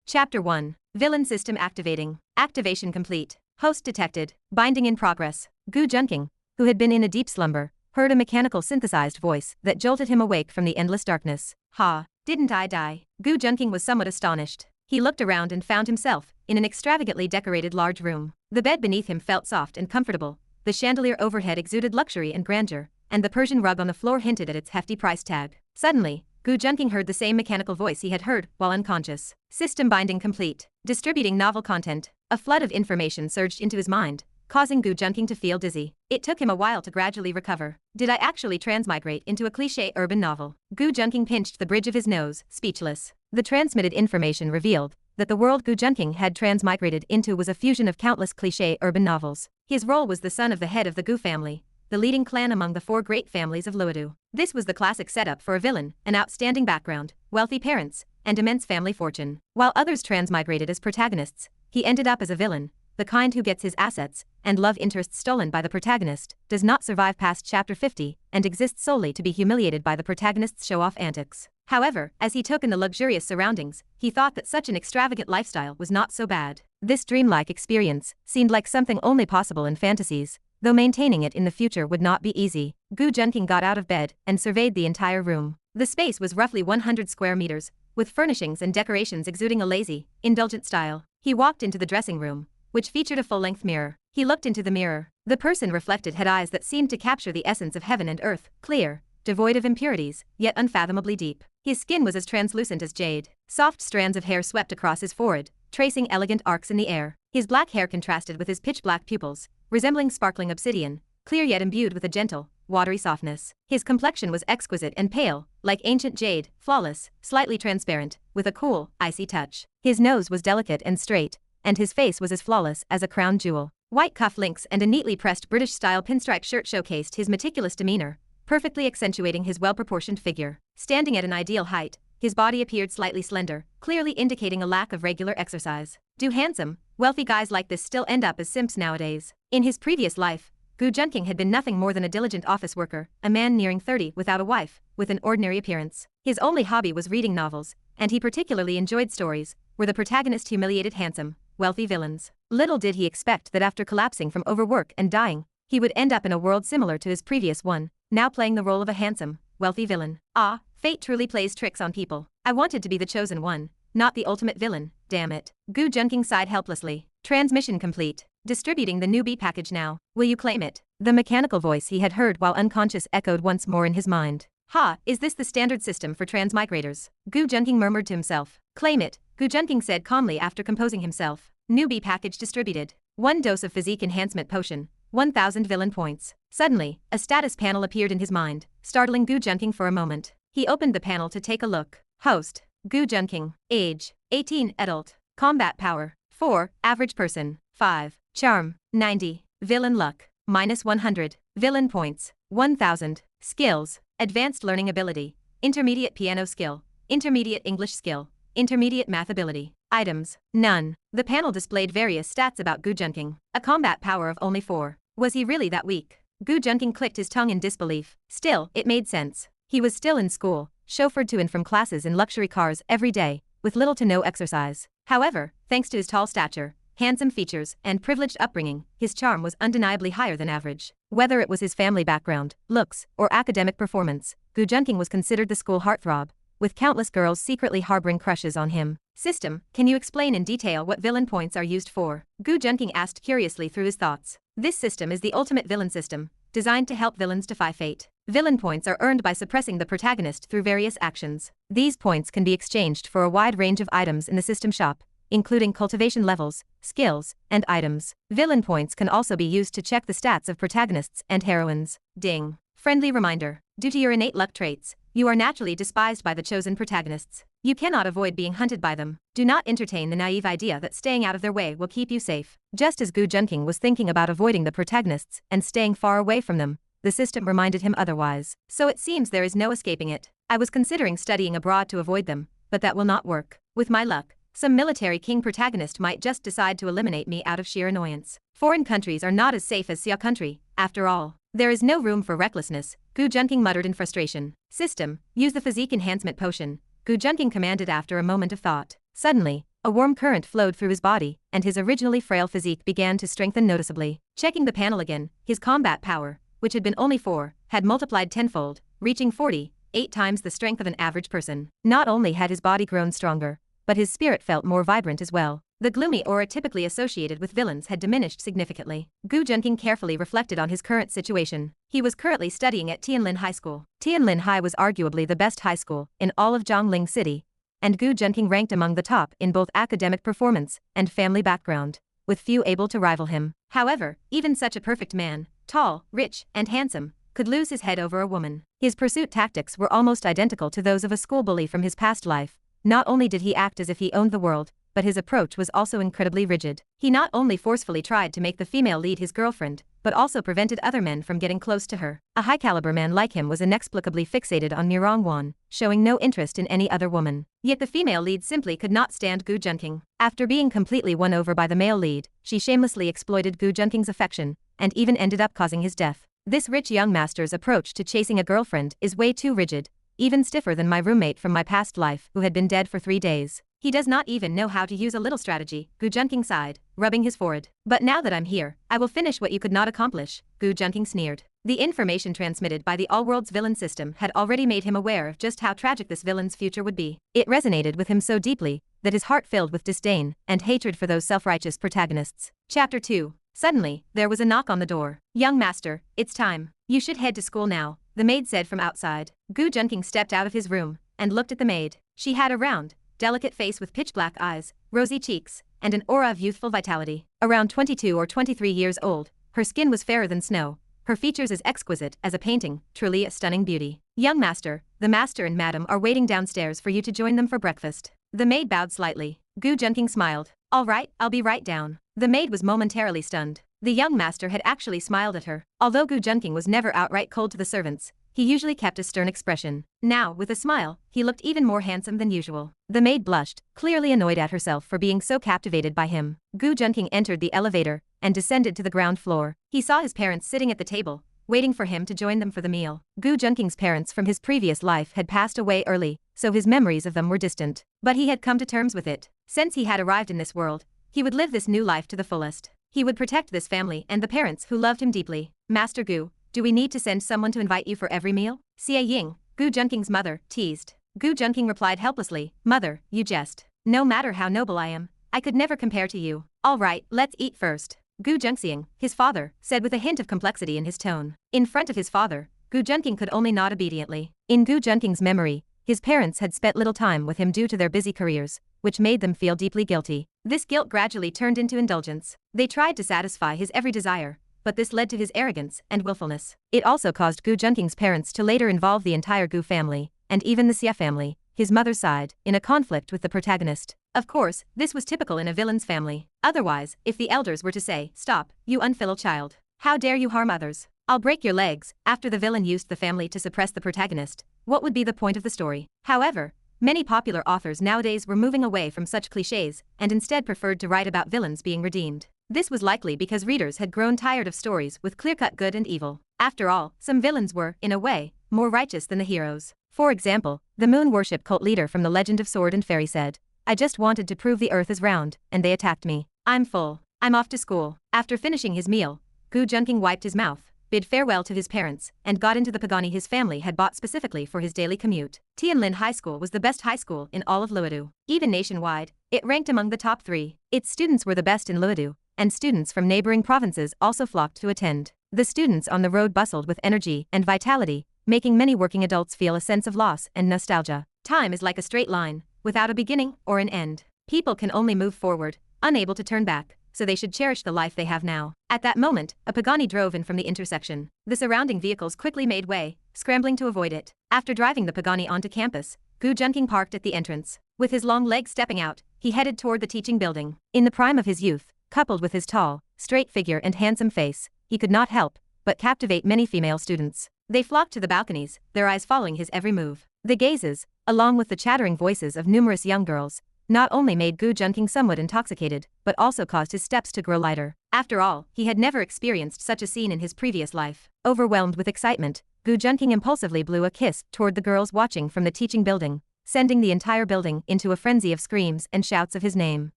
Chapter 1. Villain system activating. Activation complete. Host detected. Binding in progress. Gu Junqing, who had been in a deep slumber, heard a mechanical synthesized voice that jolted him awake from the endless darkness. Ha, didn't I die? Gu Junqing was somewhat astonished. He looked around and found himself in an extravagantly decorated large room. The bed beneath him felt soft and comfortable, the chandelier overhead exuded luxury and grandeur, and the Persian rug on the floor hinted at its hefty price tag. Suddenly, Gu Junqing heard the same mechanical voice he had heard while unconscious. System binding complete. Distributing novel content. A flood of information surged into his mind, causing Gu Junqing to feel dizzy. It took him a while to gradually recover. Did I actually transmigrate into a cliché urban novel? Gu Junqing pinched the bridge of his nose, speechless. The transmitted information revealed that the world Gu Junqing had transmigrated into was a fusion of countless cliché urban novels. His role was the son of the head of the Gu family, the leading clan among the 4 great families of Luodu. This was the classic setup for a villain: an outstanding background, wealthy parents, and immense family fortune. While others transmigrated as protagonists, he ended up as a villain, the kind who gets his assets and love interests stolen by the protagonist, does not survive past chapter 50, and exists solely to be humiliated by the protagonist's show-off antics. However, as he took in the luxurious surroundings, he thought that such an extravagant lifestyle was not so bad. This dreamlike experience seemed like something only possible in fantasies, though maintaining it in the future would not be easy. Gu Junqing got out of bed and surveyed the entire room. The space was roughly 100 square meters, with furnishings and decorations exuding a lazy, indulgent style. He walked into the dressing room, which featured a full-length mirror. He looked into the mirror. The person reflected had eyes that seemed to capture the essence of heaven and earth, clear, devoid of impurities, yet unfathomably deep. His skin was as translucent as jade. Soft strands of hair swept across his forehead, tracing elegant arcs in the air. His black hair contrasted with his pitch-black pupils, resembling sparkling obsidian, clear yet imbued with a gentle, watery softness. His complexion was exquisite and pale, like ancient jade, flawless, slightly transparent, with a cool, icy touch. His nose was delicate and straight, and his face was as flawless as a crown jewel. White cuff links and a neatly pressed British-style pinstripe shirt showcased his meticulous demeanor, perfectly accentuating his well-proportioned figure. Standing at an ideal height, his body appeared slightly slender, clearly indicating a lack of regular exercise. Do handsome, wealthy guys like this still end up as simps nowadays? In his previous life, Gu Junqing had been nothing more than a diligent office worker, a man nearing 30 without a wife, with an ordinary appearance. His only hobby was reading novels, and he particularly enjoyed stories where the protagonist humiliated handsome, wealthy villains. Little did he expect that after collapsing from overwork and dying, he would end up in a world similar to his previous one, now playing the role of a handsome, wealthy villain. Ah, fate truly plays tricks on people. I wanted to be the chosen one, not the ultimate villain, damn it. Gu Junqing sighed helplessly. Transmission complete. Distributing the newbie package now. Will you claim it? The mechanical voice he had heard while unconscious echoed once more in his mind. Ha, is this the standard system for transmigrators? Gu Junqing murmured to himself. Claim it, Gu Junqing said calmly after composing himself. Newbie package distributed. 1 dose of physique enhancement potion. 1,000 villain points. Suddenly, a status panel appeared in his mind, startling Gu Junqing for a moment. He opened the panel to take a look. Host: Gu Junqing. Age: 18, adult. Combat power: 4, average person. 5, charm: 90. Villain luck: -100. Villain points: 1,000. Skills: advanced learning ability, intermediate piano skill, intermediate English skill, intermediate math ability. Items: none. The panel displayed various stats about Gu Junqing. A combat power of only 4. Was he really that weak? Gu Junqing clicked his tongue in disbelief. Still, it made sense. He was still in school, chauffeured to and from classes in luxury cars every day, with little to no exercise. However, thanks to his tall stature, handsome features, and privileged upbringing, his charm was undeniably higher than average. Whether it was his family background, looks, or academic performance, Gu Junqing was considered the school heartthrob, with countless girls secretly harboring crushes on him. System: can you explain in detail what villain points are used for? Gu Junqing asked curiously through his thoughts. This system is the ultimate villain system, designed to help villains defy fate. Villain points are earned by suppressing the protagonist through various actions. These points can be exchanged for a wide range of items in the system shop, including cultivation levels, skills, and items. Villain points can also be used to check the stats of protagonists and heroines. Ding. Friendly reminder. Due to your innate luck traits, you are naturally despised by the chosen protagonists. You cannot avoid being hunted by them. Do not entertain the naive idea that staying out of their way will keep you safe. Just as Gu Junqing was thinking about avoiding the protagonists and staying far away from them, the system reminded him otherwise. So it seems there is no escaping it. I was considering studying abroad to avoid them, but that will not work. With my luck, some military king protagonist might just decide to eliminate me out of sheer annoyance. Foreign countries are not as safe as Xia country, after all. There is no room for recklessness, Gu Junqing muttered in frustration. System: use the physique enhancement potion, Gu Junqing commanded after a moment of thought. Suddenly, A warm current flowed through his body, and his originally frail physique began to strengthen noticeably. Checking the panel again, his combat power, which had been only 4, had multiplied tenfold, reaching 48 times the strength of an average person. Not only had his body grown stronger, but his spirit felt more vibrant as well. The gloomy aura typically associated with villains had diminished significantly. Gu Junqing carefully reflected on his current situation. He was currently studying at Tianlin High School. Tianlin High was arguably the best high school in all of Zhongling City, and Gu Junqing ranked among the top in both academic performance and family background, with few able to rival him. However, even such a perfect man, tall, rich, and handsome, could lose his head over a woman. His pursuit tactics were almost identical to those of a school bully from his past life. Not only did he act as if he owned the world, but his approach was also incredibly rigid. He not only forcefully tried to make the female lead his girlfriend, but also prevented other men from getting close to her. A high-caliber man like him was inexplicably fixated on Mirongwan, showing no interest in any other woman. Yet the female lead simply could not stand Gu Junqing. After being completely won over by the male lead, she shamelessly exploited Gu Junqing's affection, and even ended up causing his death. This rich young master's approach to chasing a girlfriend is way too rigid, even stiffer than my roommate from my past life who had been dead for 3 days. He does not even know how to use a little strategy, Gu Junqing sighed, rubbing his forehead. But now that I'm here, I will finish what you could not accomplish, Gu Junqing sneered. The information transmitted by the All-World's villain system had already made him aware of just how tragic this villain's future would be. It resonated with him so deeply that his heart filled with disdain and hatred for those self-righteous protagonists. Chapter 2. Suddenly, there was a knock on the door. Young master, it's time. You should head to school now, the maid said from outside. Gu Junqing stepped out of his room and looked at the maid. She had a round, delicate face with pitch-black eyes, rosy cheeks, and an aura of youthful vitality. Around 22 or 23 years old, her skin was fairer than snow, her features as exquisite as a painting, truly a stunning beauty. Young master, the master and madam are waiting downstairs for you to join them for breakfast. The maid bowed slightly. Gu Junqing smiled. All right, I'll be right down. The maid was momentarily stunned. The young master had actually smiled at her. Although Gu Junqing was never outright cold to the servants, he usually kept a stern expression. Now, with a smile, he looked even more handsome than usual. The maid blushed, clearly annoyed at herself for being so captivated by him. Gu Junqing entered the elevator and descended to the ground floor. He saw his parents sitting at the table, waiting for him to join them for the meal. Gu Junqing's parents from his previous life had passed away early, so his memories of them were distant. But he had come to terms with it. Since he had arrived in this world, he would live this new life to the fullest. He would protect this family and the parents who loved him deeply. Master Gu, do we need to send someone to invite you for every meal? Xie Ying, Gu Junqing's mother, teased. Gu Junqing replied helplessly, Mother, you jest. No matter how noble I am, I could never compare to you. All right, let's eat first. Gu Junqing, his father, said with a hint of complexity in his tone. In front of his father, Gu Junqing could only nod obediently. In Gu Junqing's memory, his parents had spent little time with him due to their busy careers, which made them feel deeply guilty. This guilt gradually turned into indulgence. They tried to satisfy his every desire, but this led to his arrogance and willfulness. It also caused Gu Junqing's parents to later involve the entire Gu family, and even the Xie family, his mother's side, in a conflict with the protagonist. Of course, this was typical in a villain's family. Otherwise, if the elders were to say, Stop, you unfilial child. How dare you harm others? I'll break your legs. After the villain used the family to suppress the protagonist, what would be the point of the story? However, many popular authors nowadays were moving away from such clichés and instead preferred to write about villains being redeemed. This was likely because readers had grown tired of stories with clear-cut good and evil. After all, some villains were, in a way, more righteous than the heroes. For example, the moon worship cult leader from the Legend of Sword and Fairy said, I just wanted to prove the earth is round, and they attacked me. I'm full. I'm off to school. After finishing his meal, Gu Junqing wiped his mouth, bid farewell to his parents, and got into the pagani his family had bought specifically for his daily commute. Tianlin High School was the best high school in all of Luodu. Even nationwide, it ranked among the top 3. Its students were the best in Luodu, and students from neighboring provinces also flocked to attend. The students on the road bustled with energy and vitality, making many working adults feel a sense of loss and nostalgia. Time is like a straight line, without a beginning or an end. People can only move forward, unable to turn back, so they should cherish the life they have now. At that moment, a pagani drove in from the intersection. The surrounding vehicles quickly made way, scrambling to avoid it. After driving the pagani onto campus, Gu Junqing parked at the entrance. With his long legs stepping out, he headed toward the teaching building. In the prime of his youth, coupled with his tall, straight figure and handsome face, he could not help but captivate many female students. They flocked to the balconies, their eyes following his every move. The gazes, along with the chattering voices of numerous young girls, not only made Gu Junqing somewhat intoxicated, but also caused his steps to grow lighter. After all, he had never experienced such a scene in his previous life. Overwhelmed with excitement, Gu Junqing impulsively blew a kiss toward the girls watching from the teaching building, sending the entire building into a frenzy of screams and shouts of his name.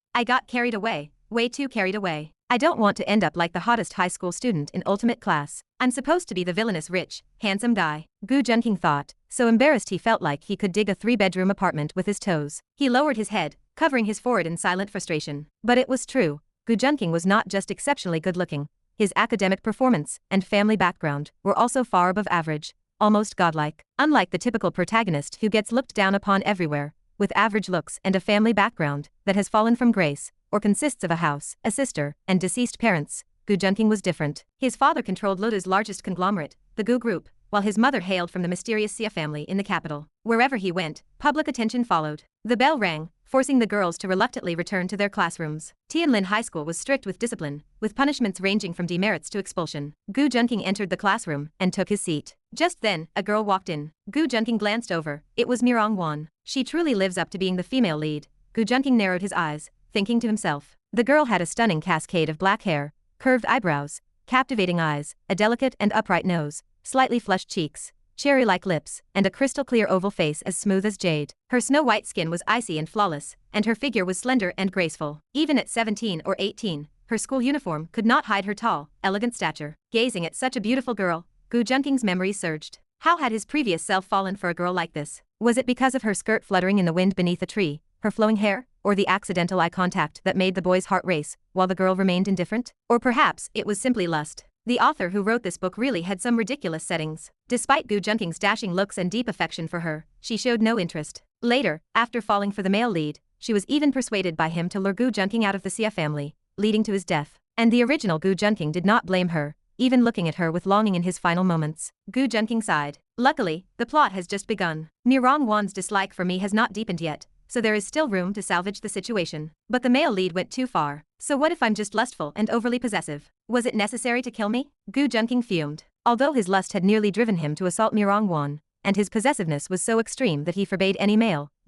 I got carried away, way too carried away. I don't want to end up like the hottest high school student in ultimate class. I'm supposed to be the villainous rich, handsome guy, Gu Junqing thought, so embarrassed he felt like he could dig a 3-bedroom apartment with his toes. He lowered his head, covering his forehead in silent frustration. But it was true. Gu Junqing was not just exceptionally good-looking. His academic performance and family background were also far above average, almost godlike. Unlike the typical protagonist who gets looked down upon everywhere, with average looks and a family background that has fallen from grace, or consists of a house, a sister, and deceased parents, Gu Junqing was different. His father controlled Luda's largest conglomerate, the Gu Group, while his mother hailed from the mysterious Xia family in the capital. Wherever he went, public attention followed. The bell rang, forcing the girls to reluctantly return to their classrooms. Tianlin High School was strict with discipline, with punishments ranging from demerits to expulsion. Gu Junqing entered the classroom and took his seat. Just then, a girl walked in. Gu Junqing glanced over. It was Mirong Wan. She truly lives up to being the female lead. Gu Junqing narrowed his eyes, thinking to himself. The girl had a stunning cascade of black hair, curved eyebrows, captivating eyes, a delicate and upright nose, slightly flushed cheeks, cherry-like lips, and a crystal-clear oval face as smooth as jade. Her snow-white skin was icy and flawless, and her figure was slender and graceful. Even at 17 or 18, her school uniform could not hide her tall, elegant stature. Gazing at such a beautiful girl, Gu Junqing's memories surged. How had his previous self fallen for a girl like this? Was it because of her skirt fluttering in the wind beneath a tree, her flowing hair, or the accidental eye contact that made the boy's heart race, while the girl remained indifferent? Or perhaps it was simply lust. The author who wrote this book really had some ridiculous settings. Despite Gu Junqing's dashing looks and deep affection for her, she showed no interest. Later, after falling for the male lead, she was even persuaded by him to lure Gu Junqing out of the Xia family, leading to his death. And the original Gu Junqing did not blame her, even looking at her with longing in his final moments. Gu Junqing sighed. Luckily, the plot has just begun. Mirong Wan's dislike for me has not deepened yet, so there is still room to salvage the situation. But the male lead went too far. So what if I'm just lustful and overly possessive? Was it necessary to kill me? Gu Junqing fumed. Although his lust had nearly driven him to assault Mirong Wan, and his possessiveness was so extreme that he forbade any male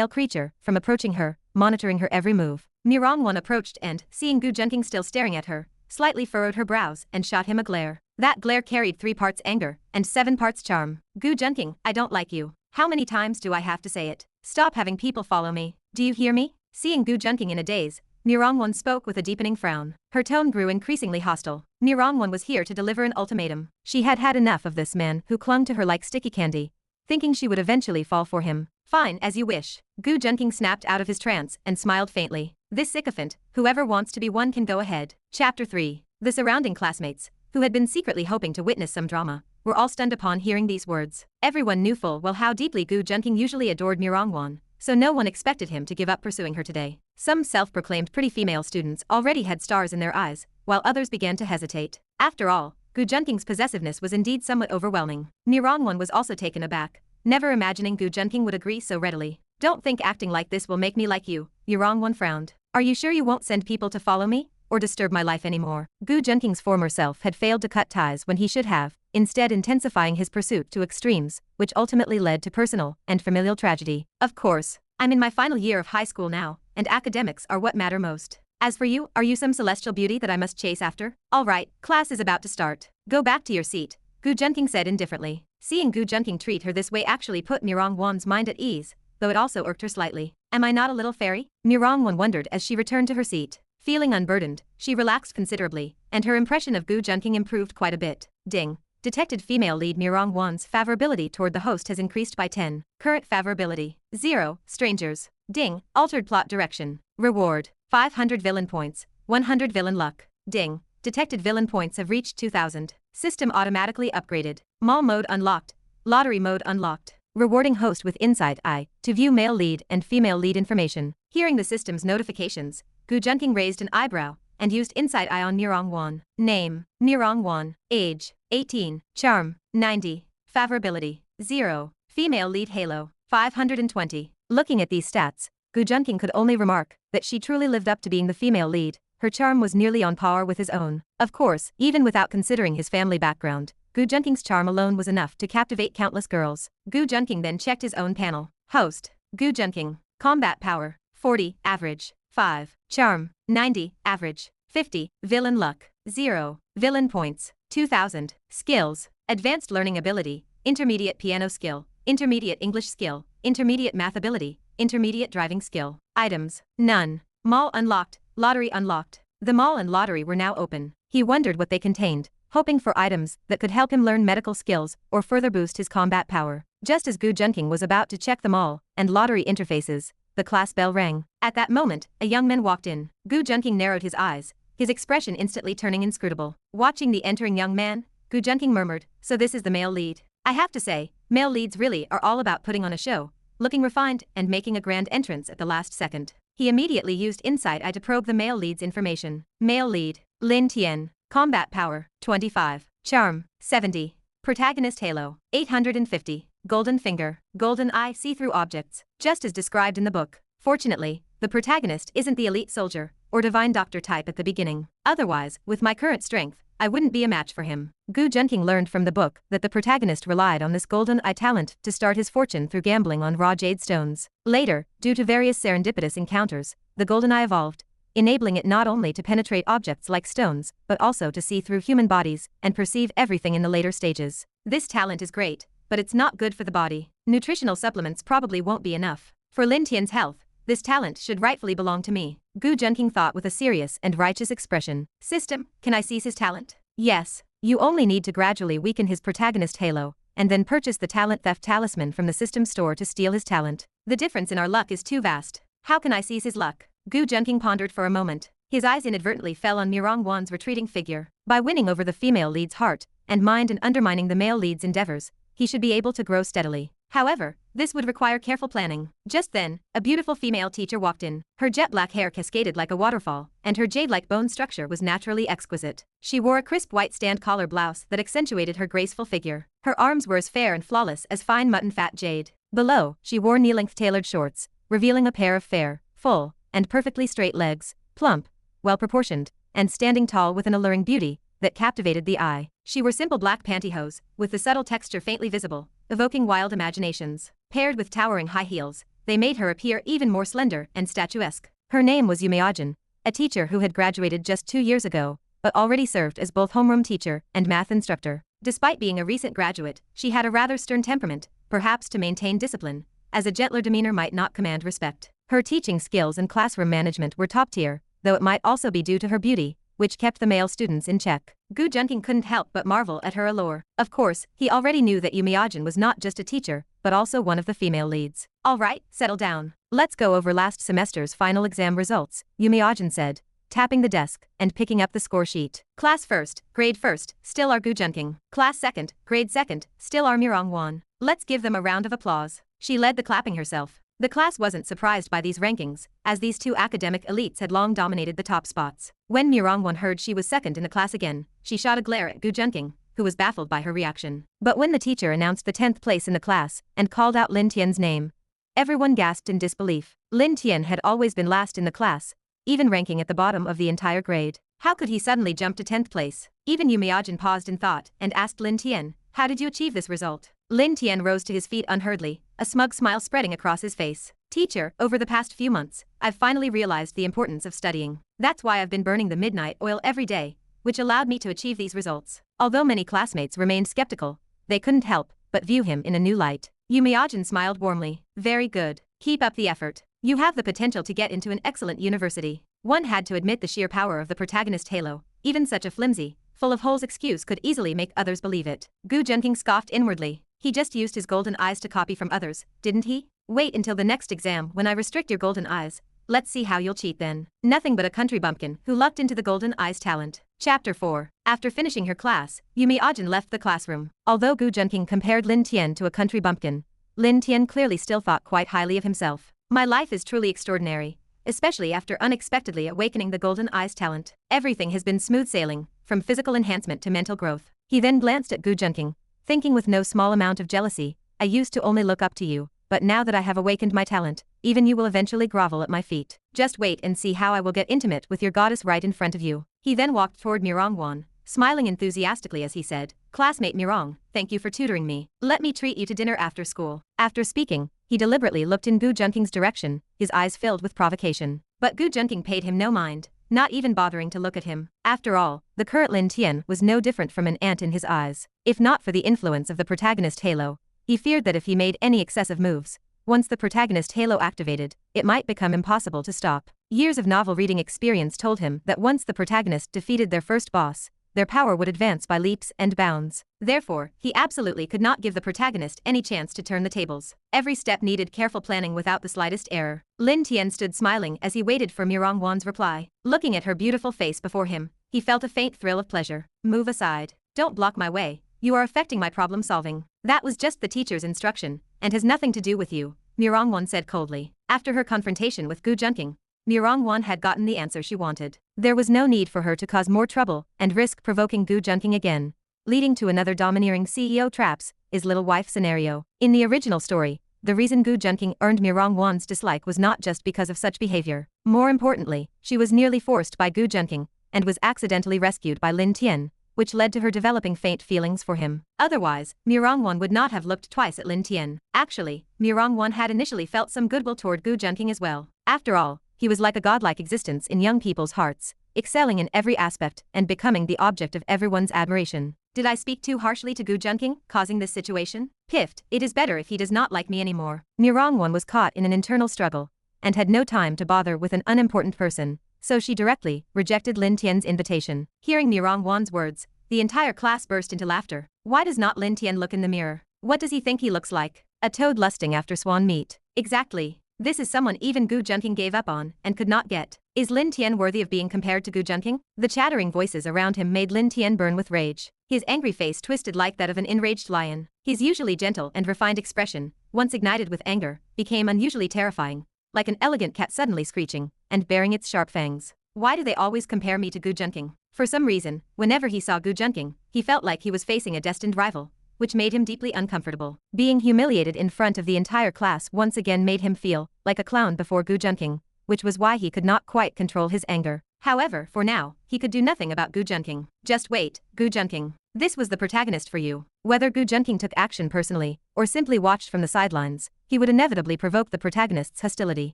creature, from approaching her, monitoring her every move. Mirong Wan approached and, seeing Gu Junqing still staring at her, slightly furrowed her brows and shot him a glare. That glare carried 3 parts anger and 7 parts charm. Gu Junqing, I don't like you. How many times do I have to say it? Stop having people follow me. Do you hear me? Seeing Gu Junqing in a daze, Mirong Wan spoke with a deepening frown. Her tone grew increasingly hostile. Mirong Wan was here to deliver an ultimatum. She had had enough of this man who clung to her like sticky candy, thinking she would eventually fall for him. Fine, as you wish. Gu Junqing snapped out of his trance and smiled faintly. This sycophant, whoever wants to be one can go ahead. Chapter 3. The surrounding classmates, who had been secretly hoping to witness some drama, were all stunned upon hearing these words. Everyone knew full well how deeply Gu Junqing usually adored Mirong Wan, so no one expected him to give up pursuing her today. Some self-proclaimed pretty female students already had stars in their eyes, while others began to hesitate. After all, Gu Junqing's possessiveness was indeed somewhat overwhelming. Mirong Wan was also taken aback, never imagining Gu Junqing would agree so readily. Don't think acting like this will make me like you, Mirong Wan frowned. Are you sure you won't send people to follow me, or disturb my life anymore? Gu Junqing's former self had failed to cut ties when he should have, instead intensifying his pursuit to extremes, which ultimately led to personal and familial tragedy. Of course, I'm in my final year of high school now, and academics are what matter most. As for you, are you some celestial beauty that I must chase after? All right, class is about to start. Go back to your seat, Gu Junqing said indifferently. Seeing Gu Junqing treat her this way actually put Mirong Wan's mind at ease, though it also irked her slightly. Am I not a little fairy? Mirong Wan wondered as she returned to her seat. Feeling unburdened, she relaxed considerably, and her impression of Gu Junqing improved quite a bit. Ding. Detected female lead Mirong Wan's favorability toward the host has increased by 10. Current favorability. 0. Strangers. Ding. Altered plot direction. Reward. 500 villain points. 100 villain luck. Ding. Detected villain points have reached 2,000. System automatically upgraded. Mall mode unlocked. Lottery mode unlocked. Rewarding host with Inside Eye to view male lead and female lead information. Hearing the system's notifications, Gu Junqing raised an eyebrow and used Inside Eye on Mirong Wan. Name. Mirong Wan. Age. 18. Charm. 90. Favorability. 0. Female lead halo. 520. Looking at these stats, Gu Junqing could only remark that she truly lived up to being the female lead. Her charm was nearly on par with his own. Of course, even without considering his family background, Gu Junqing's charm alone was enough to captivate countless girls. Gu Junqing then checked his own panel. Host. Gu Junqing. Combat power. 40. Average. 5. Charm. 90. Average. 50. Villain luck. 0. Villain points. 2,000. Skills. Advanced learning ability. Intermediate piano skill. Intermediate English skill. intermediate math ability, intermediate driving skill. Items. None. Mall unlocked, lottery unlocked. The mall and lottery were now open. He wondered what they contained, hoping for items that could help him learn medical skills or further boost his combat power. Just as Gu Junqing was about to check the mall and lottery interfaces, the class bell rang. At that moment, a young man walked in. Gu Junqing narrowed his eyes, his expression instantly turning inscrutable. Watching the entering young man, Gu Junqing murmured, "So this is the male lead. I have to say, male leads really are all about putting on a show, looking refined and making a grand entrance at the last second." He immediately used Insight Eye to probe the male lead's information. Male lead, Lin Tian. Combat power, 25. Charm, 70. Protagonist halo, 850. Golden finger, golden eye see-through objects, just as described in the book. Fortunately, the protagonist isn't the elite soldier or divine doctor type at the beginning. Otherwise, with my current strength, I wouldn't be a match for him. Gu Junqing learned from the book that the protagonist relied on this golden eye talent to start his fortune through gambling on raw jade stones. Later, due to various serendipitous encounters, the golden eye evolved, enabling it not only to penetrate objects like stones, but also to see through human bodies and perceive everything in the later stages. This talent is great, but it's not good for the body. Nutritional supplements probably won't be enough. For Lin Tian's health, this talent should rightfully belong to me. Gu Junqing thought with a serious and righteous expression. System, can I seize his talent? Yes. You only need to gradually weaken his protagonist halo, and then purchase the talent theft talisman from the system store to steal his talent. The difference in our luck is too vast. How can I seize his luck? Gu Junqing pondered for a moment. His eyes inadvertently fell on Mirong Wan's retreating figure. By winning over the female lead's heart and mind and undermining the male lead's endeavors, he should be able to grow steadily. However, this would require careful planning. Just then, a beautiful female teacher walked in. Her jet-black hair cascaded like a waterfall, and her jade-like bone structure was naturally exquisite. She wore a crisp white stand-collar blouse that accentuated her graceful figure. Her arms were as fair and flawless as fine mutton-fat jade. Below, she wore knee-length tailored shorts, revealing a pair of fair, full, and perfectly straight legs, plump, well-proportioned, and standing tall with an alluring beauty that captivated the eye. She wore simple black pantyhose, with the subtle texture faintly visible, evoking wild imaginations. Paired with towering high heels, they made her appear even more slender and statuesque. Her name was Yumiajin, a teacher who had graduated just 2 years ago, but already served as both homeroom teacher and math instructor. Despite being a recent graduate, she had a rather stern temperament, perhaps to maintain discipline, as a gentler demeanor might not command respect. Her teaching skills and classroom management were top tier, though it might also be due to her beauty, which kept the male students in check. Gu Junqing couldn't help but marvel at her allure. Of course, he already knew that Yumiajin was not just a teacher, but also one of the female leads. "All right, settle down. Let's go over last semester's final exam results," Yumiajin said, tapping the desk and picking up the score sheet. "Class first, grade first, still our Gu Junqing. Class second, grade second, still our Mirong Wan. Let's give them a round of applause." She led the clapping herself. The class wasn't surprised by these rankings, as these two academic elites had long dominated the top spots. When Mirong Wan heard she was second in the class again, she shot a glare at Gu Junqing, who was baffled by her reaction. But when the teacher announced the 10th place in the class and called out Lin Tian's name, everyone gasped in disbelief. Lin Tian had always been last in the class, even ranking at the bottom of the entire grade. How could he suddenly jump to 10th place? Even Yumiajin paused in thought and asked Lin Tian, "How did you achieve this result?" Lin Tian rose to his feet unhurriedly, a smug smile spreading across his face. "Teacher, over the past few months, I've finally realized the importance of studying. That's why I've been burning the midnight oil every day, which allowed me to achieve these results." Although many classmates remained skeptical, they couldn't help but view him in a new light. Yumiajin smiled warmly. "Very good. Keep up the effort. You have the potential to get into an excellent university." One had to admit the sheer power of the protagonist halo. Even such a flimsy, full of holes excuse could easily make others believe it. Gu Junqing scoffed inwardly. He just used his golden eyes to copy from others, didn't he? Wait until the next exam when I restrict your golden eyes. Let's see how you'll cheat then. Nothing but a country bumpkin who lucked into the golden eyes talent. Chapter 4. After finishing her class, Yumiajin left the classroom. Although Gu Junqing compared Lin Tian to a country bumpkin, Lin Tian clearly still thought quite highly of himself. "My life is truly extraordinary, especially after unexpectedly awakening the golden eyes talent. Everything has been smooth sailing, from physical enhancement to mental growth." He then glanced at Gu Junqing, thinking with no small amount of jealousy, "I used to only look up to you, but now that I have awakened my talent, even you will eventually grovel at my feet. Just wait and see how I will get intimate with your goddess right in front of you." He then walked toward Mirong Wan, smiling enthusiastically as he said, "Classmate Mirong, thank you for tutoring me. Let me treat you to dinner after school." After speaking, he deliberately looked in Gu Junqing's direction, his eyes filled with provocation. But Gu Junqing paid him no mind, not even bothering to look at him. After all, the current Lin Tian was no different from an ant in his eyes. If not for the influence of the protagonist halo, he feared that if he made any excessive moves, Once the protagonist halo activated, it might become impossible to stop. Years of novel reading experience told him that once the protagonist defeated their first boss, their power would advance by leaps and bounds. Therefore, he absolutely could not give the protagonist any chance to turn the tables. Every step needed careful planning without the slightest error. Lin Tian stood smiling as he waited for Mirong Wan's reply. Looking at her beautiful face before him, he felt a faint thrill of pleasure. Move aside. Don't block my way. You are affecting my problem solving. That was just the teacher's instruction, and has nothing to do with you, Mirong Wan said coldly. After her confrontation with Gu Junqing, Mirong Wan had gotten the answer she wanted. There was no need for her to cause more trouble and risk provoking Gu Junqing again, leading to another domineering CEO traps, is little wife scenario. In the original story, the reason Gu Junqing earned Mirong Wan's dislike was not just because of such behavior. More importantly, she was nearly forced by Gu Junqing, and was accidentally rescued by Lin Tian, which led to her developing faint feelings for him. Otherwise, Mirong Wan would not have looked twice at Lin Tian. Actually, Mirong Wan had initially felt some goodwill toward Gu Junqing as well. After all, he was like a godlike existence in young people's hearts, excelling in every aspect and becoming the object of everyone's admiration. Did I speak too harshly to Gu Junqing, causing this situation? Piffed, it is better if he does not like me anymore. Mirong Wan was caught in an internal struggle, and had no time to bother with an unimportant person, so she directly rejected Lin Tian's invitation. Hearing Mirong Wan's words, the entire class burst into laughter. Why does not Lin Tian look in the mirror? What does he think he looks like? A toad lusting after swan meat. Exactly. This is someone even Gu Junqing gave up on and could not get. Is Lin Tian worthy of being compared to Gu Junqing? The chattering voices around him made Lin Tian burn with rage. His angry face twisted like that of an enraged lion. His usually gentle and refined expression, once ignited with anger, became unusually terrifying, like an elegant cat suddenly screeching and baring its sharp fangs. Why do they always compare me to Gu Junqing? For some reason, whenever he saw Gu Junqing, he felt like he was facing a destined rival, which made him deeply uncomfortable. Being humiliated in front of the entire class once again made him feel like a clown before Gu Junqing, which was why he could not quite control his anger. However, for now, he could do nothing about Gu Junqing. Just wait, Gu Junqing. This was the protagonist for you. Whether Gu Junqing took action personally, or simply watched from the sidelines, he would inevitably provoke the protagonist's hostility.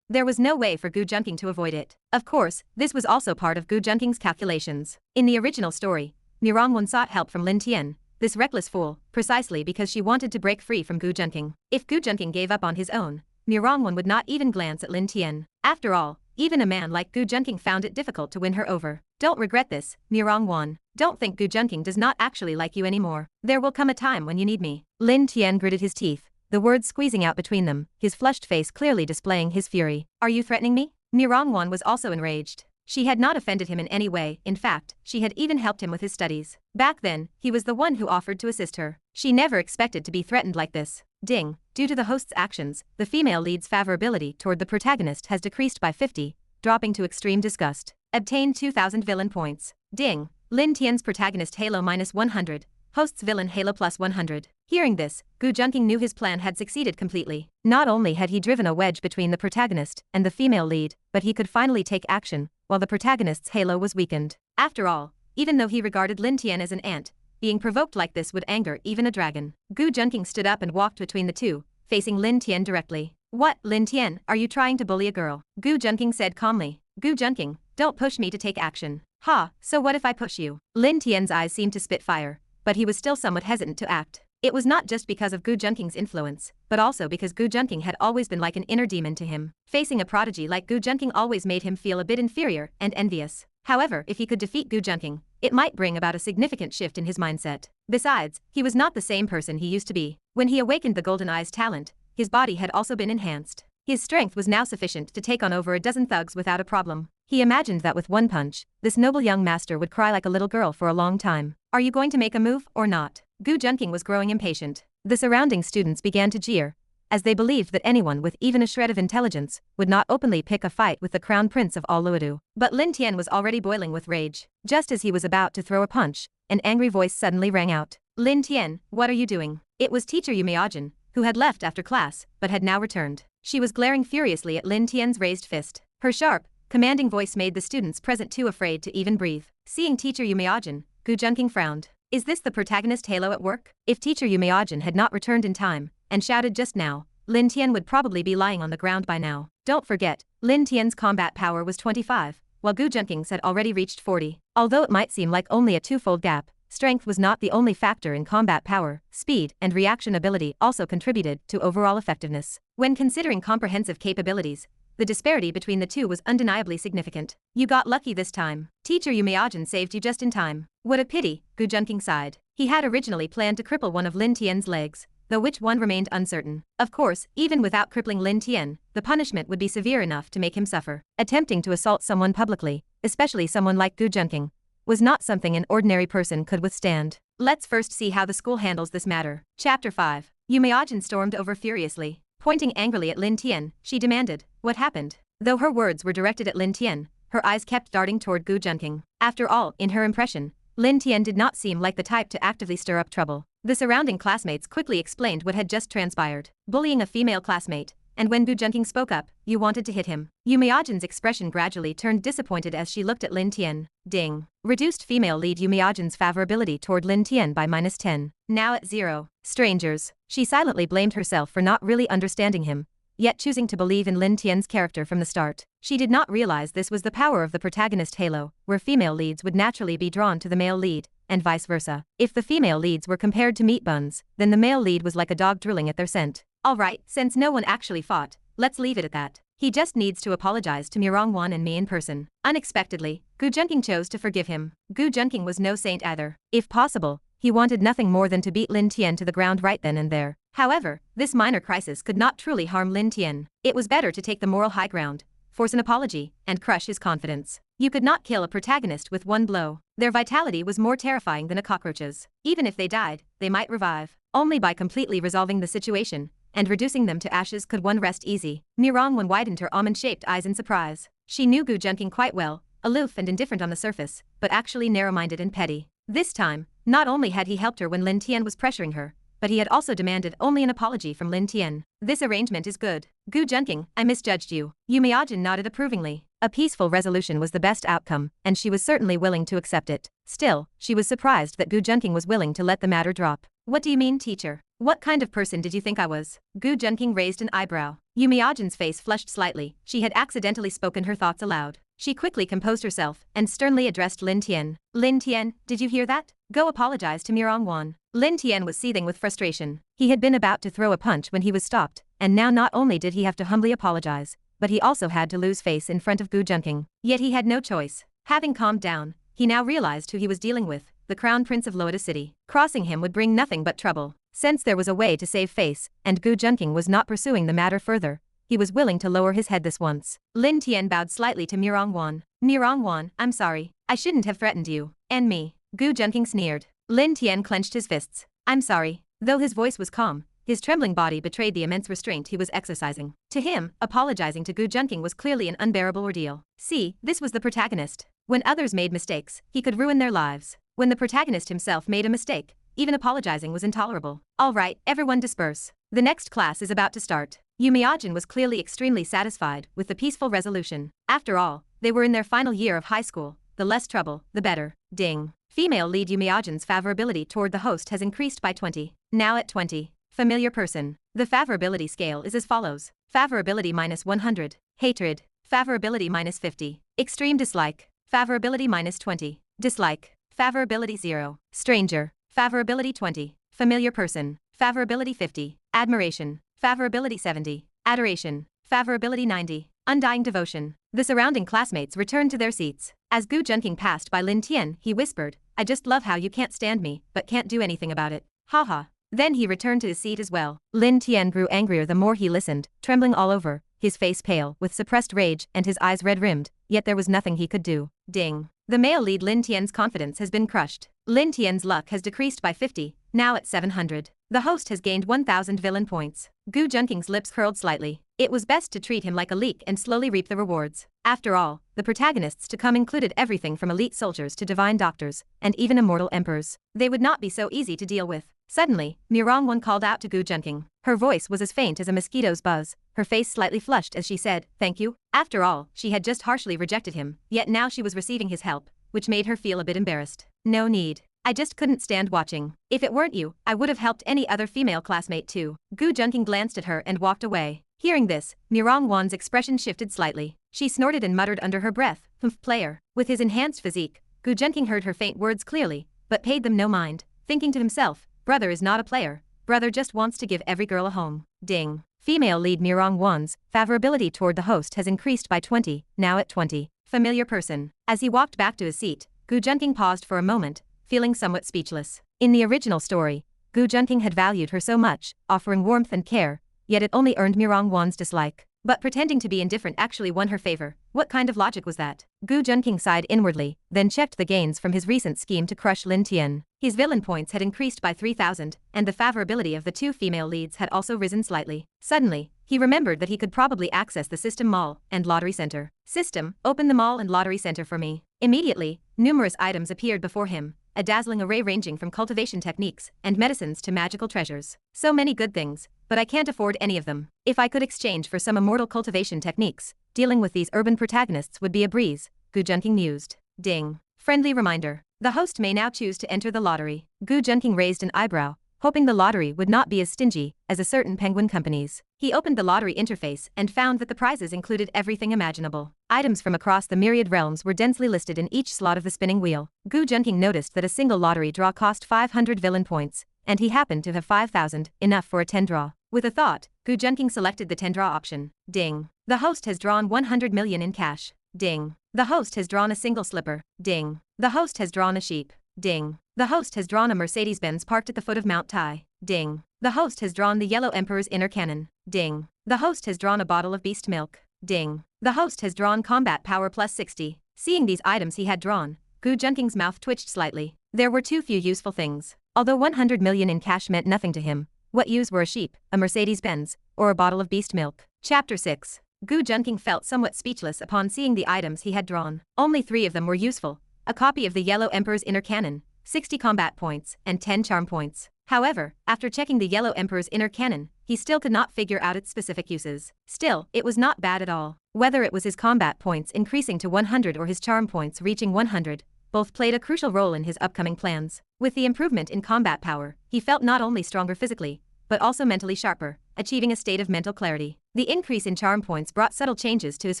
There was no way for Gu Junqing to avoid it. Of course, this was also part of Gu Junqing's calculations. In the original story, Mirong Wan sought help from Lin Tian, this reckless fool, precisely because she wanted to break free from Gu Junqing. If Gu Junqing gave up on his own, Mirong Wan would not even glance at Lin Tian. After all, even a man like Gu Junqing found it difficult to win her over. Don't regret this, Mirong Wan. Don't think Gu Junqing does not actually like you anymore. There will come a time when you need me. Lin Tian gritted his teeth, the words squeezing out between them, his flushed face clearly displaying his fury. Are you threatening me? Mirong Wan was also enraged. She had not offended him in any way, in fact, she had even helped him with his studies. Back then, he was the one who offered to assist her. She never expected to be threatened like this. Ding, due to the host's actions, the female lead's favorability toward the protagonist has decreased by 50, dropping to extreme disgust. Obtain 2000 villain points. Ding, Lin Tian's protagonist Halo -100, host's villain Halo +100. Hearing this, Gu Junqing knew his plan had succeeded completely. Not only had he driven a wedge between the protagonist and the female lead, but he could finally take action, while the protagonist's halo was weakened. After all, even though he regarded Lin Tian as an ant, being provoked like this would anger even a dragon. Gu Junqing stood up and walked between the two, facing Lin Tian directly. What, Lin Tian, are you trying to bully a girl? Gu Junqing said calmly. Gu Junqing, don't push me to take action. Ha, so what if I push you? Lin Tian's eyes seemed to spit fire, but he was still somewhat hesitant to act. It was not just because of Gu Junqing's influence, but also because Gu Junqing had always been like an inner demon to him. Facing a prodigy like Gu Junqing always made him feel a bit inferior and envious. However, if he could defeat Gu Junqing, it might bring about a significant shift in his mindset. Besides, he was not the same person he used to be. When he awakened the Golden Eye's talent, his body had also been enhanced. His strength was now sufficient to take on over a dozen thugs without a problem. He imagined that with one punch, this noble young master would cry like a little girl for a long time. Are you going to make a move or not? Gu Junqing was growing impatient. The surrounding students began to jeer, as they believed that anyone with even a shred of intelligence would not openly pick a fight with the crown prince of all Luodu. But Lin Tian was already boiling with rage. Just as he was about to throw a punch, an angry voice suddenly rang out. Lin Tian, what are you doing? It was teacher Yumiajin, who had left after class, but had now returned. She was glaring furiously at Lin Tian's raised fist. Her sharp, commanding voice made the students present too afraid to even breathe. Seeing teacher Yumiajin, Gu Junqing frowned. Is this the protagonist halo at work? If teacher Yumiajin had not returned in time, and shouted just now, Lin Tian would probably be lying on the ground by now. Don't forget, Lin Tian's combat power was 25, while Gu Junqing's had already reached 40. Although it might seem like only a twofold gap, Strength was not the only factor in combat. Power, speed, and reaction ability also contributed to overall effectiveness. When considering comprehensive capabilities, the disparity between the two was undeniably significant. You got lucky this time. Teacher Yumeajin saved you just in time. What a pity, Gu Junqing sighed. He had originally planned to cripple one of Lin Tian's legs, though which one remained uncertain. Of course, even without crippling Lin Tian, the punishment would be severe enough to make him suffer. Attempting to assault someone publicly, especially someone like Gu Junqing, was not something an ordinary person could withstand. Let's first see how the school handles this matter. Chapter 5. Yumeajin stormed over furiously. Pointing angrily at Lin Tian, she demanded, "What happened?" Though her words were directed at Lin Tian, her eyes kept darting toward Gu Junqing. After all, in her impression, Lin Tian did not seem like the type to actively stir up trouble. The surrounding classmates quickly explained what had just transpired. Bullying a female classmate, and when Gu Junqing spoke up, you wanted to hit him. Yumeajin's expression gradually turned disappointed as she looked at Lin Tian. Ding. Reduced female lead Yumeajin's favorability toward Lin Tian by -10. Now at 0. Strangers. She silently blamed herself for not really understanding him, yet choosing to believe in Lin Tian's character from the start. She did not realize this was the power of the protagonist halo, where female leads would naturally be drawn to the male lead, and vice versa. If the female leads were compared to meat buns, then the male lead was like a dog drooling at their scent. Alright, since no one actually fought, let's leave it at that. He just needs to apologize to Mirongwan and me in person. Unexpectedly, Gu Junqing chose to forgive him. Gu Junqing was no saint either. If possible, he wanted nothing more than to beat Lin Tian to the ground right then and there. However, this minor crisis could not truly harm Lin Tian. It was better to take the moral high ground, force an apology, and crush his confidence. You could not kill a protagonist with one blow. Their vitality was more terrifying than a cockroach's. Even if they died, they might revive. Only by completely resolving the situation and reducing them to ashes could one rest easy. Mirongwan widened her almond-shaped eyes in surprise. She knew Gu Junqing quite well, aloof and indifferent on the surface, but actually narrow-minded and petty. This time, not only had he helped her when Lin Tian was pressuring her, but he had also demanded only an apology from Lin Tian. This arrangement is good. Gu Junqing, I misjudged you. Yumeajin nodded approvingly. A peaceful resolution was the best outcome, and she was certainly willing to accept it. Still, she was surprised that Gu Junqing was willing to let the matter drop. What do you mean, teacher? What kind of person did you think I was? Gu Junqing raised an eyebrow. Yumeajin's face flushed slightly. She had accidentally spoken her thoughts aloud. She quickly composed herself and sternly addressed Lin Tian. Lin Tian, did you hear that? Go apologize to Mirongwan. Lin Tian was seething with frustration. He had been about to throw a punch when he was stopped, and now not only did he have to humbly apologize, but he also had to lose face in front of Gu Junqing. Yet he had no choice. Having calmed down, he now realized who he was dealing with, the Crown Prince of Loeta City. Crossing him would bring nothing but trouble. Since there was a way to save face, and Gu Junqing was not pursuing the matter further, he was willing to lower his head this once. Lin Tian bowed slightly to Mirongwan. Mirongwan, I'm sorry. I shouldn't have threatened you. And me. Gu Junqing sneered. Lin Tian clenched his fists. I'm sorry. Though his voice was calm, his trembling body betrayed the immense restraint he was exercising. To him, apologizing to Gu Junqing was clearly an unbearable ordeal. See, this was the protagonist. When others made mistakes, he could ruin their lives. When the protagonist himself made a mistake, even apologizing was intolerable. All right, everyone disperse. The next class is about to start. Yumeajin was clearly extremely satisfied with the peaceful resolution. After all, they were in their final year of high school. The less trouble, the better. Ding. Female lead Yumeajin's favorability toward the host has increased by 20. Now at 20. Familiar person. The favorability scale is as follows. Favorability -100. Hatred. Favorability -50. Extreme dislike. Favorability -20. Dislike. Favorability 0. Stranger. Favorability 20. Familiar person. Favorability 50. Admiration. Favorability 70. Adoration. Favorability 90. Undying devotion. The surrounding classmates returned to their seats. As Gu Junqing passed by Lin Tian, he whispered, I just love how you can't stand me, but can't do anything about it. Haha. Then he returned to his seat as well. Lin Tian grew angrier the more he listened, trembling all over, his face pale with suppressed rage and his eyes red-rimmed, yet there was nothing he could do. Ding. The male lead Lin Tian's confidence has been crushed. Lin Tian's luck has decreased by 50, now at 700. The host has gained 1,000 villain points. Gu Junqing's lips curled slightly. It was best to treat him like a leek and slowly reap the rewards. After all, the protagonists to come included everything from elite soldiers to divine doctors, and even immortal emperors. They would not be so easy to deal with. Suddenly, Mirongwan called out to Gu Junqing. Her voice was as faint as a mosquito's buzz, her face slightly flushed as she said, thank you. After all, she had just harshly rejected him, yet now she was receiving his help, which made her feel a bit embarrassed. No need. I just couldn't stand watching. If it weren't you, I would have helped any other female classmate too. Gu Junqing glanced at her and walked away. Hearing this, Mirongwan's expression shifted slightly. She snorted and muttered under her breath, player. With his enhanced physique, Gu Junqing heard her faint words clearly, but paid them no mind, thinking to himself, brother is not a player, brother just wants to give every girl a home. Ding. Female lead Mirong Wan's favorability toward the host has increased by 20, now at 20. Familiar person. As he walked back to his seat, Gu Junqing paused for a moment, feeling somewhat speechless. In the original story, Gu Junqing had valued her so much, offering warmth and care, yet it only earned Mirong Wan's dislike. But pretending to be indifferent actually won her favor. What kind of logic was that? Gu Junqing sighed inwardly, then checked the gains from his recent scheme to crush Lin Tian. His villain points had increased by 3,000, and the favorability of the two female leads had also risen slightly. Suddenly, he remembered that he could probably access the System Mall and Lottery Center. System, open the mall and lottery center for me. Immediately, numerous items appeared before him, a dazzling array ranging from cultivation techniques and medicines to magical treasures. So many good things, but I can't afford any of them. If I could exchange for some immortal cultivation techniques, dealing with these urban protagonists would be a breeze, Gu Junqing mused. Ding. Friendly reminder. The host may now choose to enter the lottery. Gu Junqing raised an eyebrow, hoping the lottery would not be as stingy as a certain penguin companies. He opened the lottery interface and found that the prizes included everything imaginable. Items from across the myriad realms were densely listed in each slot of the spinning wheel. Gu Junqing noticed that a single lottery draw cost 500 villain points, and he happened to have 5,000, enough for a 10 draw. With a thought, Gu Junqing selected the 10 draw option. Ding. The host has drawn 100 million in cash. Ding. The host has drawn a single slipper. Ding. The host has drawn a sheep. Ding. The host has drawn a Mercedes-Benz parked at the foot of Mount Tai. Ding. The host has drawn the Yellow Emperor's inner cannon. Ding. The host has drawn a bottle of beast milk. Ding. The host has drawn combat power plus 60. Seeing these items he had drawn, Gu Junqing's mouth twitched slightly. There were too few useful things. Although 100 million in cash meant nothing to him, what use were a sheep, a Mercedes-Benz, or a bottle of beast milk? Chapter 6. Gu Junqing felt somewhat speechless upon seeing the items he had drawn. Only 3 of them were useful. A copy of the Yellow Emperor's inner cannon, 60 combat points, and 10 charm points. However, after checking the Yellow Emperor's inner cannon, he still could not figure out its specific uses. Still, it was not bad at all. Whether it was his combat points increasing to 100 or his charm points reaching 100, both played a crucial role in his upcoming plans. With the improvement in combat power, he felt not only stronger physically, but also mentally sharper, achieving a state of mental clarity. The increase in charm points brought subtle changes to his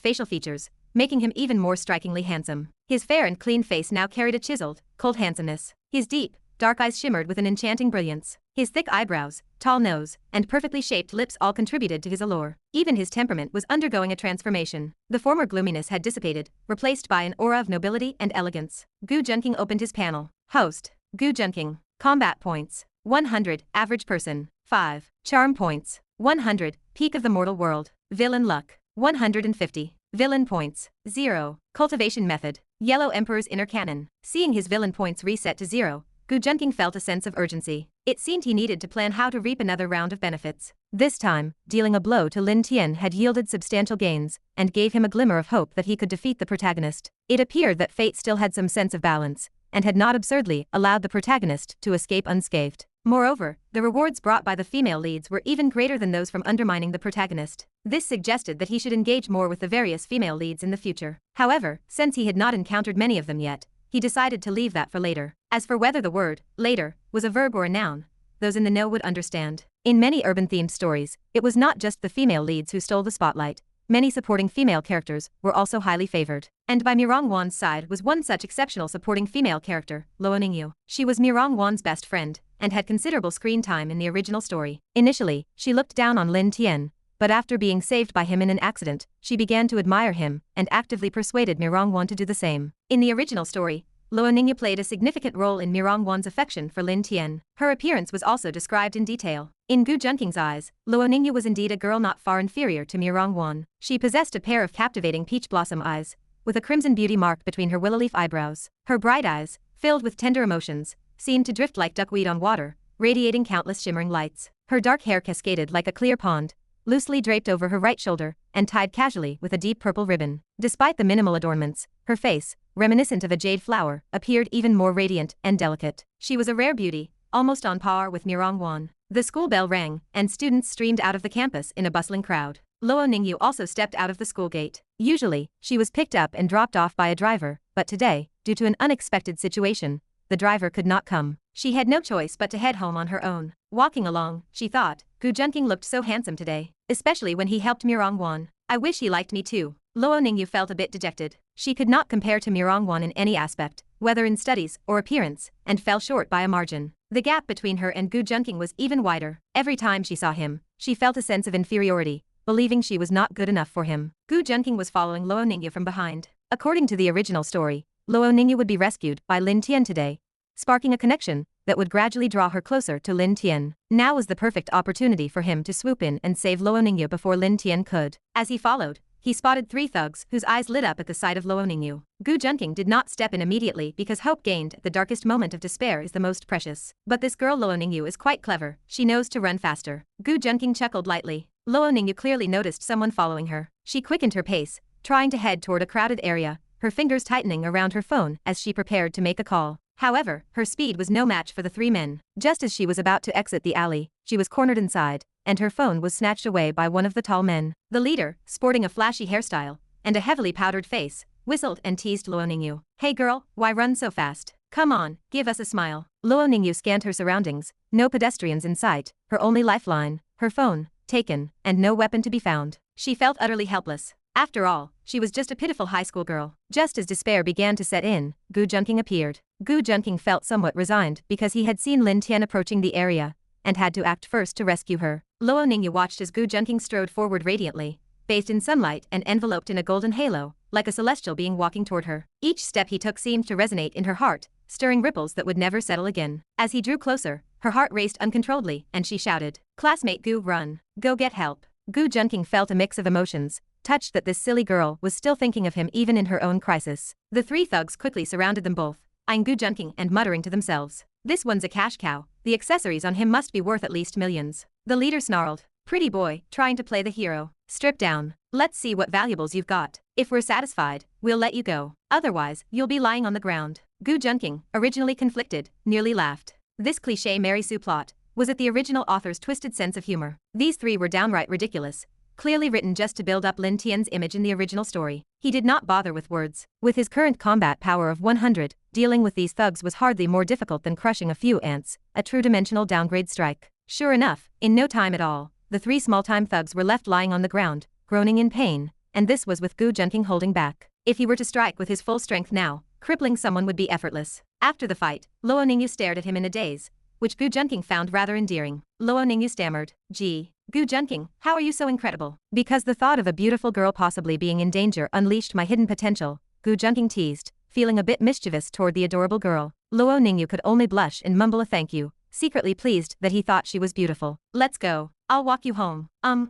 facial features, making him even more strikingly handsome. His fair and clean face now carried a chiseled, cold handsomeness. His deep, dark eyes shimmered with an enchanting brilliance. His thick eyebrows, tall nose, and perfectly shaped lips all contributed to his allure. Even his temperament was undergoing a transformation. The former gloominess had dissipated, replaced by an aura of nobility and elegance. Gu Junqing opened his panel. Host, Gu Junqing. Combat points, 100, average person, 5. Charm points, 100, peak of the mortal world. Villain luck, 150. Villain points, 0. Cultivation method, Yellow Emperor's inner cannon. Seeing his villain points reset to 0, Gu Junqing felt a sense of urgency. It seemed he needed to plan how to reap another round of benefits. This time, dealing a blow to Lin Tian had yielded substantial gains, and gave him a glimmer of hope that he could defeat the protagonist. It appeared that fate still had some sense of balance, and had not absurdly allowed the protagonist to escape unscathed. Moreover, the rewards brought by the female leads were even greater than those from undermining the protagonist. This suggested that he should engage more with the various female leads in the future. However, since he had not encountered many of them yet, he decided to leave that for later. As for whether the word, later, was a verb or a noun, those in the know would understand. In many urban-themed stories, it was not just the female leads who stole the spotlight. Many supporting female characters were also highly favored. And by Mirong Wan's side was one such exceptional supporting female character, Luo Ningyu. She was Mirong Wan's best friend, and had considerable screen time in the original story. Initially, she looked down on Lin Tian, but after being saved by him in an accident, she began to admire him, and actively persuaded Mirong Wan to do the same. In the original story, Luo Ningyu played a significant role in Mirong Wan's affection for Lin Tian. Her appearance was also described in detail. In Gu Junqing's eyes, Luo Ningyu was indeed a girl not far inferior to Mirong Wan. She possessed a pair of captivating peach blossom eyes, with a crimson beauty mark between her willow leaf eyebrows. Her bright eyes, filled with tender emotions, seemed to drift like duckweed on water, radiating countless shimmering lights. Her dark hair cascaded like a clear pond, loosely draped over her right shoulder, and tied casually with a deep purple ribbon. Despite the minimal adornments, her face, reminiscent of a jade flower, appeared even more radiant and delicate. She was a rare beauty, almost on par with Mirong Wan. The school bell rang, and students streamed out of the campus in a bustling crowd. Luo Ningyu also stepped out of the school gate. Usually, she was picked up and dropped off by a driver, but today, due to an unexpected situation, the driver could not come. She had no choice but to head home on her own. Walking along, she thought, Gu Junqing looked so handsome today, especially when he helped Mirong Wan. I wish he liked me too. Luo Ningyu felt a bit dejected. She could not compare to Mirongwan in any aspect, whether in studies or appearance, and fell short by a margin. The gap between her and Gu Junqing was even wider. Every time she saw him, she felt a sense of inferiority, believing she was not good enough for him. Gu Junqing was following Luo Ningyu from behind. According to the original story, Luo Ningyu would be rescued by Lin Tian today, sparking a connection that would gradually draw her closer to Lin Tian. Now was the perfect opportunity for him to swoop in and save Luo Ningyu before Lin Tian could. As he followed, he spotted 3 thugs whose eyes lit up at the sight of Luo Ningyu. Gu Junqing did not step in immediately because hope gained at the darkest moment of despair is the most precious. But this girl Luo Ningyu is quite clever. She knows to run faster. Gu Junqing chuckled lightly. Luo Ningyu clearly noticed someone following her. She quickened her pace, trying to head toward a crowded area, her fingers tightening around her phone as she prepared to make a call. However, her speed was no match for the 3 men. Just as she was about to exit the alley, she was cornered inside, and her phone was snatched away by one of the tall men. The leader, sporting a flashy hairstyle and a heavily powdered face, whistled and teased Luo Ningyu. Hey girl, why run so fast? Come on, give us a smile. Luo Ningyu scanned her surroundings, no pedestrians in sight, her only lifeline, her phone, taken, and no weapon to be found. She felt utterly helpless. After all, she was just a pitiful high school girl. Just as despair began to set in, Gu Junqing appeared. Gu Junqing felt somewhat resigned because he had seen Lin Tian approaching the area and had to act first to rescue her. Luo Ningyu watched as Gu Junqing strode forward radiantly, bathed in sunlight and enveloped in a golden halo, like a celestial being walking toward her. Each step he took seemed to resonate in her heart, stirring ripples that would never settle again. As he drew closer, her heart raced uncontrollably and she shouted, "Classmate Gu, run. Go get help." Gu Junqing felt a mix of emotions, touched that this silly girl was still thinking of him even in her own crisis. The 3 thugs quickly surrounded them both, eyeing Gu Junqing and muttering to themselves, "This one's a cash cow. The accessories on him must be worth at least millions." The leader snarled, "Pretty boy, trying to play the hero. Strip down. Let's see what valuables you've got. If we're satisfied, we'll let you go. Otherwise, you'll be lying on the ground." Gu Junqing, originally conflicted, nearly laughed. This cliché Mary Sue plot was at the original author's twisted sense of humor. These 3 were downright ridiculous, clearly written just to build up Lin Tian's image in the original story. He did not bother with words. With his current combat power of 100, dealing with these thugs was hardly more difficult than crushing a few ants, a true dimensional downgrade strike. Sure enough, in no time at all, the 3 small-time thugs were left lying on the ground, groaning in pain, and this was with Gu Junqing holding back. If he were to strike with his full strength now, crippling someone would be effortless. After the fight, Luo Ningyu stared at him in a daze, which Gu Junqing found rather endearing. Luo Ningyu stammered, "Gee, Gu Junqing, how are you so incredible?" Because the thought of a beautiful girl possibly being in danger unleashed my hidden potential, Gu Junqing teased, feeling a bit mischievous toward the adorable girl. Luo Ningyu could only blush and mumble a thank you, secretly pleased that he thought she was beautiful. "Let's go. I'll walk you home."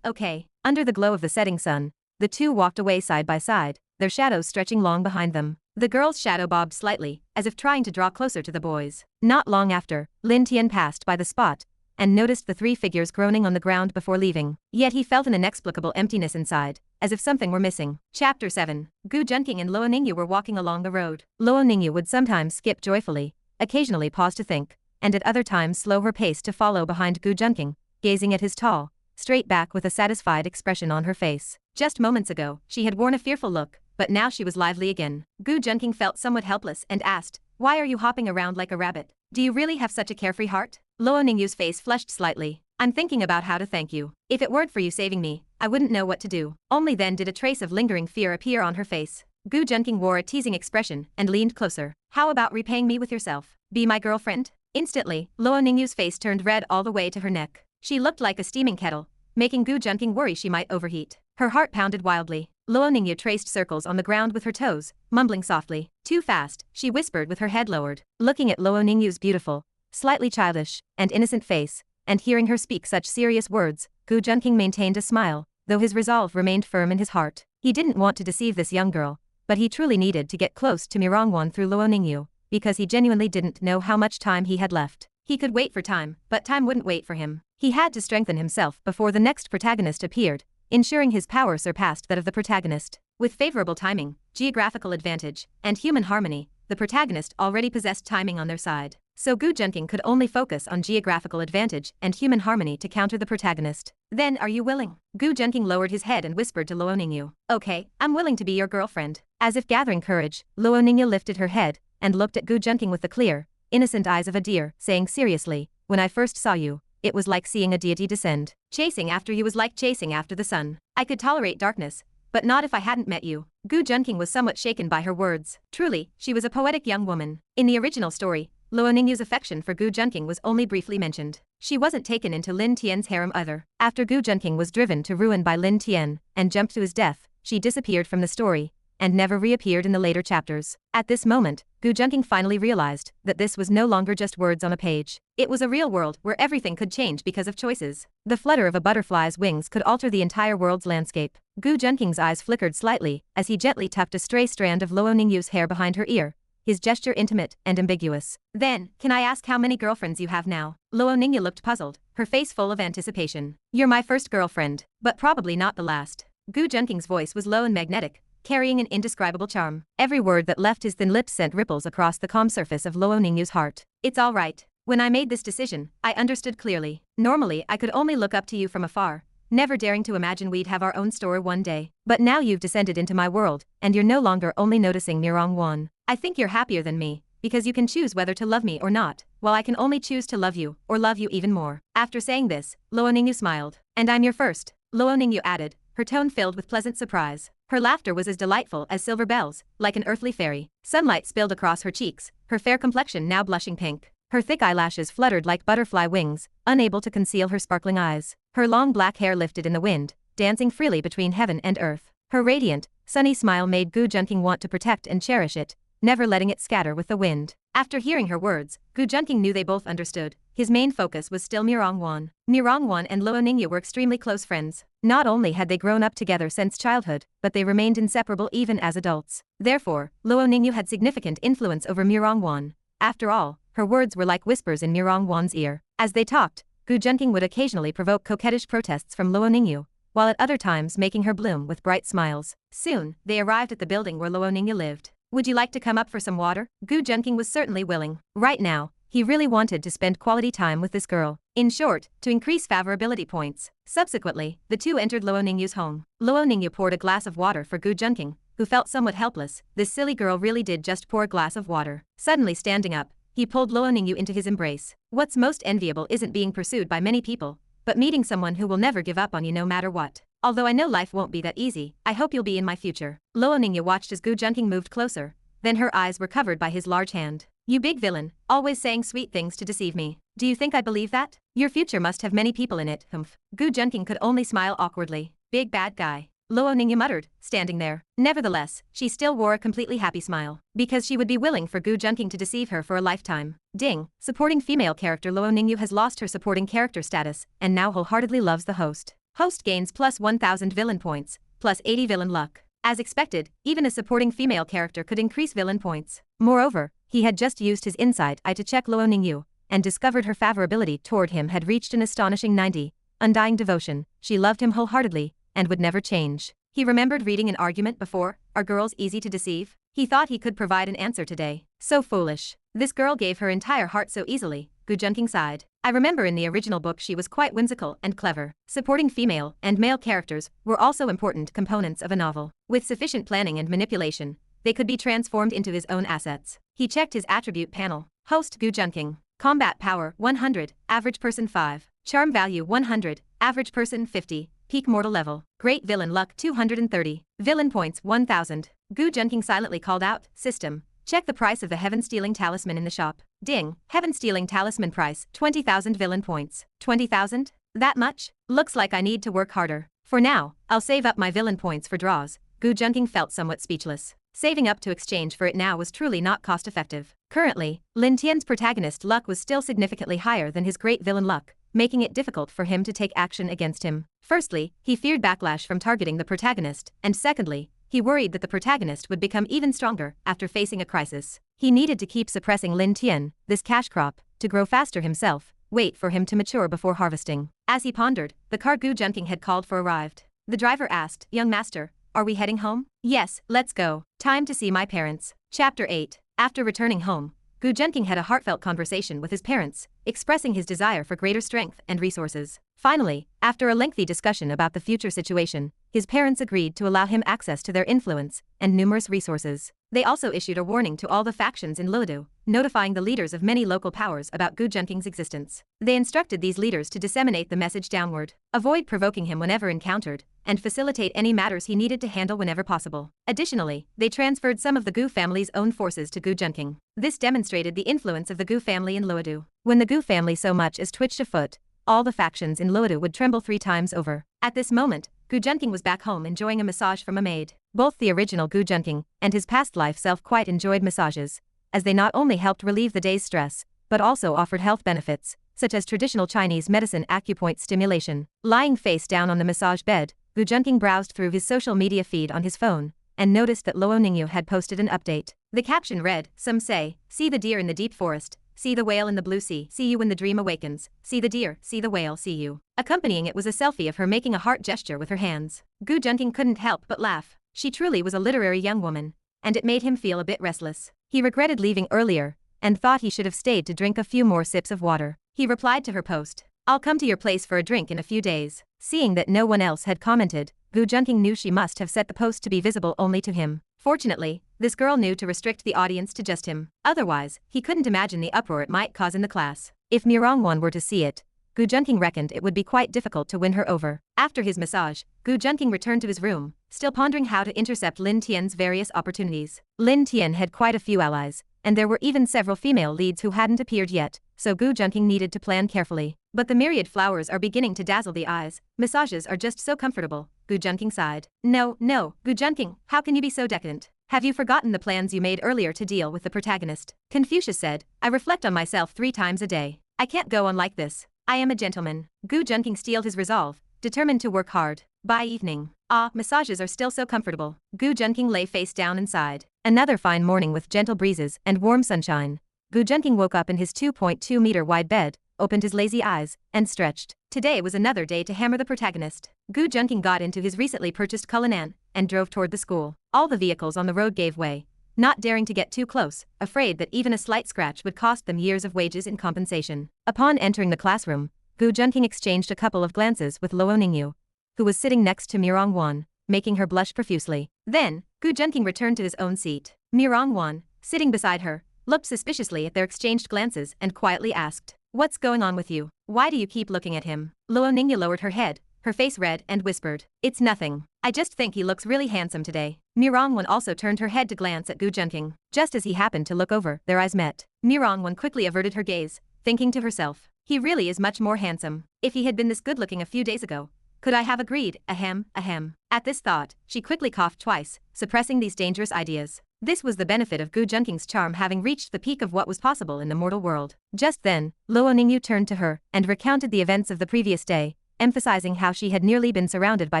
Okay." Under the glow of the setting sun, the 2 walked away side by side, their shadows stretching long behind them. The girl's shadow bobbed slightly, as if trying to draw closer to the boys. Not long after, Lin Tian passed by the spot and noticed the 3 figures groaning on the ground before leaving. Yet he felt an inexplicable emptiness inside, as if something were missing. Chapter 7. Gu Junqing and Luo Ningyu were walking along the road. Luo Ningyu would sometimes skip joyfully, occasionally pause to think, and at other times slow her pace to follow behind Gu Junqing, gazing at his tall, straight back with a satisfied expression on her face. Just moments ago, she had worn a fearful look, but now she was lively again. Gu Junqing felt somewhat helpless and asked, "Why are you hopping around like a rabbit? Do you really have such a carefree heart?" Luo Ningyu's face flushed slightly. "I'm thinking about how to thank you. If it weren't for you saving me, I wouldn't know what to do." Only then did a trace of lingering fear appear on her face. Gu Junqing wore a teasing expression and leaned closer. "How about repaying me with yourself? Be my girlfriend?" Instantly, Luo Ningyu's face turned red all the way to her neck. She looked like a steaming kettle, making Gu Junqing worry she might overheat. Her heart pounded wildly. Luo Ningyu traced circles on the ground with her toes, mumbling softly. "Too fast," she whispered with her head lowered. Looking at Luo Ningyu's beautiful, slightly childish, and innocent face, and hearing her speak such serious words, Gu Junqing maintained a smile, though his resolve remained firm in his heart. He didn't want to deceive this young girl, but he truly needed to get close to Mirongwan through Luo Ningyu, because he genuinely didn't know how much time he had left. He could wait for time, but time wouldn't wait for him. He had to strengthen himself before the next protagonist appeared, ensuring his power surpassed that of the protagonist. With favorable timing, geographical advantage, and human harmony, the protagonist already possessed timing on their side. So Gu Junqing could only focus on geographical advantage and human harmony to counter the protagonist. "Then are you willing?" Gu Junqing lowered his head and whispered to Luo Ningyu. "Okay, I'm willing to be your girlfriend." As if gathering courage, Luo Ningyu lifted her head and looked at Gu Junqing with the clear, innocent eyes of a deer, saying seriously, "When I first saw you, it was like seeing a deity descend. Chasing after you was like chasing after the sun. I could tolerate darkness, but not if I hadn't met you. Gu Junqing was somewhat shaken by her words. Truly, she was a poetic young woman. In the original story, Luo Ningyu's affection for Gu Junqing was only briefly mentioned. She wasn't taken into Lin Tian's harem either. After Gu Junqing was driven to ruin by Lin Tian and jumped to his death, she disappeared from the story and never reappeared in the later chapters. At this moment, Gu Junqing finally realized that this was no longer just words on a page. It was a real world where everything could change because of choices. The flutter of a butterfly's wings could alter the entire world's landscape. Gu Junqing's eyes flickered slightly as he gently tucked a stray strand of Luo Ningyu's hair behind her ear, his gesture intimate and ambiguous. Then, can I ask how many girlfriends you have now? Luo Ningyu looked puzzled, her face full of anticipation. You're my first girlfriend, but probably not the last. Gu Junqing's voice was low and magnetic, carrying an indescribable charm. Every word that left his thin lips sent ripples across the calm surface of Luo Ningyu's heart. It's all right. When I made this decision, I understood clearly. Normally, I could only look up to you from afar, never daring to imagine we'd have our own story one day. But now you've descended into my world, and you're no longer only noticing Mirong-wan. I think you're happier than me, because you can choose whether to love me or not, while I can only choose to love you, or love you even more. After saying this, Luo Ningyu smiled. And I'm your first, Luo Ningyu added, her tone filled with pleasant surprise. Her laughter was as delightful as silver bells, like an earthly fairy. Sunlight spilled across her cheeks, her fair complexion now blushing pink. Her thick eyelashes fluttered like butterfly wings, unable to conceal her sparkling eyes. Her long black hair lifted in the wind, dancing freely between heaven and earth. Her radiant, sunny smile made Gu Junqing want to protect and cherish it, never letting it scatter with the wind. After hearing her words, Gu Junqing knew they both understood. His main focus was still Mirong-wan. Mirong-wan and Luo Ningyu were extremely close friends. Not only had they grown up together since childhood, but they remained inseparable even as adults. Therefore, Luo Ningyu had significant influence over Mirong-wan. After all, her words were like whispers in Mirong-wan's ear. As they talked, Gu Junqing would occasionally provoke coquettish protests from Luo Ningyu, while at other times making her bloom with bright smiles. Soon, they arrived at the building where Luo Ningyu lived. Would you like to come up for some water? Gu Junqing was certainly willing. Right now, he really wanted to spend quality time with this girl. In short, to increase favorability points. Subsequently, the two entered Luo Ningyu's home. Luo Ningyu poured a glass of water for Gu Junqing, who felt somewhat helpless. This silly girl really did just pour a glass of water. Suddenly standing up, he pulled Luo Ningyu into his embrace. What's most enviable isn't being pursued by many people, but meeting someone who will never give up on you no matter what. Although I know life won't be that easy, I hope you'll be in my future. Luo Ningyu watched as Gu Junqing moved closer, then her eyes were covered by his large hand. You big villain, always saying sweet things to deceive me. Do you think I believe that? Your future must have many people in it, humph. Gu Junqing could only smile awkwardly. Big bad guy. Luo Ningyu muttered, standing there. Nevertheless, she still wore a completely happy smile, because she would be willing for Gu Junqing to deceive her for a lifetime. Ding, supporting female character Luo Ningyu has lost her supporting character status, and now wholeheartedly loves the host. Host gains plus 1000 villain points, plus 80 villain luck. As expected, even a supporting female character could increase villain points. Moreover, he had just used his insight eye to check Luo Ningyu, and discovered her favorability toward him had reached an astonishing 90. Undying devotion, she loved him wholeheartedly, and would never change. He remembered reading an argument before, are girls easy to deceive? He thought he could provide an answer today. So foolish. This girl gave her entire heart so easily, Gu Junqing sighed. I remember in the original book she was quite whimsical and clever. Supporting female and male characters were also important components of a novel. With sufficient planning and manipulation, they could be transformed into his own assets. He checked his attribute panel. Host Gu Junqing. Combat power 100, average person 5. Charm value 100, average person 50. Peak mortal level. Great villain luck 230. Villain points 1000. Gu Junqing silently called out, System. Check the price of the heaven-stealing talisman in the shop. Ding, heaven-stealing talisman price 20,000 villain points. 20,000? That much? Looks like I need to work harder. For now, I'll save up my villain points for draws. Gu Junqing felt somewhat speechless. Saving up to exchange for it now was truly not cost-effective. Currently, Lin Tian's protagonist luck was still significantly higher than his great villain luck, making it difficult for him to take action against him. Firstly, he feared backlash from targeting the protagonist, and secondly, he worried that the protagonist would become even stronger after facing a crisis. He needed to keep suppressing Lin Tian, this cash crop, to grow faster himself, wait for him to mature before harvesting. As he pondered, the car Gu Junqing had called for arrived. The driver asked, Young master, are we heading home? Yes, let's go. Time to see my parents. Chapter 8. After returning home, Gu Junqing had a heartfelt conversation with his parents, expressing his desire for greater strength and resources. Finally, after a lengthy discussion about the future situation, his parents agreed to allow him access to their influence and numerous resources. They also issued a warning to all the factions in Luodu, notifying the leaders of many local powers about Gu Junqing's existence. They instructed these leaders to disseminate the message downward, avoid provoking him whenever encountered, and facilitate any matters he needed to handle whenever possible. Additionally, they transferred some of the Gu family's own forces to Gu Junqing. This demonstrated the influence of the Gu family in Luodu. When the Gu family so much as twitched a foot, all the factions in Luodu would tremble 3 times over. At this moment, Gu Junqing was back home enjoying a massage from a maid. Both the original Gu Junqing and his past life self quite enjoyed massages, as they not only helped relieve the day's stress, but also offered health benefits, such as traditional Chinese medicine acupoint stimulation. Lying face down on the massage bed, Gu Junqing browsed through his social media feed on his phone, and noticed that Luo Ningyu had posted an update. The caption read, "Some say, see the deer in the deep forest, see the whale in the blue sea, see you when the dream awakens, see the deer, see the whale, see you." Accompanying it was a selfie of her making a heart gesture with her hands. Gu Junqing couldn't help but laugh. She truly was a literary young woman, and it made him feel a bit restless. He regretted leaving earlier, and thought he should have stayed to drink a few more sips of water. He replied to her post, "I'll come to your place for a drink in a few days." Seeing that no one else had commented, Gu Junqing knew she must have set the post to be visible only to him. Fortunately, this girl knew to restrict the audience to just him. Otherwise, he couldn't imagine the uproar it might cause in the class. If Mirongwon were to see it, Gu Junqing reckoned it would be quite difficult to win her over. After his massage, Gu Junqing returned to his room, still pondering how to intercept Lin Tian's various opportunities. Lin Tian had quite a few allies, and there were even several female leads who hadn't appeared yet, so Gu Junqing needed to plan carefully. But the myriad flowers are beginning to dazzle the eyes. Massages are just so comfortable, Gu Junqing sighed. No, Gu Junqing, how can you be so decadent? Have you forgotten the plans you made earlier to deal with the protagonist? Confucius said, I reflect on myself 3 times a day. I can't go on like this. I am a gentleman. Gu Junqing steeled his resolve, determined to work hard. By evening, massages are still so comfortable. Gu Junqing lay face down and sighed. Another fine morning with gentle breezes and warm sunshine. Gu Junqing woke up in his 2.2-meter wide bed, opened his lazy eyes, and stretched. Today was another day to hammer the protagonist. Gu Junqing got into his recently purchased Cullinan and drove toward the school. All the vehicles on the road gave way, not daring to get too close, afraid that even a slight scratch would cost them years of wages in compensation. Upon entering the classroom, Gu Junqing exchanged a couple of glances with Luo Ningyu, who was sitting next to Mirongwon, making her blush profusely. Then, Gu Junqing returned to his own seat. Mirongwon, sitting beside her, looked suspiciously at their exchanged glances and quietly asked, "What's going on with you? Why do you keep looking at him?" Luo Ningyu lowered her head, her face red, and whispered, "It's nothing. I just think he looks really handsome today." Mirongwon also turned her head to glance at Gu Junqing. Just as he happened to look over, their eyes met. Mirongwon quickly averted her gaze, thinking to herself, "He really is much more handsome. If he had been this good-looking a few days ago, could I have agreed, ahem, ahem." At this thought, she quickly coughed twice, suppressing these dangerous ideas. This was the benefit of Gu Junqing's charm having reached the peak of what was possible in the mortal world. Just then, Luo Ningyu turned to her and recounted the events of the previous day, emphasizing how she had nearly been surrounded by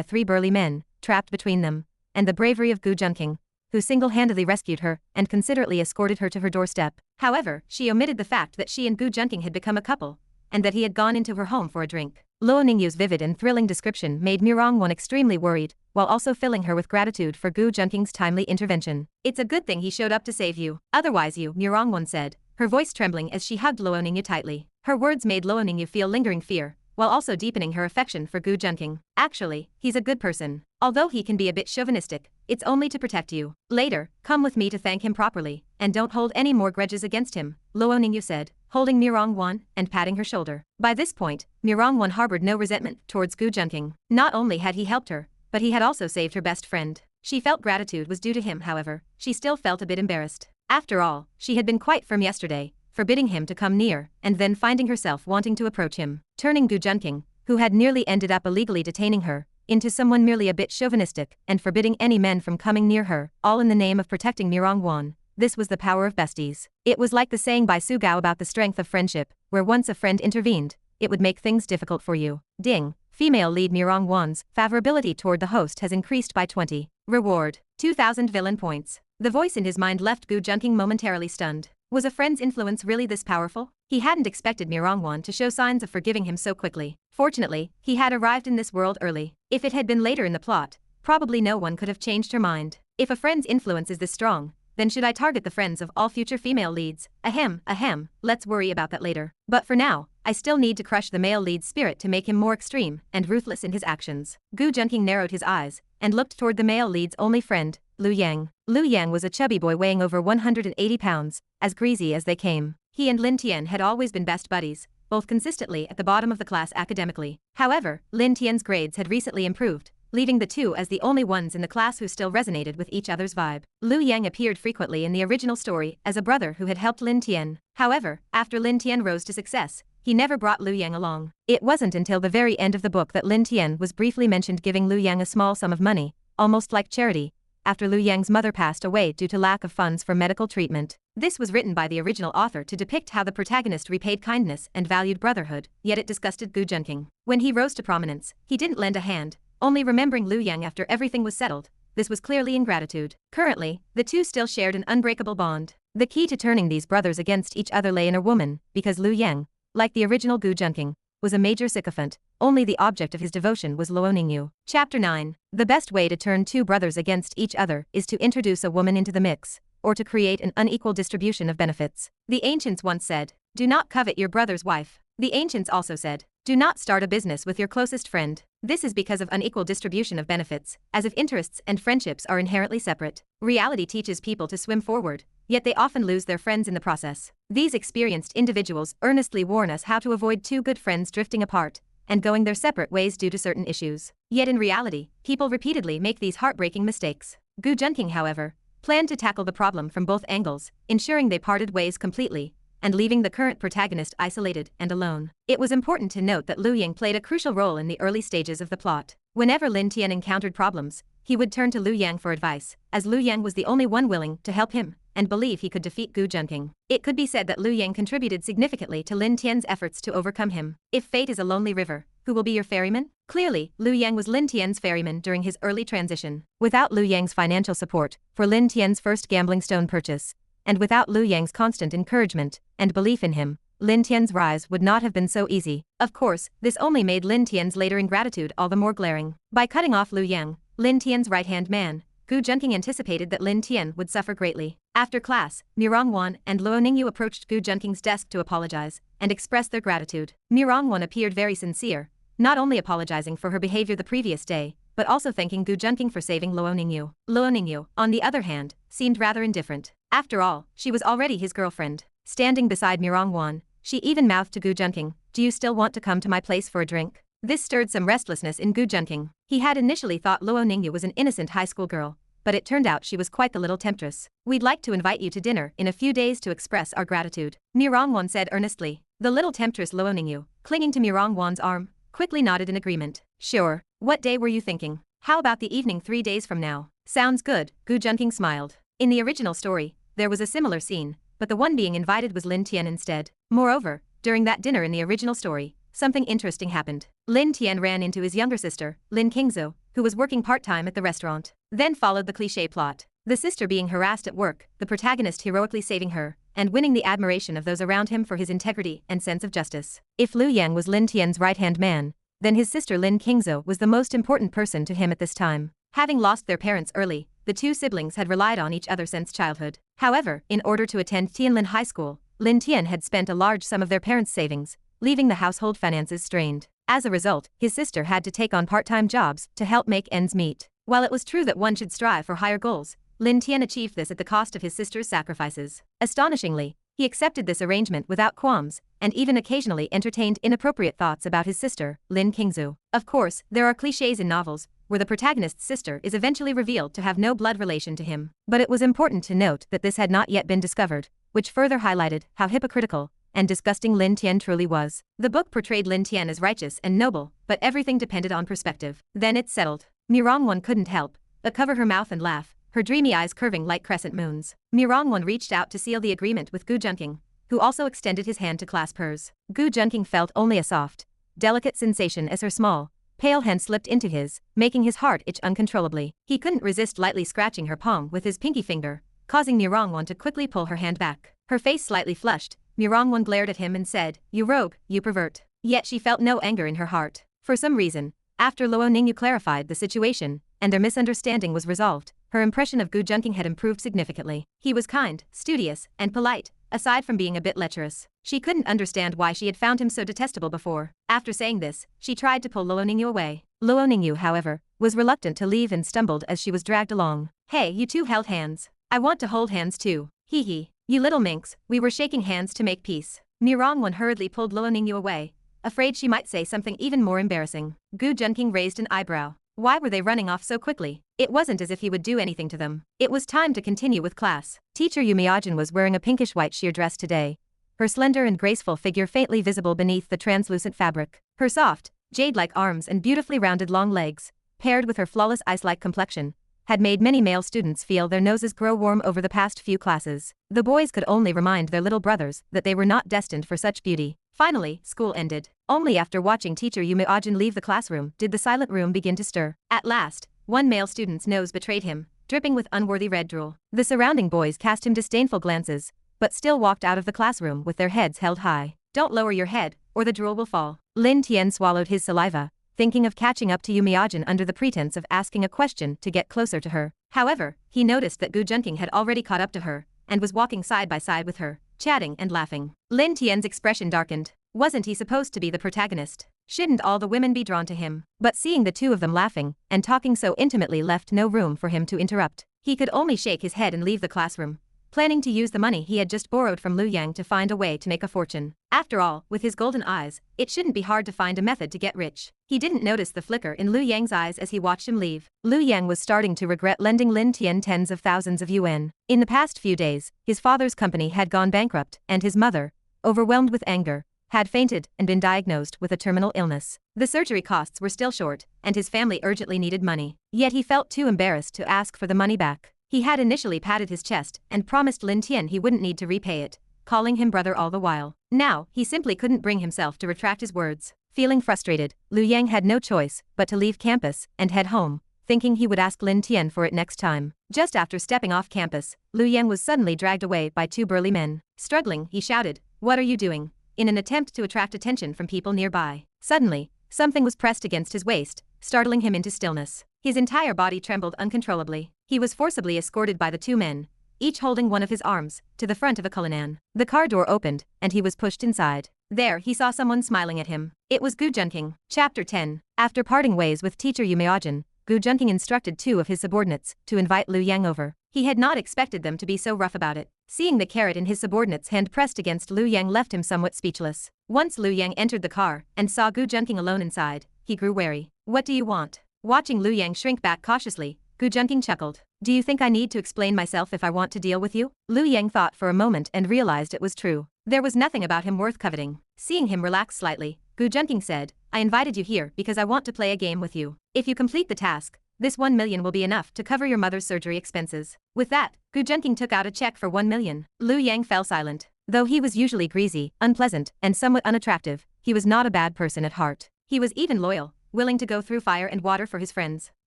3 burly men, trapped between them, and the bravery of Gu Junqing, who single-handedly rescued her and considerately escorted her to her doorstep. However, she omitted the fact that she and Gu Junqing had become a couple, and that he had gone into her home for a drink. Luo Ningyu's vivid and thrilling description made Mirongwon extremely worried, while also filling her with gratitude for Gu Junqing's timely intervention. "It's a good thing he showed up to save you. Otherwise you," Mirongwon said, her voice trembling as she hugged Luo Ningyu tightly. Her words made Luo Ningyu feel lingering fear, while also deepening her affection for Gu Junqing. "Actually, he's a good person. Although he can be a bit chauvinistic, it's only to protect you. Later, come with me to thank him properly, and don't hold any more grudges against him," Luo Ningyu said, holding Mirongwon and patting her shoulder. By this point, Mirongwon harbored no resentment towards Gu Junqing. Not only had he helped her, but he had also saved her best friend. She felt gratitude was due to him. However, she still felt a bit embarrassed. After all, she had been quite firm yesterday, forbidding him to come near, and then finding herself wanting to approach him, turning Gu Junqing, who had nearly ended up illegally detaining her, into someone merely a bit chauvinistic and forbidding any men from coming near her, all in the name of protecting Mirongwon. This was the power of besties. It was like the saying by Su Gao about the strength of friendship, where once a friend intervened, it would make things difficult for you. Ding. Female lead Mirongwon's favorability toward the host has increased by 20. Reward, 2,000 villain points. The voice in his mind left Gu Junqing momentarily stunned. Was a friend's influence really this powerful? He hadn't expected Mirongwon to show signs of forgiving him so quickly. Fortunately, he had arrived in this world early. If it had been later in the plot, probably no one could have changed her mind. If a friend's influence is this strong, then should I target the friends of all future female leads? Ahem, let's worry about that later. But for now, I still need to crush the male lead's spirit to make him more extreme and ruthless in his actions. Gu Junqing narrowed his eyes and looked toward the male lead's only friend, Lu Yang. Lu Yang was a chubby boy weighing over 180 pounds, as greasy as they came. He and Lin Tian had always been best buddies, both consistently at the bottom of the class academically. However, Lin Tian's grades had recently improved, leaving the two as the only ones in the class who still resonated with each other's vibe. Lu Yang appeared frequently in the original story as a brother who had helped Lin Tian. However, after Lin Tian rose to success, he never brought Lu Yang along. It wasn't until the very end of the book that Lin Tian was briefly mentioned giving Lu Yang a small sum of money, almost like charity, after Lu Yang's mother passed away due to lack of funds for medical treatment. This was written by the original author to depict how the protagonist repaid kindness and valued brotherhood, yet it disgusted Gu Junqing. When he rose to prominence, he didn't lend a hand, only remembering Lu Yang after everything was settled. This was clearly ingratitude. Currently, the two still shared an unbreakable bond. The key to turning these brothers against each other lay in a woman, because Lu Yang, like the original Gu Junqing, was a major sycophant. Only the object of his devotion was Luo Ningyu. Chapter 9. The best way to turn two brothers against each other is to introduce a woman into the mix, or to create an unequal distribution of benefits. The ancients once said, "Do not covet your brother's wife." The ancients also said, "Do not start a business with your closest friend." This is because of unequal distribution of benefits, as if interests and friendships are inherently separate. Reality teaches people to swim forward, yet they often lose their friends in the process. These experienced individuals earnestly warn us how to avoid two good friends drifting apart and going their separate ways due to certain issues. Yet in reality, people repeatedly make these heartbreaking mistakes. Gu Junqing, however, planned to tackle the problem from both angles, ensuring they parted ways completely and leaving the current protagonist isolated and alone. It was important to note that Lu Yang played a crucial role in the early stages of the plot. Whenever Lin Tian encountered problems, he would turn to Lu Yang for advice, as Lu Yang was the only one willing to help him and believe he could defeat Gu Junqing. It could be said that Lu Yang contributed significantly to Lin Tian's efforts to overcome him. If fate is a lonely river, who will be your ferryman? Clearly, Lu Yang was Lin Tian's ferryman during his early transition. Without Lu Yang's financial support for Lin Tian's first gambling stone purchase, and without Lu Yang's constant encouragement and belief in him, Lin Tian's rise would not have been so easy. Of course, this only made Lin Tian's later ingratitude all the more glaring. By cutting off Lu Yang, Lin Tian's right-hand man, Gu Junqing anticipated that Lin Tian would suffer greatly. After class, Mirongwan and Luo Ningyu approached Gu Junqing's desk to apologize and express their gratitude. Mirongwan appeared very sincere, not only apologizing for her behavior the previous day, but also thanking Gu Junqing for saving Luo Ningyu. Luo Ningyu, on the other hand, seemed rather indifferent. After all, she was already his girlfriend. Standing beside Mirongwan, she even mouthed to Gu Junqing, "Do you still want to come to my place for a drink?" This stirred some restlessness in Gu Junqing. He had initially thought Luo Ningyu was an innocent high school girl, but it turned out she was quite the little temptress. "We'd like to invite you to dinner in a few days to express our gratitude," Mirongwan said earnestly. The little temptress Luo Ningyu, clinging to Mirongwan's arm, quickly nodded in agreement. "Sure, what day were you thinking? How about the evening 3 days from now?" "Sounds good," Gu Junqing smiled. In the original story, there was a similar scene, but the one being invited was Lin Tian instead. Moreover, during that dinner in the original story, something interesting happened. Lin Tian ran into his younger sister, Lin Qingzhou, who was working part-time at the restaurant. Then followed the cliché plot. The sister being harassed at work, the protagonist heroically saving her, and winning the admiration of those around him for his integrity and sense of justice. If Lu Yang was Lin Tian's right-hand man, then his sister Lin Qingzhou was the most important person to him at this time. Having lost their parents early, the two siblings had relied on each other since childhood. However, in order to attend Tianlin High School, Lin Tian had spent a large sum of their parents' savings, leaving the household finances strained. As a result, his sister had to take on part-time jobs to help make ends meet. While it was true that one should strive for higher goals, Lin Tian achieved this at the cost of his sister's sacrifices. Astonishingly, he accepted this arrangement without qualms, and even occasionally entertained inappropriate thoughts about his sister, Lin Qingzhou. Of course, there are clichés in novels, where the protagonist's sister is eventually revealed to have no blood relation to him. But it was important to note that this had not yet been discovered, which further highlighted how hypocritical and disgusting Lin Tian truly was. The book portrayed Lin Tian as righteous and noble, but everything depended on perspective. Then it's settled. Mirongwan couldn't help but cover her mouth and laugh, her dreamy eyes curving like crescent moons. Mirongwan reached out to seal the agreement with Gu Junqing, who also extended his hand to clasp hers. Gu Junqing felt only a soft, delicate sensation as her small, pale hand slipped into his, making his heart itch uncontrollably. He couldn't resist lightly scratching her palm with his pinky finger, causing Mirongwan to quickly pull her hand back. Her face slightly flushed, Mirongwan glared at him and said, "You rogue, you pervert." Yet she felt no anger in her heart. For some reason, after Luo Ningyu clarified the situation, and their misunderstanding was resolved, her impression of Gu Junqing had improved significantly. He was kind, studious, and polite, aside from being a bit lecherous. She couldn't understand why she had found him so detestable before. After saying this, she tried to pull Luo Ningyu away. Luo Ningyu, however, was reluctant to leave and stumbled as she was dragged along. Hey, you two held hands. I want to hold hands too. Hee hee. You little minx, we were shaking hands to make peace. Nirong hurriedly pulled Luo Ningyu away, afraid she might say something even more embarrassing. Gu Junqing raised an eyebrow. Why were they running off so quickly? It wasn't as if he would do anything to them. It was time to continue with class. Teacher Yumiajin was wearing a pinkish-white sheer dress today, her slender and graceful figure faintly visible beneath the translucent fabric. Her soft, jade-like arms and beautifully rounded long legs, paired with her flawless ice-like complexion, had made many male students feel their noses grow warm over the past few classes. The boys could only remind their little brothers that they were not destined for such beauty. Finally, school ended. Only after watching teacher Yumiajin leave the classroom did the silent room begin to stir. At last, one male student's nose betrayed him, dripping with unworthy red drool. The surrounding boys cast him disdainful glances, but still walked out of the classroom with their heads held high. Don't lower your head, or the drool will fall. Lin Tian swallowed his saliva, thinking of catching up to Yumiajin under the pretense of asking a question to get closer to her. However, he noticed that Gu Junqing had already caught up to her, and was walking side by side with her, chatting and laughing. Lin Tian's expression darkened. Wasn't he supposed to be the protagonist? Shouldn't all the women be drawn to him? But seeing the two of them laughing and talking so intimately left no room for him to interrupt. He could only shake his head and leave the classroom, planning to use the money he had just borrowed from Lu Yang to find a way to make a fortune. After all, with his golden eyes, it shouldn't be hard to find a method to get rich. He didn't notice the flicker in Lu Yang's eyes as he watched him leave. Lu Yang was starting to regret lending Lin Tian tens of thousands of yuan. In the past few days, his father's company had gone bankrupt, and his mother, overwhelmed with anger, had fainted and been diagnosed with a terminal illness. The surgery costs were still short, and his family urgently needed money. Yet he felt too embarrassed to ask for the money back. He had initially patted his chest and promised Lin Tian he wouldn't need to repay it, calling him brother all the while. Now, he simply couldn't bring himself to retract his words. Feeling frustrated, Lu Yang had no choice but to leave campus and head home, thinking he would ask Lin Tian for it next time. Just after stepping off campus, Lu Yang was suddenly dragged away by two burly men. Struggling, he shouted, "What are you doing?" in an attempt to attract attention from people nearby. Suddenly, something was pressed against his waist, startling him into stillness. His entire body trembled uncontrollably. He was forcibly escorted by the two men, each holding one of his arms, to the front of a Cullinan. The car door opened, and he was pushed inside. There he saw someone smiling at him. It was Gu Junqing. Chapter 10. After parting ways with teacher Yumiajin, Gu Junqing instructed two of his subordinates to invite Lu Yang over. He had not expected them to be so rough about it. Seeing the carrot in his subordinate's hand pressed against Lu Yang left him somewhat speechless. Once Lu Yang entered the car and saw Gu Junqing alone inside, he grew wary. "What do you want?" Watching Lu Yang shrink back cautiously, Gu Junqing chuckled. "Do you think I need to explain myself if I want to deal with you?" Lu Yang thought for a moment and realized it was true. There was nothing about him worth coveting. Seeing him relax slightly, Gu Junqing said, "I invited you here because I want to play a game with you. If you complete the task, this 1 million will be enough to cover your mother's surgery expenses." With that, Gu Junqing took out a check for 1 million. Lu Yang fell silent. Though he was usually greasy, unpleasant, and somewhat unattractive, he was not a bad person at heart. He was even loyal, willing to go through fire and water for his friends.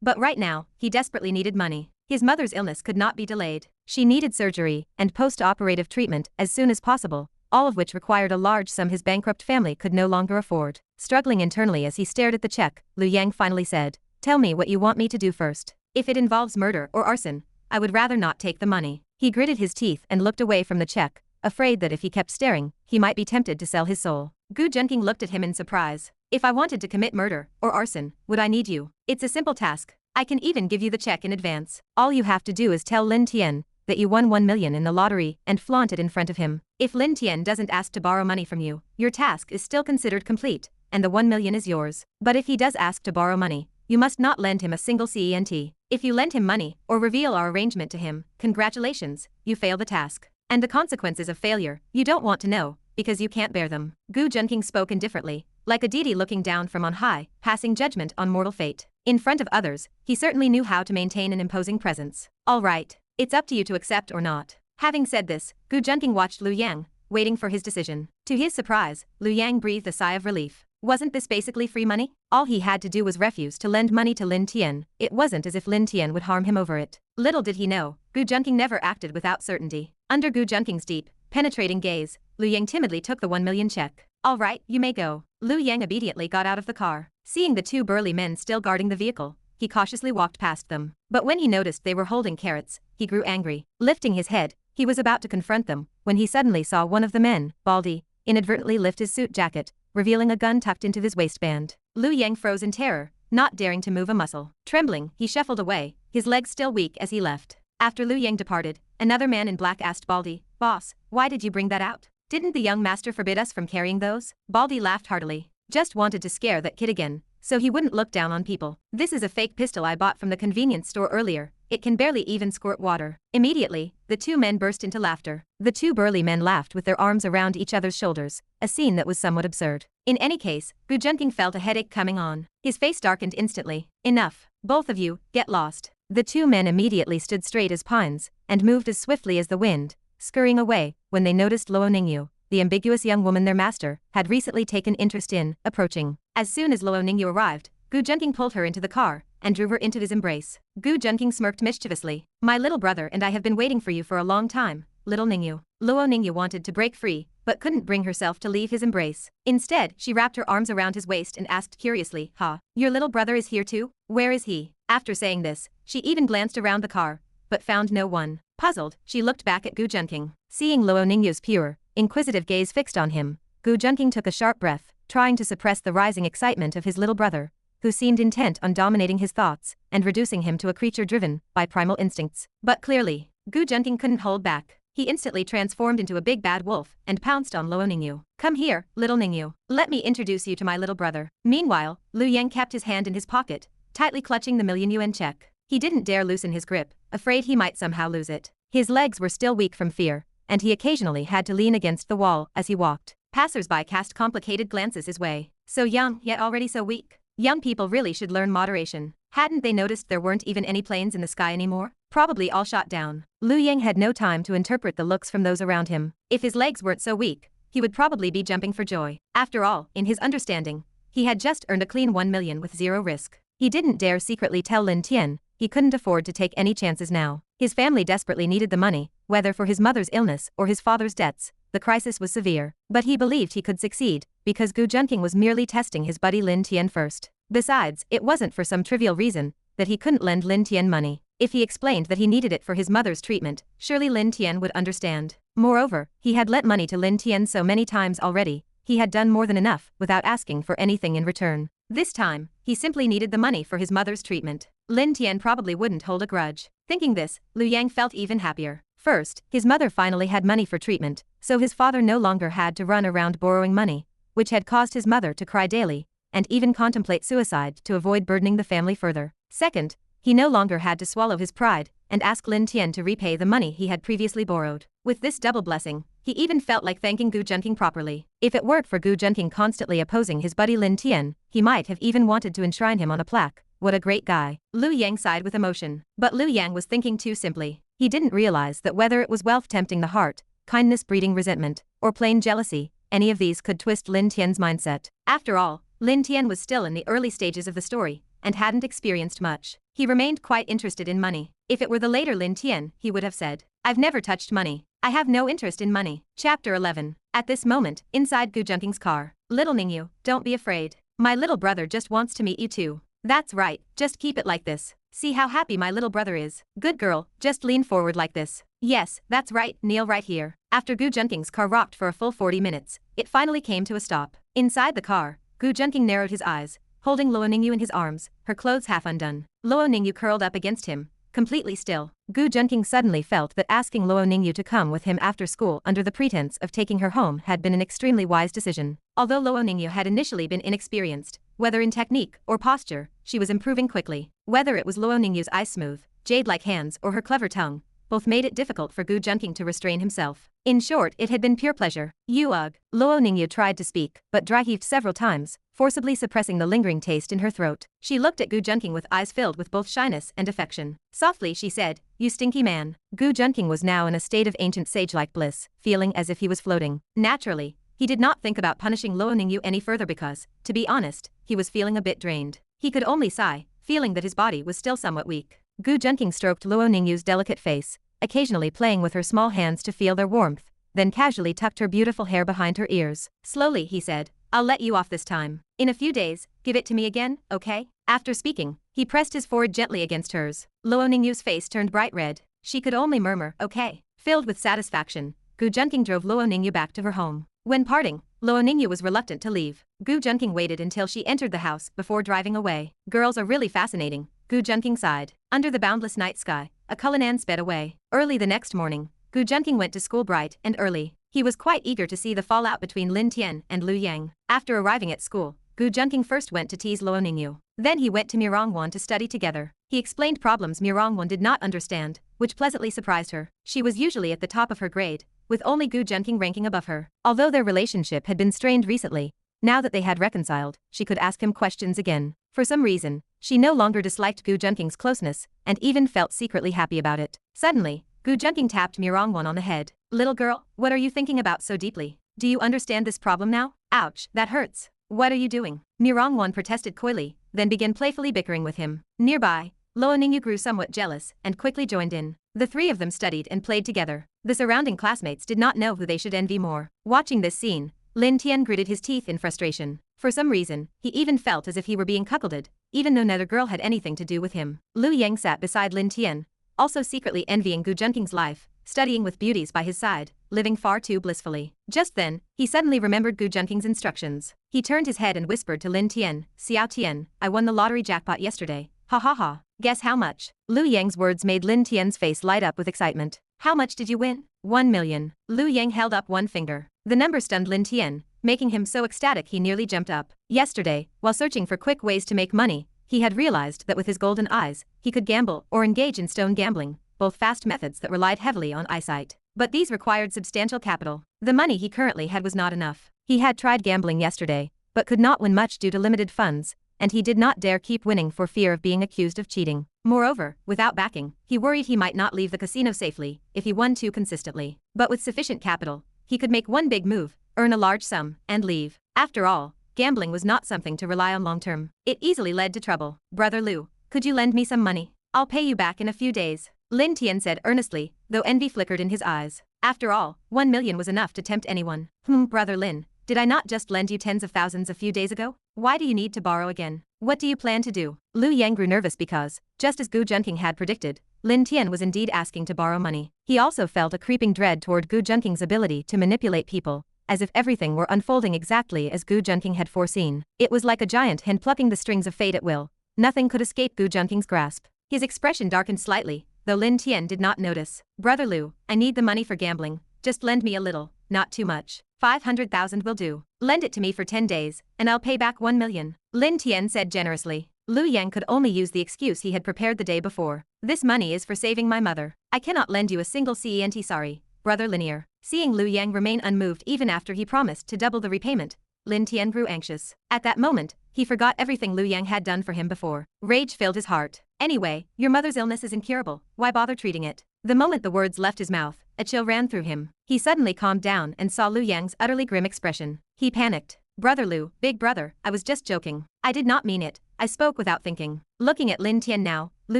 But right now, he desperately needed money. His mother's illness could not be delayed. She needed surgery and post-operative treatment as soon as possible, all of which required a large sum his bankrupt family could no longer afford. Struggling internally as he stared at the check, Lu Yang finally said, "Tell me what you want me to do first. If it involves murder or arson, I would rather not take the money." He gritted his teeth and looked away from the check, afraid that if he kept staring, he might be tempted to sell his soul. Gu Junqing looked at him in surprise. "If I wanted to commit murder or arson, would I need you? It's a simple task. I can even give you the check in advance. All you have to do is tell Lin Tian that you won 1 million in the lottery and flaunt it in front of him. If Lin Tian doesn't ask to borrow money from you, your task is still considered complete, and the 1 million is yours. But if he does ask to borrow money, you must not lend him a single cent. If you lend him money or reveal our arrangement to him, congratulations, you fail the task. And the consequences of failure, you don't want to know, because you can't bear them." Gu Junqing spoke indifferently, like a deity looking down from on high, passing judgment on mortal fate. In front of others, he certainly knew how to maintain an imposing presence. "All right, it's up to you to accept or not." Having said this, Gu Junqing watched Lu Yang, waiting for his decision. To his surprise, Lu Yang breathed a sigh of relief. Wasn't this basically free money? All he had to do was refuse to lend money to Lin Tian. It wasn't as if Lin Tian would harm him over it. Little did he know, Gu Junqing never acted without certainty. Under Gu Junqing's deep, penetrating gaze, Lu Yang timidly took the 1 million check. "All right, you may go." Lu Yang obediently got out of the car. Seeing the two burly men still guarding the vehicle, he cautiously walked past them. But when he noticed they were holding carrots, he grew angry. Lifting his head, he was about to confront them, when he suddenly saw one of the men, Baldy, inadvertently lift his suit jacket, revealing a gun tucked into his waistband. Lu Yang froze in terror, not daring to move a muscle. Trembling, he shuffled away, his legs still weak as he left. After Lu Yang departed, another man in black asked Baldy, "Boss, why did you bring that out? Didn't the young master forbid us from carrying those?" Baldy laughed heartily. "Just wanted to scare that kid again, so he wouldn't look down on people. This is a fake pistol I bought from the convenience store earlier. It can barely even squirt water." Immediately, the two men burst into laughter. The two burly men laughed with their arms around each other's shoulders, a scene that was somewhat absurd. In any case, Gu Junqing felt a headache coming on. His face darkened instantly. "Enough. Both of you, get lost." The two men immediately stood straight as pines, and moved as swiftly as the wind, scurrying away, when they noticed Luo Ningyu, the ambiguous young woman their master had recently taken interest in, approaching. As soon as Luo Ningyu arrived, Gu Junqing pulled her into the car, and drew her into his embrace. Gu Junqing smirked mischievously. "My little brother and I have been waiting for you for a long time, little Ningyu." Luo Ningyu wanted to break free, but couldn't bring herself to leave his embrace. Instead, she wrapped her arms around his waist and asked curiously, "Your little brother is here too? Where is he?" After saying this, she even glanced around the car, but found no one. Puzzled, she looked back at Gu Junqing. Seeing Luo Ningyu's pure, inquisitive gaze fixed on him, Gu Junqing took a sharp breath, trying to suppress the rising excitement of his little brother, who seemed intent on dominating his thoughts and reducing him to a creature driven by primal instincts. But clearly, Gu Junqing couldn't hold back. He instantly transformed into a big bad wolf and pounced on Luo Ningyu. "Come here, little Ningyu. Let me introduce you to my little brother." Meanwhile, Lu Yang kept his hand in his pocket, tightly clutching the million-yuan check. He didn't dare loosen his grip, afraid he might somehow lose it. His legs were still weak from fear, and he occasionally had to lean against the wall as he walked. Passers-by cast complicated glances his way. So young, yet already so weak. Young people really should learn moderation. Hadn't they noticed there weren't even any planes in the sky anymore? Probably all shot down. Lu Yang had no time to interpret the looks from those around him. If his legs weren't so weak, he would probably be jumping for joy. After all, in his understanding, he had just earned a clean 1 million with zero risk. He didn't dare secretly tell Lin Tian. He couldn't afford to take any chances now. His family desperately needed the money, whether for his mother's illness or his father's debts. The crisis was severe, but he believed he could succeed, because Gu Junqing was merely testing his buddy Lin Tian first. Besides, it wasn't for some trivial reason that he couldn't lend Lin Tian money. If he explained that he needed it for his mother's treatment, surely Lin Tian would understand. Moreover, he had lent money to Lin Tian so many times already, he had done more than enough without asking for anything in return. This time, he simply needed the money for his mother's treatment. Lin Tian probably wouldn't hold a grudge. Thinking this, Lu Yang felt even happier. First, his mother finally had money for treatment, so his father no longer had to run around borrowing money, which had caused his mother to cry daily, and even contemplate suicide to avoid burdening the family further. Second, he no longer had to swallow his pride and ask Lin Tian to repay the money he had previously borrowed. With this double blessing, he even felt like thanking Gu Junqing properly. If it weren't for Gu Junqing constantly opposing his buddy Lin Tian, he might have even wanted to enshrine him on a plaque. What a great guy. Lu Yang sighed with emotion. But Lu Yang was thinking too simply. He didn't realize that whether it was wealth tempting the heart, kindness breeding resentment, or plain jealousy, any of these could twist Lin Tian's mindset. After all, Lin Tian was still in the early stages of the story, and hadn't experienced much. He remained quite interested in money. If it were the later Lin Tian, he would have said, "I've never touched money. I have no interest in money." Chapter 11. At this moment, inside Gu Junqing's car. "Little Ningyu, don't be afraid. My little brother just wants to meet you too." "That's right, just keep it like this. See how happy my little brother is. Good girl, just lean forward like this." "Yes, that's right, kneel right here." After Gu Junqing's car rocked for a full 40 minutes, it finally came to a stop. Inside the car, Gu Junqing narrowed his eyes, holding Luo Ningyu in his arms, her clothes half undone. Luo Ningyu curled up against him, completely still. Gu Junqing suddenly felt that asking Luo Ningyu to come with him after school under the pretense of taking her home had been an extremely wise decision. Although Luo Ningyu had initially been inexperienced, whether in technique or posture, she was improving quickly. Whether it was Luo Ningyu's ice-smooth, jade-like hands or her clever tongue, both made it difficult for Gu Junqing to restrain himself. In short, it had been pure pleasure. Ugh. Luo Ningyu tried to speak, but dry-heaved several times, forcibly suppressing the lingering taste in her throat. She looked at Gu Junqing with eyes filled with both shyness and affection. Softly she said, "You stinky man." Gu Junqing was now in a state of ancient sage-like bliss, feeling as if he was floating. Naturally, he did not think about punishing Luo Ningyu any further because, to be honest, he was feeling a bit drained. He could only sigh, feeling that his body was still somewhat weak. Gu Junqing stroked Luo Ningyu's delicate face, occasionally playing with her small hands to feel their warmth, then casually tucked her beautiful hair behind her ears. Slowly he said, "I'll let you off this time. In a few days, give it to me again, okay?" After speaking, he pressed his forehead gently against hers. Luo Ningyu's face turned bright red. She could only murmur, "Okay." Filled with satisfaction, Gu Junqing drove Luo Ningyu back to her home. When parting, Luo Ningyu was reluctant to leave. Gu Junqing waited until she entered the house before driving away. Girls are really fascinating, Gu Junqing sighed. Under the boundless night sky, a Cullinan sped away. Early the next morning, Gu Junqing went to school bright and early. He was quite eager to see the fallout between Lin Tian and Lu Yang. After arriving at school, Gu Junqing first went to tease Luo Ningyu. Then he went to Mirongwan to study together. He explained problems Mirongwan did not understand, which pleasantly surprised her. She was usually at the top of her grade, with only Gu Junqing ranking above her. Although their relationship had been strained recently, now that they had reconciled, she could ask him questions again. For some reason, she no longer disliked Gu Junqing's closeness, and even felt secretly happy about it. Suddenly, Gu Junqing tapped Mirongwan on the head. Little girl, what are you thinking about so deeply? Do you understand this problem now? Ouch, that hurts. What are you doing? Mirongwan protested coyly, then began playfully bickering with him. Nearby, Luo Ningyu grew somewhat jealous and quickly joined in. The three of them studied and played together. The surrounding classmates did not know who they should envy more. Watching this scene, Lin Tian gritted his teeth in frustration. For some reason, he even felt as if he were being cuckolded, even though neither girl had anything to do with him. Lu Yang sat beside Lin Tian, also secretly envying Gu Junqing's life, studying with beauties by his side, living far too blissfully. Just then, he suddenly remembered Gu Junqing's instructions. He turned his head and whispered to Lin Tian, Xiao Tian, I won the lottery jackpot yesterday. Ha ha ha. Guess how much? Lu Yang's words made Lin Tian's face light up with excitement. How much did you win? 1 million. Lu Yang held up one finger. The number stunned Lin Tian, making him so ecstatic he nearly jumped up. Yesterday, while searching for quick ways to make money, he had realized that with his golden eyes, he could gamble or engage in stone gambling, both fast methods that relied heavily on eyesight. But these required substantial capital. The money he currently had was not enough. He had tried gambling yesterday, but could not win much due to limited funds, and he did not dare keep winning for fear of being accused of cheating. Moreover, without backing, he worried he might not leave the casino safely if he won too consistently. But with sufficient capital, he could make one big move, earn a large sum, and leave. After all, gambling was not something to rely on long term. It easily led to trouble. Brother Lu, could you lend me some money? I'll pay you back in a few days, Lin Tian said earnestly, though envy flickered in his eyes. After all, 1 million was enough to tempt anyone. Brother Lin, did I not just lend you tens of thousands a few days ago? Why do you need to borrow again? What do you plan to do? Lu Yang grew nervous because, just as Gu Junqing had predicted, Lin Tian was indeed asking to borrow money. He also felt a creeping dread toward Gu Junqing's ability to manipulate people, as if everything were unfolding exactly as Gu Junqing had foreseen. It was like a giant hen plucking the strings of fate at will. Nothing could escape Gu Junqing's grasp. His expression darkened slightly, though Lin Tian did not notice. Brother Lu, I need the money for gambling. Just lend me a little, not too much. 500,000 will do. Lend it to me for 10 days, and I'll pay back 1 million. Lin Tian said generously. Lu Yang could only use the excuse he had prepared the day before. This money is for saving my mother. I cannot lend you a single cent. Sorry, Brother Linear. Seeing Lu Yang remain unmoved even after he promised to double the repayment, Lin Tian grew anxious. At that moment, he forgot everything Lu Yang had done for him before. Rage filled his heart. Anyway, your mother's illness is incurable. Why bother treating it? The moment the words left his mouth, a chill ran through him. He suddenly calmed down and saw Lu Yang's utterly grim expression. He panicked. Brother Lu, big brother, I was just joking. I did not mean it. I spoke without thinking. Looking at Lin Tian now, Lu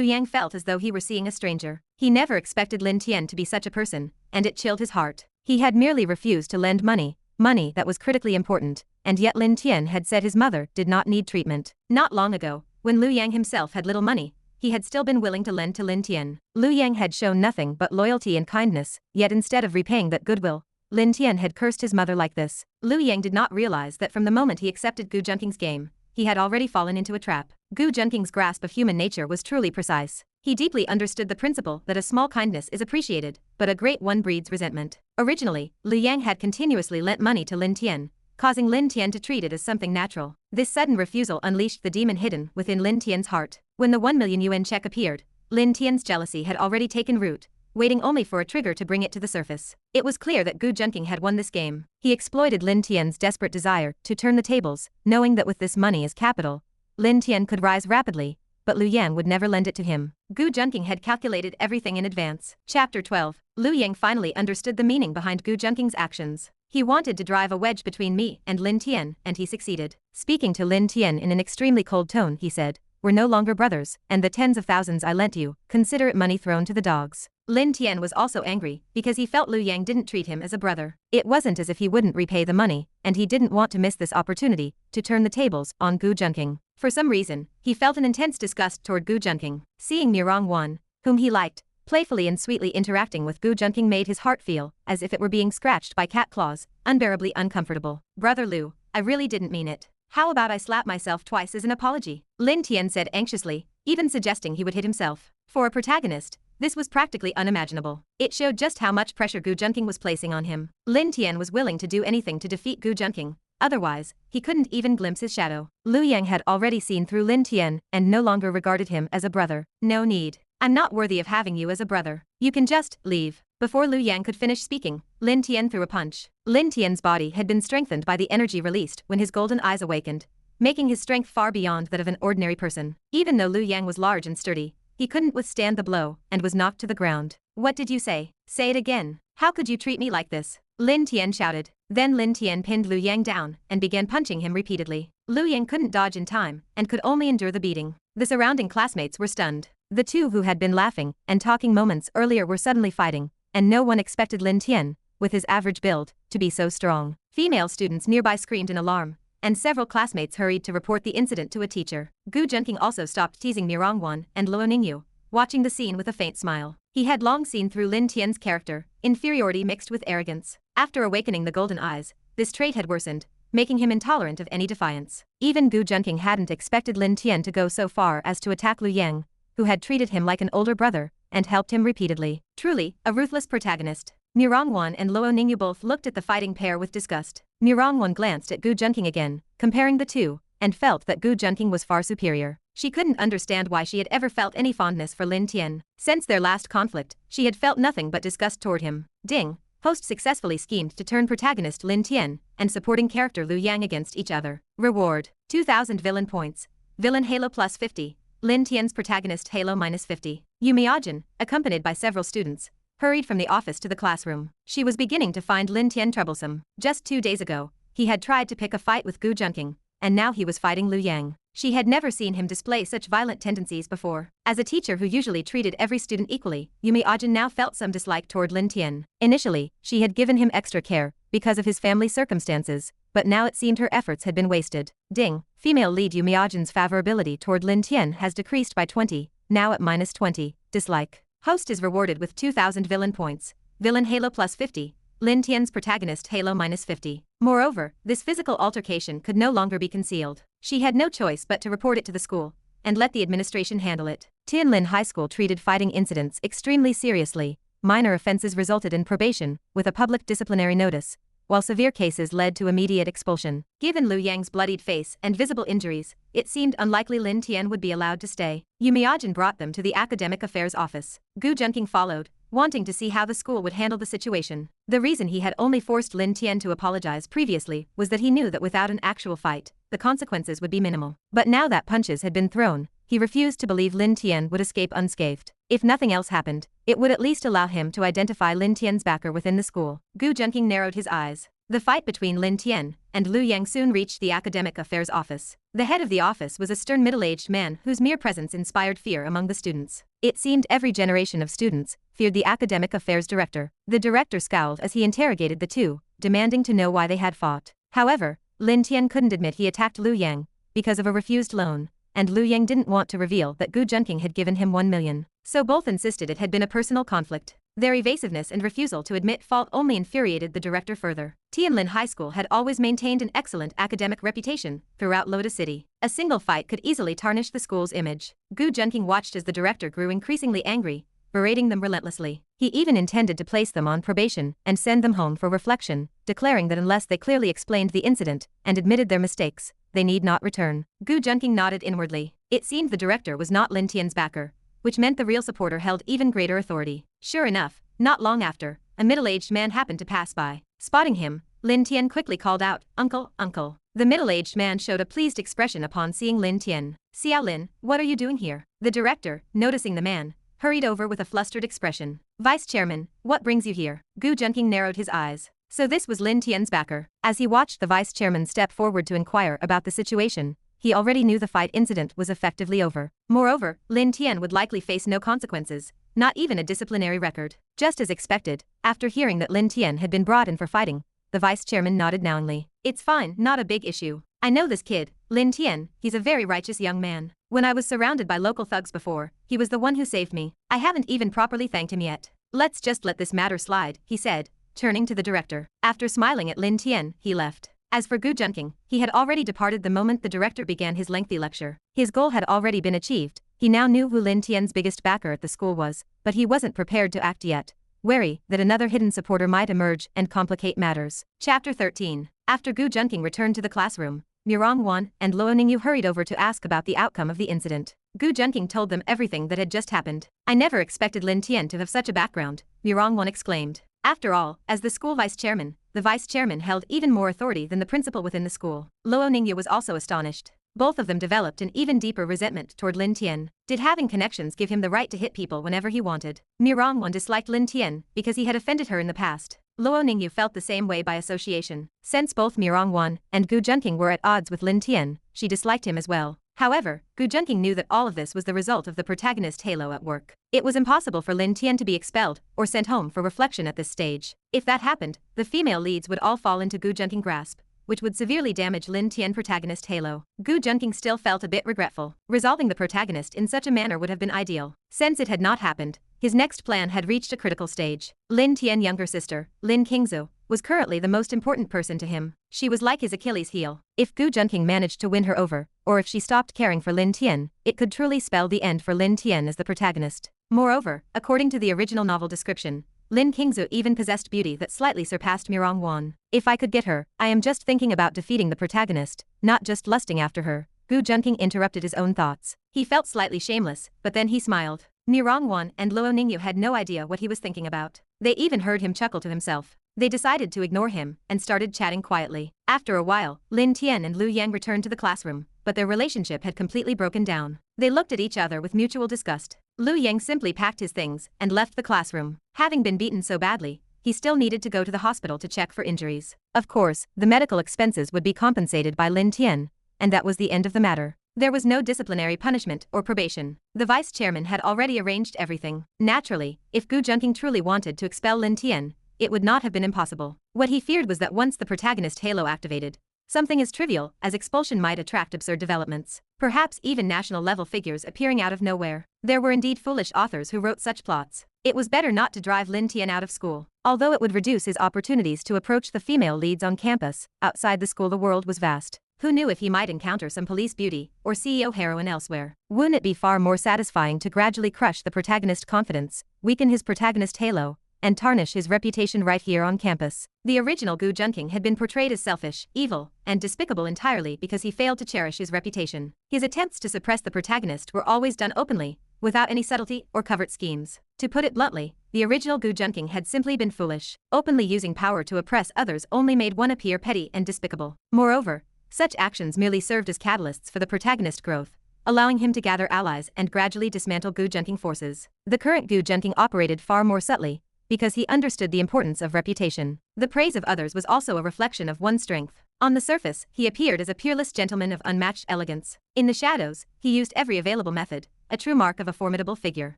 Yang felt as though he were seeing a stranger. He never expected Lin Tian to be such a person, and it chilled his heart. He had merely refused to lend money that was critically important, and yet Lin Tian had said his mother did not need treatment. Not long ago, when Lu Yang himself had little money, he had still been willing to lend to Lin Tian. Lu Yang had shown nothing but loyalty and kindness, yet instead of repaying that goodwill, Lin Tian had cursed his mother like this. Lu Yang did not realize that from the moment he accepted Gu Junqing's game, he had already fallen into a trap. Gu Junqing's grasp of human nature was truly precise. He deeply understood the principle that a small kindness is appreciated, but a great one breeds resentment. Originally, Lu Yang had continuously lent money to Lin Tian, causing Lin Tian to treat it as something natural. This sudden refusal unleashed the demon hidden within Lin Tian's heart. When the 1 million yuan check appeared, Lin Tian's jealousy had already taken root, waiting only for a trigger to bring it to the surface. It was clear that Gu Junqing had won this game. He exploited Lin Tian's desperate desire to turn the tables, knowing that with this money as capital, Lin Tian could rise rapidly, but Lu Yang would never lend it to him. Gu Junqing had calculated everything in advance. Chapter 12. Lu Yang finally understood the meaning behind Gu Junqing's actions. He wanted to drive a wedge between me and Lin Tian, and he succeeded. Speaking to Lin Tian in an extremely cold tone, he said, "We're no longer brothers, and the tens of thousands I lent you, consider it money thrown to the dogs." Lin Tian was also angry, because he felt Lu Yang didn't treat him as a brother. It wasn't as if he wouldn't repay the money, and he didn't want to miss this opportunity to turn the tables on Gu Junqing. For some reason, he felt an intense disgust toward Gu Junqing. Seeing Mirong Wan, whom he liked, Playfully and sweetly interacting with Gu Junqing made his heart feel as if it were being scratched by cat claws, unbearably uncomfortable. Brother Lu, I really didn't mean it. How about I slap myself twice as an apology? Lin Tian said anxiously, even suggesting he would hit himself. For a protagonist, this was practically unimaginable. It showed just how much pressure Gu Junqing was placing on him. Lin Tian was willing to do anything to defeat Gu Junqing. Otherwise, he couldn't even glimpse his shadow. Lu Yang had already seen through Lin Tian and no longer regarded him as a brother. No need. I'm not worthy of having you as a brother. You can just leave. Before Lu Yang could finish speaking, Lin Tian threw a punch. Lin Tian's body had been strengthened by the energy released when his golden eyes awakened, making his strength far beyond that of an ordinary person. Even though Lu Yang was large and sturdy, he couldn't withstand the blow and was knocked to the ground. What did you say? Say it again. How could you treat me like this? Lin Tian shouted. Then Lin Tian pinned Lu Yang down and began punching him repeatedly. Lu Yang couldn't dodge in time and could only endure the beating. The surrounding classmates were stunned. The two who had been laughing and talking moments earlier were suddenly fighting, and no one expected Lin Tian, with his average build, to be so strong. Female students nearby screamed in alarm, and several classmates hurried to report the incident to a teacher. Gu Junqing also stopped teasing Mirongwan and Luo Ningyu, watching the scene with a faint smile. He had long seen through Lin Tian's character, inferiority mixed with arrogance. After awakening the golden eyes, this trait had worsened, making him intolerant of any defiance. Even Gu Junqing hadn't expected Lin Tian to go so far as to attack Lu Yang, who had treated him like an older brother and helped him repeatedly. Truly, a ruthless protagonist. Mirongwan and Luo Ningyu both looked at the fighting pair with disgust. Mirongwan glanced at Gu Junqing again, comparing the two, and felt that Gu Junqing was far superior. She couldn't understand why she had ever felt any fondness for Lin Tian. Since their last conflict, she had felt nothing but disgust toward him. Ding. Host successfully schemed to turn protagonist Lin Tian and supporting character Lu Yang against each other. Reward: 2,000 villain points. Villain Halo plus 50. Lin Tian's protagonist Halo minus 50. Yu Miajin, accompanied by several students, hurried from the office to the classroom. She was beginning to find Lin Tian troublesome. Just 2 days ago, he had tried to pick a fight with Gu Junqing, and now he was fighting Lu Yang. She had never seen him display such violent tendencies before. As a teacher who usually treated every student equally, Yu Miajin now felt some dislike toward Lin Tian. Initially, she had given him extra care because of his family circumstances, but now it seemed her efforts had been wasted. Ding. Female lead Yu Miajin's favorability toward Lin Tian has decreased by 20, now at minus 20. Dislike. Host is rewarded with 2,000 villain points. Villain Halo plus 50. Lin Tian's protagonist Halo minus 50. Moreover, this physical altercation could no longer be concealed. She had no choice but to report it to the school and let the administration handle it. Tianlin High School treated fighting incidents extremely seriously. Minor offenses resulted in probation with a public disciplinary notice, while severe cases led to immediate expulsion. Given Lu Yang's bloodied face and visible injuries, it seemed unlikely Lin Tian would be allowed to stay. Yu Miajin brought them to the Academic Affairs Office. Gu Junqing followed, wanting to see how the school would handle the situation. The reason he had only forced Lin Tian to apologize previously was that he knew that without an actual fight, the consequences would be minimal. But now that punches had been thrown, he refused to believe Lin Tian would escape unscathed. If nothing else happened, it would at least allow him to identify Lin Tian's backer within the school. Gu Junqing narrowed his eyes. The fight between Lin Tian and Lu Yang soon reached the Academic Affairs Office. The head of the office was a stern middle-aged man whose mere presence inspired fear among the students. It seemed every generation of students feared the Academic Affairs Director. The director scowled as he interrogated the two, demanding to know why they had fought. However, Lin Tian couldn't admit he attacked Lu Yang because of a refused loan, and Lu Yang didn't want to reveal that Gu Junqing had given him 1 million. So both insisted it had been a personal conflict. Their evasiveness and refusal to admit fault only infuriated the director further. Tianlin High School had always maintained an excellent academic reputation throughout Lotus City. A single fight could easily tarnish the school's image. Gu Junqing watched as the director grew increasingly angry, berating them relentlessly. He even intended to place them on probation and send them home for reflection, declaring that unless they clearly explained the incident and admitted their mistakes, they need not return. Gu Junqing nodded inwardly. It seemed the director was not Lin Tian's backer, which meant the real supporter held even greater authority. Sure enough, not long after, a middle-aged man happened to pass by. Spotting him, Lin Tian quickly called out, "Uncle, uncle." The middle-aged man showed a pleased expression upon seeing Lin Tian. "Xiao Lin, what are you doing here?" The director, noticing the man, hurried over with a flustered expression. "Vice Chairman, what brings you here?" Gu Junqing narrowed his eyes. So this was Lin Tian's backer. As he watched the vice chairman step forward to inquire about the situation, he already knew the fight incident was effectively over. Moreover, Lin Tian would likely face no consequences, not even a disciplinary record. Just as expected, after hearing that Lin Tian had been brought in for fighting, the vice chairman nodded knowingly. "It's fine, not a big issue. I know this kid, Lin Tian, he's a very righteous young man. When I was surrounded by local thugs before, he was the one who saved me. I haven't even properly thanked him yet. Let's just let this matter slide, he said, turning to the director. After smiling at Lin Tian, he left. As for Gu Junqing, he had already departed the moment the director began his lengthy lecture. His goal had already been achieved. He now knew who Lin Tian's biggest backer at the school was, but he wasn't prepared to act yet, wary that another hidden supporter might emerge and complicate matters. Chapter 13. After Gu Junqing returned to the classroom, Mirong and Luo Ningyu hurried over to ask about the outcome of the incident. Gu Junqing told them everything that had just happened. I never expected Lin Tian to have such a background, Mirong exclaimed. After all, as the school vice-chairman, the vice-chairman held even more authority than the principal within the school. Luo Ningyu was also astonished. Both of them developed an even deeper resentment toward Lin Tian. Did having connections give him the right to hit people whenever he wanted? Mirong disliked Lin Tian because he had offended her in the past. Luo Ningyu felt the same way by association. Since both Mirong and Gu Junqing were at odds with Lin Tian, she disliked him as well. However, Gu Junqing knew that all of this was the result of the protagonist halo at work. It was impossible for Lin Tian to be expelled or sent home for reflection at this stage. If that happened, the female leads would all fall into Gu Junqing's grasp, which would severely damage Lin Tian protagonist halo. Gu Junqing still felt a bit regretful. Resolving the protagonist in such a manner would have been ideal. Since it had not happened, his next plan had reached a critical stage. Lin Tian's younger sister, Lin Qingzu, was currently the most important person to him. She was like his Achilles heel. If Gu Junqing managed to win her over, or if she stopped caring for Lin Tian, it could truly spell the end for Lin Tian as the protagonist. Moreover, according to the original novel description, Lin Qingzu even possessed beauty that slightly surpassed Mirong. If I could get her, I am just thinking about defeating the protagonist, not just lusting after her. Gu Junqing interrupted his own thoughts. He felt slightly shameless, but then he smiled. Mirong and Luo Ningyu had no idea what he was thinking about. They even heard him chuckle to himself. They decided to ignore him and started chatting quietly. After a while, Lin Tian and Lu Yang returned to the classroom, but their relationship had completely broken down. They looked at each other with mutual disgust. Lu Yang simply packed his things and left the classroom. Having been beaten so badly, he still needed to go to the hospital to check for injuries. Of course, the medical expenses would be compensated by Lin Tian, and that was the end of the matter. There was no disciplinary punishment or probation. The vice-chairman had already arranged everything. Naturally, if Gu Junqing truly wanted to expel Lin Tian, it would not have been impossible. What he feared was that once the protagonist halo activated, something as trivial as expulsion might attract absurd developments, perhaps even national-level figures appearing out of nowhere. There were indeed foolish authors who wrote such plots. It was better not to drive Lin Tian out of school. Although it would reduce his opportunities to approach the female leads on campus, outside the school the world was vast. Who knew if he might encounter some police beauty or CEO heroine elsewhere? Wouldn't it be far more satisfying to gradually crush the protagonist's confidence, weaken his protagonist halo, and tarnish his reputation right here on campus? The original Gu Junqing had been portrayed as selfish, evil, and despicable entirely because he failed to cherish his reputation. His attempts to suppress the protagonist were always done openly, without any subtlety or covert schemes. To put it bluntly, the original Gu Junqing had simply been foolish. Openly using power to oppress others only made one appear petty and despicable. Moreover, such actions merely served as catalysts for the protagonist's growth, allowing him to gather allies and gradually dismantle Gu Junqing forces. The current Gu Junqing operated far more subtly, because he understood the importance of reputation. The praise of others was also a reflection of one's strength. On the surface, he appeared as a peerless gentleman of unmatched elegance. In the shadows, he used every available method, a true mark of a formidable figure.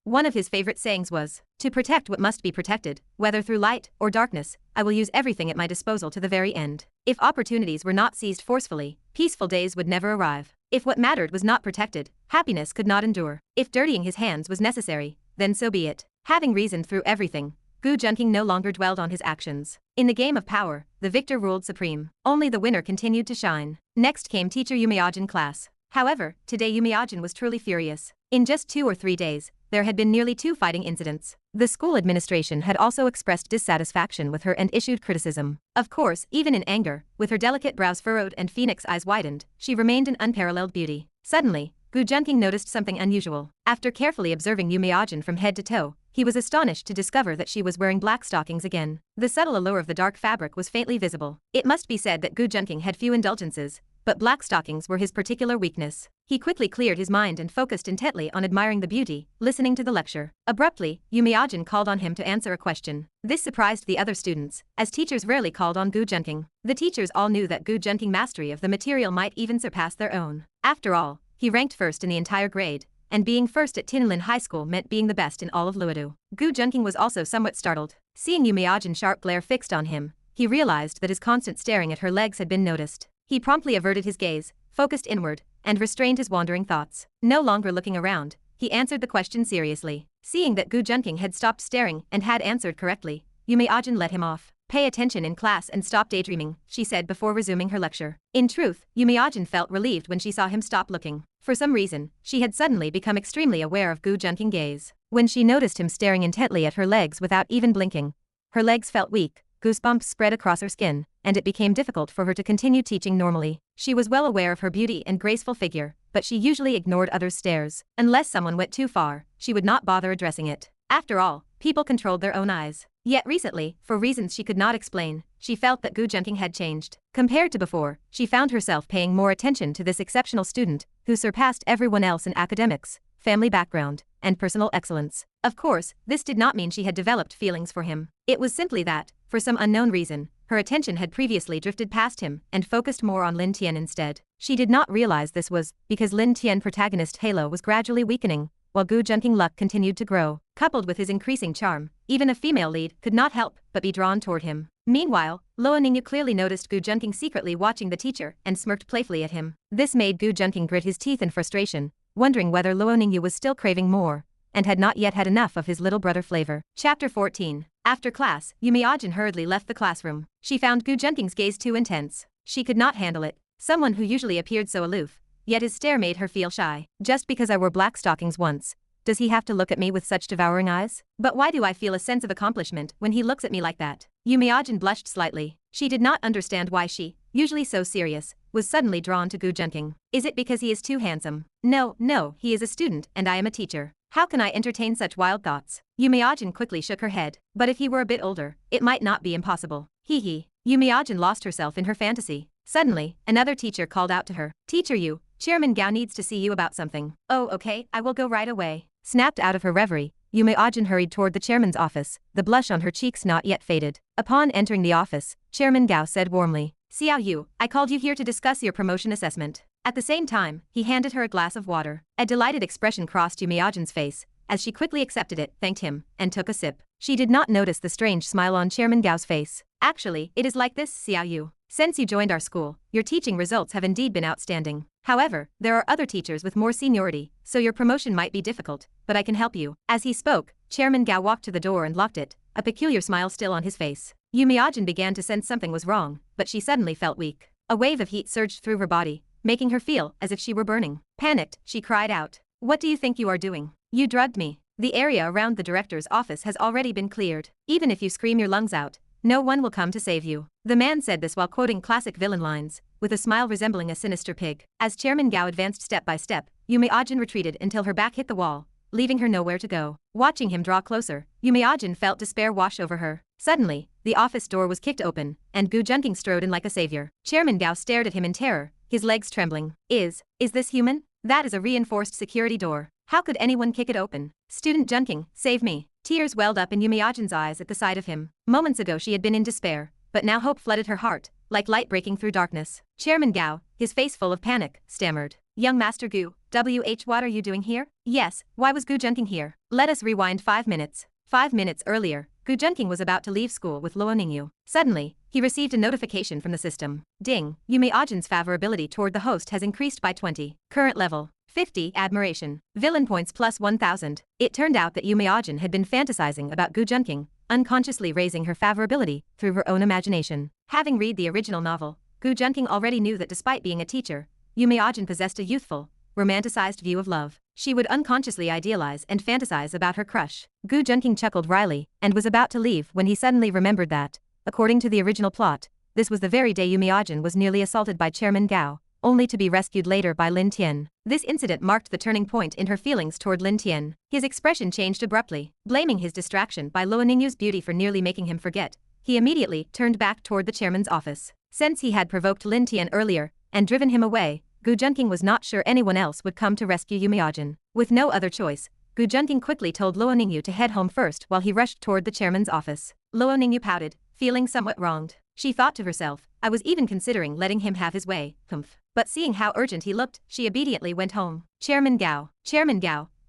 One of his favorite sayings was, "To protect what must be protected, whether through light or darkness, I will use everything at my disposal to the very end." If opportunities were not seized forcefully, peaceful days would never arrive. If what mattered was not protected, happiness could not endure. If dirtying his hands was necessary, then so be it. Having reasoned through everything, Gu Junqing no longer dwelled on his actions. In the game of power, the victor ruled supreme. Only the winner continued to shine. Next came teacher Yumiajin class. However, today Yumiajin was truly furious. In just 2 or 3 days, there had been nearly 2 fighting incidents. The school administration had also expressed dissatisfaction with her and issued criticism. Of course, even in anger, with her delicate brows furrowed and phoenix eyes widened, she remained an unparalleled beauty. Suddenly, Gu Junqing noticed something unusual. After carefully observing Yumiajin from head to toe, he was astonished to discover that she was wearing black stockings again. The subtle allure of the dark fabric was faintly visible. It must be said that Gu Junqing had few indulgences, but black stockings were his particular weakness. He quickly cleared his mind and focused intently on admiring the beauty, listening to the lecture. Abruptly, Yumiajin called on him to answer a question. This surprised the other students, as teachers rarely called on Gu Junqing. The teachers all knew that Gu Junqing's mastery of the material might even surpass their own. After all, he ranked first in the entire grade, and being first at Tianlin High School meant being the best in all of Luodu. Gu Junqing was also somewhat startled. Seeing Yumiajin's sharp glare fixed on him, he realized that his constant staring at her legs had been noticed. He promptly averted his gaze, focused inward, and restrained his wandering thoughts. No longer looking around, he answered the question seriously. Seeing that Gu Junqing had stopped staring and had answered correctly, Yumeajin let him off. Pay attention in class and stop daydreaming, she said before resuming her lecture. In truth, Yumeajin felt relieved when she saw him stop looking. For some reason, she had suddenly become extremely aware of Gu Junqing's gaze. When she noticed him staring intently at her legs without even blinking, her legs felt weak, goosebumps spread across her skin, and it became difficult for her to continue teaching normally. She was well aware of her beauty and graceful figure, but she usually ignored others' stares. Unless someone went too far, she would not bother addressing it. After all, people controlled their own eyes. Yet recently, for reasons she could not explain, she felt that Gu Junqing had changed. Compared to before, she found herself paying more attention to this exceptional student, who surpassed everyone else in academics, family background, and personal excellence. Of course, this did not mean she had developed feelings for him. It was simply that, for some unknown reason, her attention had previously drifted past him and focused more on Lin Tian instead. She did not realize this was because Lin Tian protagonist halo was gradually weakening, while Gu Junqing luck continued to grow. Coupled with his increasing charm, even a female lead could not help but be drawn toward him. Meanwhile, Luo Ningyu clearly noticed Gu Junqing secretly watching the teacher and smirked playfully at him. This made Gu Junqing grit his teeth in frustration, wondering whether Luo Ningyu was still craving more, and had not yet had enough of his little brother flavor. Chapter 14. After class, Yumeajin hurriedly left the classroom. She found Gu Junqing's gaze too intense. She could not handle it. Someone who usually appeared so aloof, yet his stare made her feel shy. Just because I wore black stockings once, does he have to look at me with such devouring eyes? But why do I feel a sense of accomplishment when he looks at me like that? Yumeajin blushed slightly. She did not understand why she, usually so serious, was suddenly drawn to Gu Junqing. Is it because he is too handsome? No, he is a student and I am a teacher. How can I entertain such wild thoughts? Yumeajin quickly shook her head. But if he were a bit older, it might not be impossible. Hee. Yumeajin lost herself in her fantasy. Suddenly, another teacher called out to her. Teacher Yu, Chairman Gao needs to see you about something. Oh, okay, I will go right away. Snapped out of her reverie, Yumeajin hurried toward the chairman's office, the blush on her cheeks not yet faded. Upon entering the office, Chairman Gao said warmly, Xiao Yu, I called you here to discuss your promotion assessment. At the same time, he handed her a glass of water. A delighted expression crossed Yumeajin's face, as she quickly accepted it, thanked him, and took a sip. She did not notice the strange smile on Chairman Gao's face. Actually, it is like this, Xiao Yu. Since you joined our school, your teaching results have indeed been outstanding. However, there are other teachers with more seniority, so your promotion might be difficult, but I can help you. As he spoke, Chairman Gao walked to the door and locked it, a peculiar smile still on his face. Yumeajin began to sense something was wrong, but she suddenly felt weak. A wave of heat surged through her body, making her feel as if she were burning. Panicked, she cried out. What do you think you are doing? You drugged me. The area around the director's office has already been cleared. Even if you scream your lungs out, no one will come to save you. The man said this while quoting classic villain lines, with a smile resembling a sinister pig. As Chairman Gao advanced step by step, Yumeajin retreated until her back hit the wall, leaving her nowhere to go. Watching him draw closer, Yumeajin felt despair wash over her. Suddenly, the office door was kicked open, and Gu Junqing strode in like a savior. Chairman Gao stared at him in terror, his legs trembling. Is this human? That is a reinforced security door. How could anyone kick it open? Student Junqing, save me. Tears welled up in Yumeajin's eyes at the sight of him. Moments ago she had been in despair, but now hope flooded her heart, like light breaking through darkness. Chairman Gao, his face full of panic, stammered. Young Master Gu, what are you doing here? Yes, why was Gu Junqing here? Let us rewind 5 minutes. 5 minutes earlier, Gu Junqing was about to leave school with Luo Ningyu. Suddenly, he received a notification from the system. Ding, Yumeajin's favorability toward the host has increased by 20. Current level, 50, admiration. Villain points plus 1000. It turned out that Yumeajin had been fantasizing about Gu Junqing, unconsciously raising her favorability through her own imagination. Having read the original novel, Gu Junqing already knew that despite being a teacher, Yumeajin possessed a youthful, romanticized view of love. She would unconsciously idealize and fantasize about her crush. Gu Junqing chuckled wryly and was about to leave when he suddenly remembered that, according to the original plot, this was the very day Yumeajin was nearly assaulted by Chairman Gao, only to be rescued later by Lin Tian. This incident marked the turning point in her feelings toward Lin Tian. His expression changed abruptly. Blaming his distraction by Luo Ningyu's beauty for nearly making him forget, he immediately turned back toward the chairman's office. Since he had provoked Lin Tian earlier and driven him away, Gu Junqing was not sure anyone else would come to rescue Yumeajin. With no other choice, Gu Junqing quickly told Luo Ningyu to head home first while he rushed toward the chairman's office. Luo Ningyu pouted, feeling somewhat wronged. She thought to herself, I was even considering letting him have his way, humph. But seeing how urgent he looked, she obediently went home. Chairman Gao,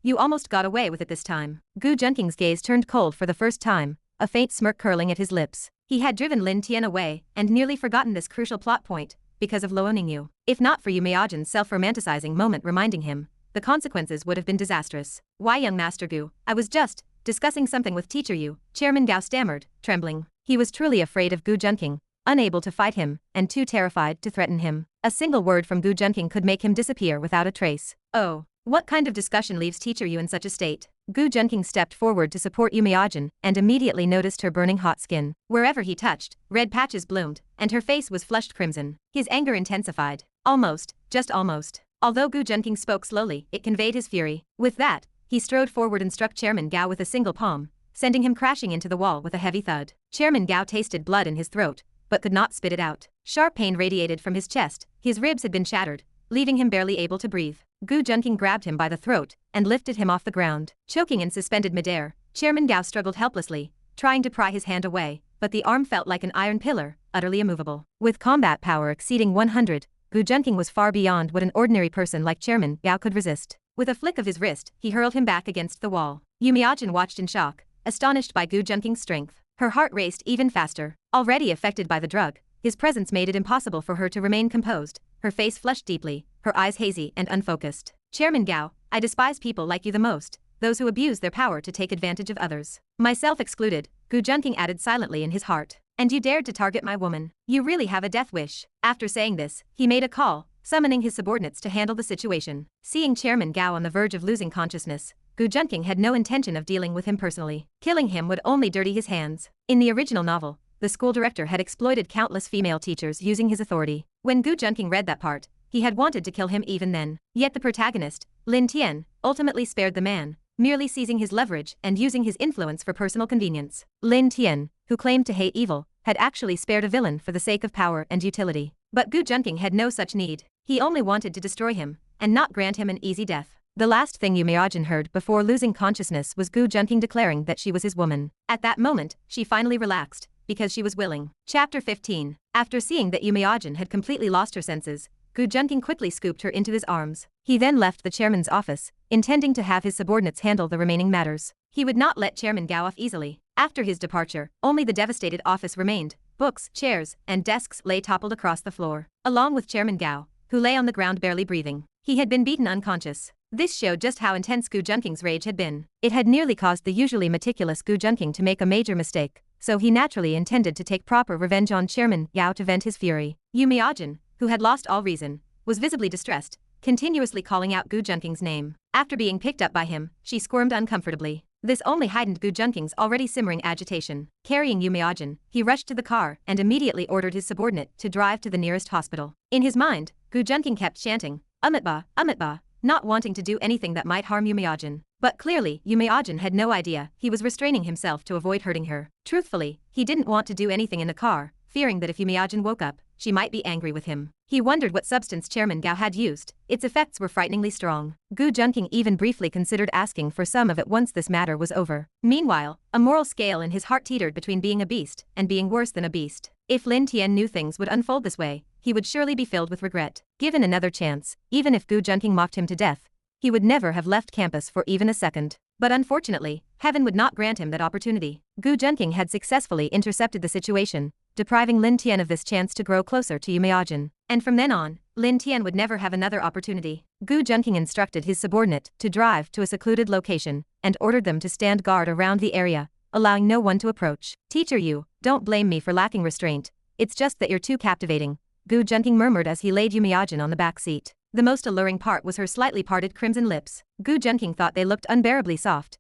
you almost got away with it this time. Gu Junqing's gaze turned cold for the first time, a faint smirk curling at his lips. He had driven Lin Tian away and nearly forgotten this crucial plot point, because of loaning you. If not for Yu Miajin's self-romanticizing moment reminding him, the consequences would have been disastrous. Why, young Master Gu, I was just discussing something with Teacher Yu, Chairman Gao stammered, trembling. He was truly afraid of Gu Junqing, unable to fight him, and too terrified to threaten him. A single word from Gu Junqing could make him disappear without a trace. Oh, what kind of discussion leaves Teacher Yu in such a state? Gu Junqing stepped forward to support Yu Miajin and immediately noticed her burning hot skin. Wherever he touched, red patches bloomed, and her face was flushed crimson. His anger intensified. Almost, just almost. Although Gu Junqing spoke slowly, it conveyed his fury. With that, he strode forward and struck Chairman Gao with a single palm, sending him crashing into the wall with a heavy thud. Chairman Gao tasted blood in his throat, but could not spit it out. Sharp pain radiated from his chest, his ribs had been shattered, leaving him barely able to breathe. Gu Junqing grabbed him by the throat and lifted him off the ground. Choking and suspended midair, Chairman Gao struggled helplessly, trying to pry his hand away, but the arm felt like an iron pillar, utterly immovable. With combat power exceeding 100, Gu Junqing was far beyond what an ordinary person like Chairman Gao could resist. With a flick of his wrist, he hurled him back against the wall. Yu Miajin watched in shock, astonished by Gu Junqing's strength. Her heart raced even faster. Already affected by the drug, his presence made it impossible for her to remain composed, her face flushed deeply, her eyes hazy and unfocused. Chairman Gao, I despise people like you the most, those who abuse their power to take advantage of others. Myself excluded, Gu Junqing added silently in his heart. And you dared to target my woman. You really have a death wish. After saying this, he made a call, summoning his subordinates to handle the situation. Seeing Chairman Gao on the verge of losing consciousness, Gu Junqing had no intention of dealing with him personally. Killing him would only dirty his hands. In the original novel, the school director had exploited countless female teachers using his authority. When Gu Junqing read that part, he had wanted to kill him even then. Yet the protagonist, Lin Tian, ultimately spared the man, merely seizing his leverage and using his influence for personal convenience. Lin Tian, who claimed to hate evil, had actually spared a villain for the sake of power and utility. But Gu Junqing had no such need. He only wanted to destroy him, and not grant him an easy death. The last thing Yu Miajin heard before losing consciousness was Gu Junqing declaring that she was his woman. At that moment, she finally relaxed, because she was willing. Chapter 15. After seeing that Yu Miajin had completely lost her senses, Gu Junqing quickly scooped her into his arms. He then left the chairman's office, intending to have his subordinates handle the remaining matters. He would not let Chairman Gao off easily. After his departure, only the devastated office remained. Books, chairs, and desks lay toppled across the floor, along with Chairman Gao, who lay on the ground barely breathing. He had been beaten unconscious. This showed just how intense Gu Junqing's rage had been. It had nearly caused the usually meticulous Gu Junqing to make a major mistake, so he naturally intended to take proper revenge on Chairman Gao to vent his fury. Yu Miajin, who had lost all reason, was visibly distressed, continuously calling out Gu Junqing's name. After being picked up by him, she squirmed uncomfortably. This only heightened Gu Junqing's already simmering agitation. Carrying Yu Miajin, he rushed to the car and immediately ordered his subordinate to drive to the nearest hospital. In his mind, Gu Junqing kept chanting, Amitba, not wanting to do anything that might harm Yu Miajin. But clearly, Yu Miajin had no idea he was restraining himself to avoid hurting her. Truthfully, he didn't want to do anything in the car, fearing that if Yu Miajin woke up, she might be angry with him. He wondered what substance Chairman Gao had used. Its effects were frighteningly strong. Gu Junqing even briefly considered asking for some of it once this matter was over. Meanwhile, a moral scale in his heart teetered between being a beast and being worse than a beast. If Lin Tian knew things would unfold this way, he would surely be filled with regret. Given another chance, even if Gu Junqing mocked him to death, he would never have left campus for even a second. But unfortunately, heaven would not grant him that opportunity. Gu Junqing had successfully intercepted the situation, depriving Lin Tian of this chance to grow closer to Yu Miajin. And from then on, Lin Tian would never have another opportunity. Gu Junqing instructed his subordinate to drive to a secluded location and ordered them to stand guard around the area, allowing no one to approach. Teacher Yu, don't blame me for lacking restraint. It's just that you're too captivating, Gu Junqing murmured as he laid Yu Miajin on the back seat. The most alluring part was her slightly parted crimson lips. Gu Junqing thought they looked unbearably soft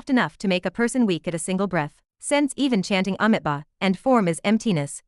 enough to make a person weak at a single breath. Since even chanting Amitba and form is emptiness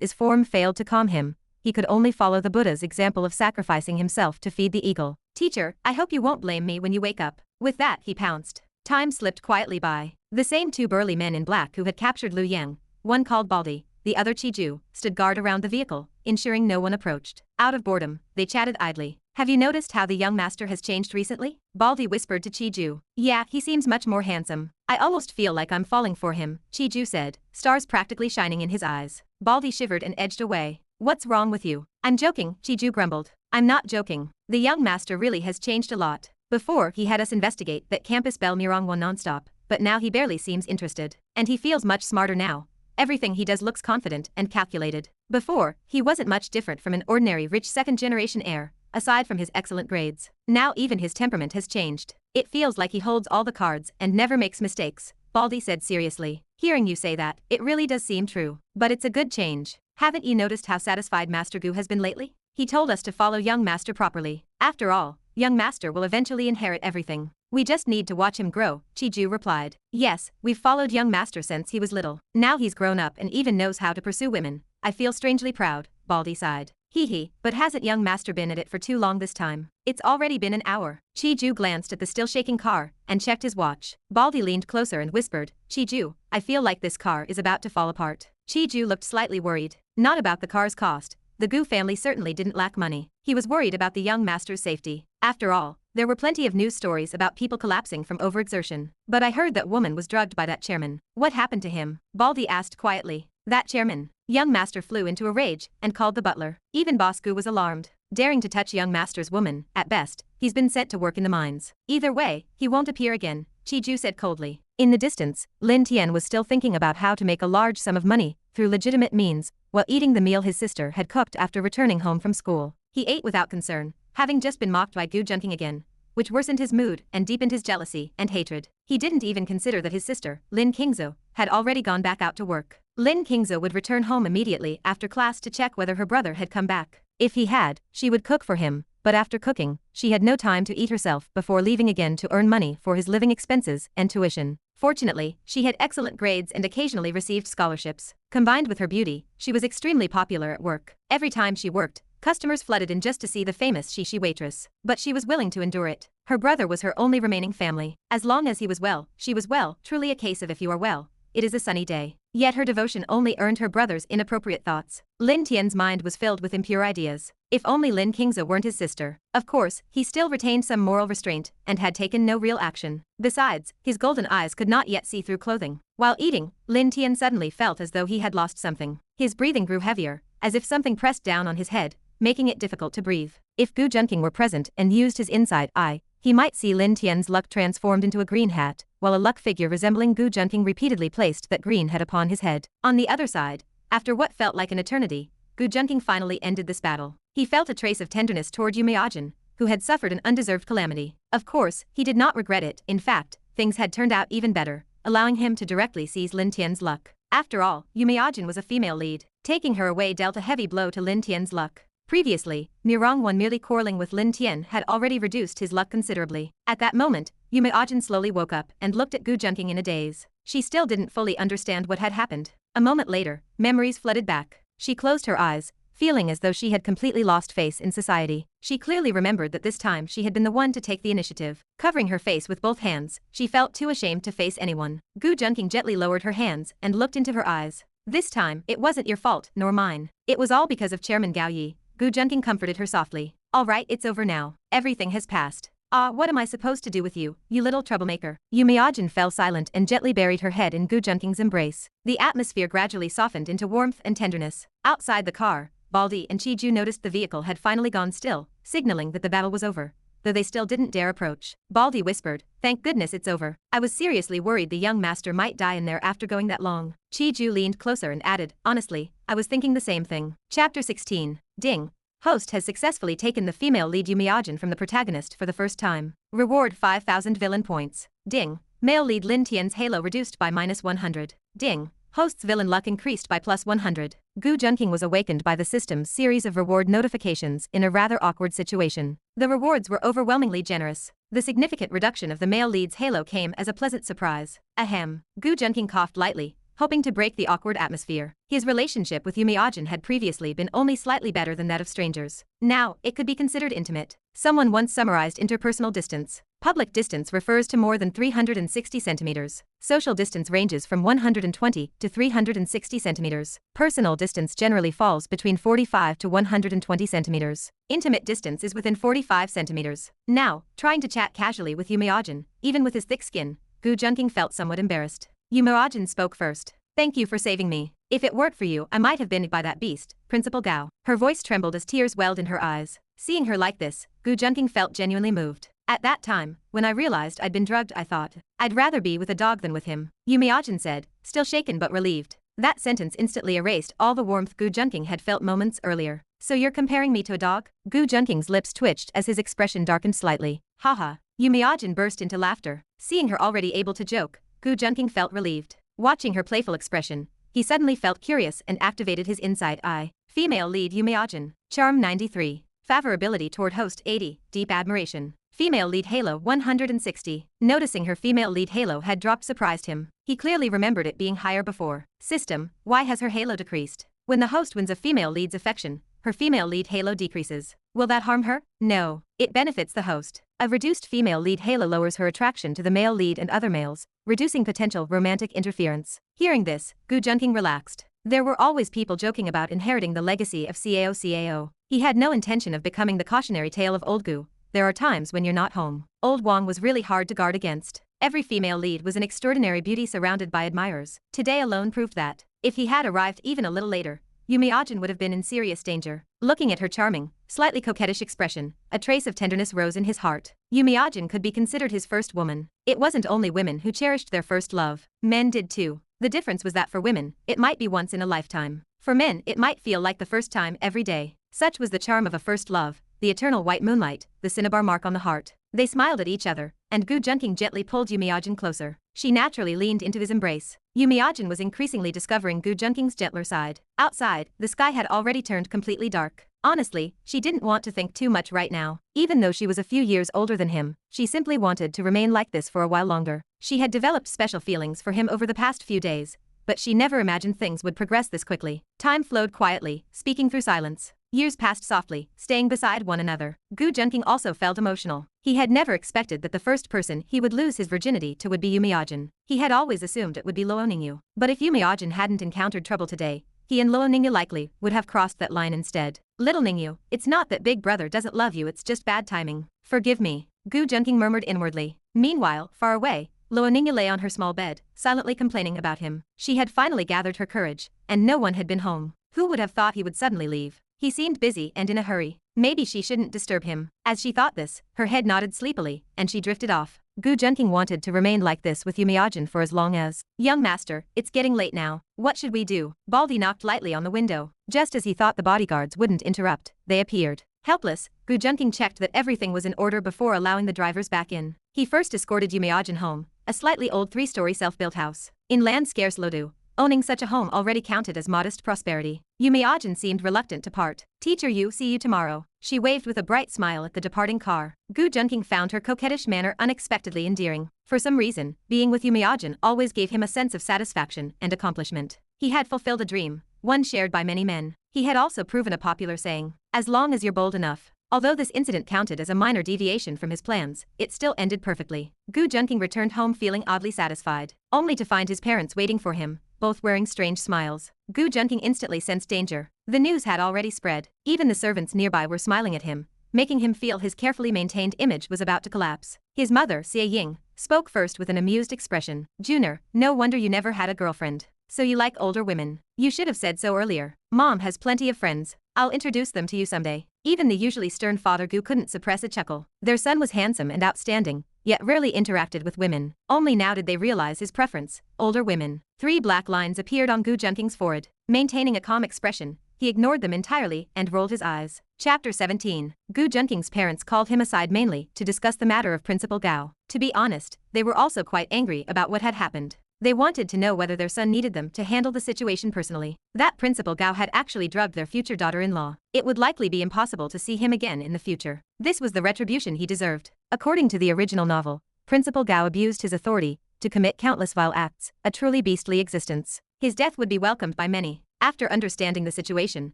is form failed to calm him, he could only follow the Buddha's example of sacrificing himself to feed the eagle. Teacher, I hope you won't blame me when you wake up. With that, he pounced. Time slipped quietly by. The same two burly men in black who had captured Lu Yang, one called Baldi, the other Chiju, stood guard around the vehicle, ensuring no one approached. Out of boredom, they chatted idly. Have you noticed how the young master has changed recently? Baldi whispered to Chiju. Yeah, he seems much more handsome. I almost feel like I'm falling for him, Chiju said, stars practically shining in his eyes. Baldi shivered and edged away. What's wrong with you? I'm joking, Chiju grumbled. I'm not joking. The young master really has changed a lot. Before, he had us investigate that campus bell Mirongwon nonstop, but now he barely seems interested. And he feels much smarter now. Everything he does looks confident and calculated. Before, he wasn't much different from an ordinary rich second-generation heir, aside from his excellent grades. Now even his temperament has changed. It feels like he holds all the cards and never makes mistakes, Baldy said seriously. Hearing you say that, it really does seem true. But it's a good change. Haven't you noticed how satisfied Master Gu has been lately? He told us to follow young Master properly. After all, young Master will eventually inherit everything. We just need to watch him grow, Chiju replied. Yes, we've followed young Master since he was little. Now he's grown up and even knows how to pursue women. I feel strangely proud, Baldy sighed. Hee, but hasn't young Master been at it for too long this time? It's already been an hour. Chiju glanced at the still shaking car and checked his watch. Baldy leaned closer and whispered, Chiju, I feel like this car is about to fall apart. Chiju looked slightly worried. Not about the car's cost. The Gu family certainly didn't lack money. He was worried about the young Master's safety. After all, there were plenty of news stories about people collapsing from overexertion. But I heard that woman was drugged by that chairman. What happened to him? Baldy asked quietly. That chairman. Young Master flew into a rage and called the butler. Even Boss Gu was alarmed. Daring to touch young Master's woman, at best, he's been sent to work in the mines. Either way, he won't appear again, Chiju said coldly. In the distance, Lin Tian was still thinking about how to make a large sum of money through legitimate means while eating the meal his sister had cooked after returning home from school. He ate without concern, having just been mocked by Gu Junqing again, which worsened his mood and deepened his jealousy and hatred. He didn't even consider that his sister, Lin Qingzhou, had already gone back out to work. Lin Qingzhou would return home immediately after class to check whether her brother had come back. If he had, she would cook for him, but after cooking, she had no time to eat herself before leaving again to earn money for his living expenses and tuition. Fortunately, she had excellent grades and occasionally received scholarships. Combined with her beauty, she was extremely popular at work. Every time she worked, customers flooded in just to see the famous Shishi waitress. But she was willing to endure it. Her brother was her only remaining family. As long as he was well, she was well, truly a case of if you are well, it is a sunny day. Yet her devotion only earned her brother's inappropriate thoughts. Lin Tian's mind was filled with impure ideas. If only Lin Qingzhou weren't his sister. Of course, he still retained some moral restraint and had taken no real action. Besides, his golden eyes could not yet see through clothing. While eating, Lin Tian suddenly felt as though he had lost something. His breathing grew heavier, as if something pressed down on his head, making it difficult to breathe. If Gu Junqing were present and used his inside eye, he might see Lin Tian's luck transformed into a green hat, while a luck figure resembling Gu Junqing repeatedly placed that green hat upon his head. On the other side, after what felt like an eternity, Gu Junqing finally ended this battle. He felt a trace of tenderness toward Yumeajin, who had suffered an undeserved calamity. Of course, he did not regret it. In fact, things had turned out even better, allowing him to directly seize Lin Tian's luck. After all, Yumeajin was a female lead. Taking her away dealt a heavy blow to Lin Tian's luck. Previously, Mirongwan merely quarreling with Lin Tian had already reduced his luck considerably. At that moment, Yumeajin slowly woke up and looked at Gu Junqing in a daze. She still didn't fully understand what had happened. A moment later, memories flooded back. She closed her eyes, feeling as though she had completely lost face in society. She clearly remembered that this time she had been the one to take the initiative. Covering her face with both hands, she felt too ashamed to face anyone. Gu Junqing gently lowered her hands and looked into her eyes. This time, it wasn't your fault, nor mine. It was all because of Chairman Gao Yi. Gu Junqing comforted her softly. All right, it's over now. Everything has passed. What am I supposed to do with you, you little troublemaker? Yumeajin fell silent and gently buried her head in Gu Junqing's embrace. The atmosphere gradually softened into warmth and tenderness. Outside the car, Baldy and Chiju noticed the vehicle had finally gone still, signaling that the battle was over, though they still didn't dare approach. Baldy whispered, "Thank goodness it's over. I was seriously worried the young master might die in there after going that long." Chiju leaned closer and added, "Honestly, I was thinking the same thing." Chapter 16. Ding. Host has successfully taken the female lead Yumeajin from the protagonist for the first time. Reward 5,000 villain points. Ding. Male lead Lin Tian's halo reduced by -100. Ding. Host's villain luck increased by +100. Gu Junqing was awakened by the system's series of reward notifications in a rather awkward situation. The rewards were overwhelmingly generous. The significant reduction of the male lead's halo came as a pleasant surprise. Ahem. Gu Junqing coughed lightly, hoping to break the awkward atmosphere. His relationship with Yumeajin had previously been only slightly better than that of strangers. Now, it could be considered intimate. Someone once summarized interpersonal distance. Public distance refers to more than 360 centimeters. Social distance ranges from 120 to 360 centimeters. Personal distance generally falls between 45 to 120 centimeters. Intimate distance is within 45 centimeters. Now, trying to chat casually with Yumeajin, even with his thick skin, Gu Junqing felt somewhat embarrassed. Yumeajin spoke first. "Thank you for saving me. If it weren't for you, I might have been by that beast, Principal Gao." Her voice trembled as tears welled in her eyes. Seeing her like this, Gu Junqing felt genuinely moved. "At that time, when I realized I'd been drugged, I thought, I'd rather be with a dog than with him," Yumeajin said, still shaken but relieved. That sentence instantly erased all the warmth Gu Junqing had felt moments earlier. So you're comparing me to a dog? Gu Junqing's lips twitched as his expression darkened slightly. Haha. Yu Miajin burst into laughter. Seeing her already able to joke, Gu Junqing felt relieved. Watching her playful expression, he suddenly felt curious and activated his inside eye. Female lead Yu Miajin. Charm 93. Favorability toward host 80. Deep admiration. Female lead halo 160. Noticing her female lead halo had dropped surprised him. He clearly remembered it being higher before. System, why has her halo decreased? When the host wins a female lead's affection, her female lead halo decreases. Will that harm her? No. It benefits the host. A reduced female lead halo lowers her attraction to the male lead and other males, reducing potential romantic interference. Hearing this, Gu Junqing relaxed. There were always people joking about inheriting the legacy of CAO. He had no intention of becoming the cautionary tale of old Gu. There are times when you're not home. Old Wang was really hard to guard against. Every female lead was an extraordinary beauty surrounded by admirers. Today alone proved that. If he had arrived even a little later, Yu Miajin would have been in serious danger. Looking at her charming, slightly coquettish expression, a trace of tenderness rose in his heart. Yu Miajin could be considered his first woman. It wasn't only women who cherished their first love. Men did too. The difference was that for women, it might be once in a lifetime. For men, it might feel like the first time every day. Such was the charm of a first love, the eternal white moonlight, the cinnabar mark on the heart. They smiled at each other, and Gu Junqing gently pulled Yu Miajin closer. She naturally leaned into his embrace. Yu Miajin was increasingly discovering Gu Junqing's gentler side. Outside, the sky had already turned completely dark. Honestly, she didn't want to think too much right now. Even though she was a few years older than him, she simply wanted to remain like this for a while longer. She had developed special feelings for him over the past few days, but she never imagined things would progress this quickly. Time flowed quietly, speaking through silence. Years passed softly, staying beside one another. Gu Junqing also felt emotional. He had never expected that the first person he would lose his virginity to would be Yu Miajin. He had always assumed it would be Luo Ningyu. But if Yu Miajin hadn't encountered trouble today, he and Luo Ningyu likely would have crossed that line instead. Little Ningyu, it's not that big brother doesn't love you, it's just bad timing. Forgive me, Gu Junqing murmured inwardly. Meanwhile, far away, Luo Ningyu lay on her small bed, silently complaining about him. She had finally gathered her courage, and no one had been home. Who would have thought he would suddenly leave? He seemed busy and in a hurry. Maybe she shouldn't disturb him. As she thought this, her head nodded sleepily, and she drifted off. Gu Junqing wanted to remain like this with Yu Miajin for as long as. Young master, it's getting late now. What should we do? Baldy knocked lightly on the window. Just as he thought the bodyguards wouldn't interrupt, they appeared. Helpless, Gu Junqing checked that everything was in order before allowing the drivers back in. He first escorted Yu Miajin home, a slightly old 3-story self-built house. In land-scarce Lodu, owning such a home already counted as modest prosperity. Yu Miajin seemed reluctant to part. Teacher Yu, see you tomorrow. She waved with a bright smile at the departing car. Gu Junqing found her coquettish manner unexpectedly endearing. For some reason, being with Yu Miajin always gave him a sense of satisfaction and accomplishment. He had fulfilled a dream, one shared by many men. He had also proven a popular saying, as long as you're bold enough. Although this incident counted as a minor deviation from his plans, it still ended perfectly. Gu Junqing returned home feeling oddly satisfied, only to find his parents waiting for him, both wearing strange smiles. Gu Junqing instantly sensed danger. The news had already spread. Even the servants nearby were smiling at him, making him feel his carefully maintained image was about to collapse. His mother, Xie Ying, spoke first with an amused expression. Junior, no wonder you never had a girlfriend. So you like older women. You should have said so earlier. Mom has plenty of friends. I'll introduce them to you someday. Even the usually stern father Gu couldn't suppress a chuckle. Their son was handsome and outstanding, yet rarely interacted with women. Only now did they realize his preference, older women. 3 black lines appeared on Gu Junqing's forehead. Maintaining a calm expression, he ignored them entirely and rolled his eyes. Chapter 17. Gu Junqing's parents called him aside mainly to discuss the matter of Principal Gao. To be honest, they were also quite angry about what had happened. They wanted to know whether their son needed them to handle the situation personally. That Principal Gao had actually drugged their future daughter-in-law. It would likely be impossible to see him again in the future. This was the retribution he deserved. According to the original novel, Principal Gao abused his authority to commit countless vile acts, a truly beastly existence. His death would be welcomed by many. After understanding the situation,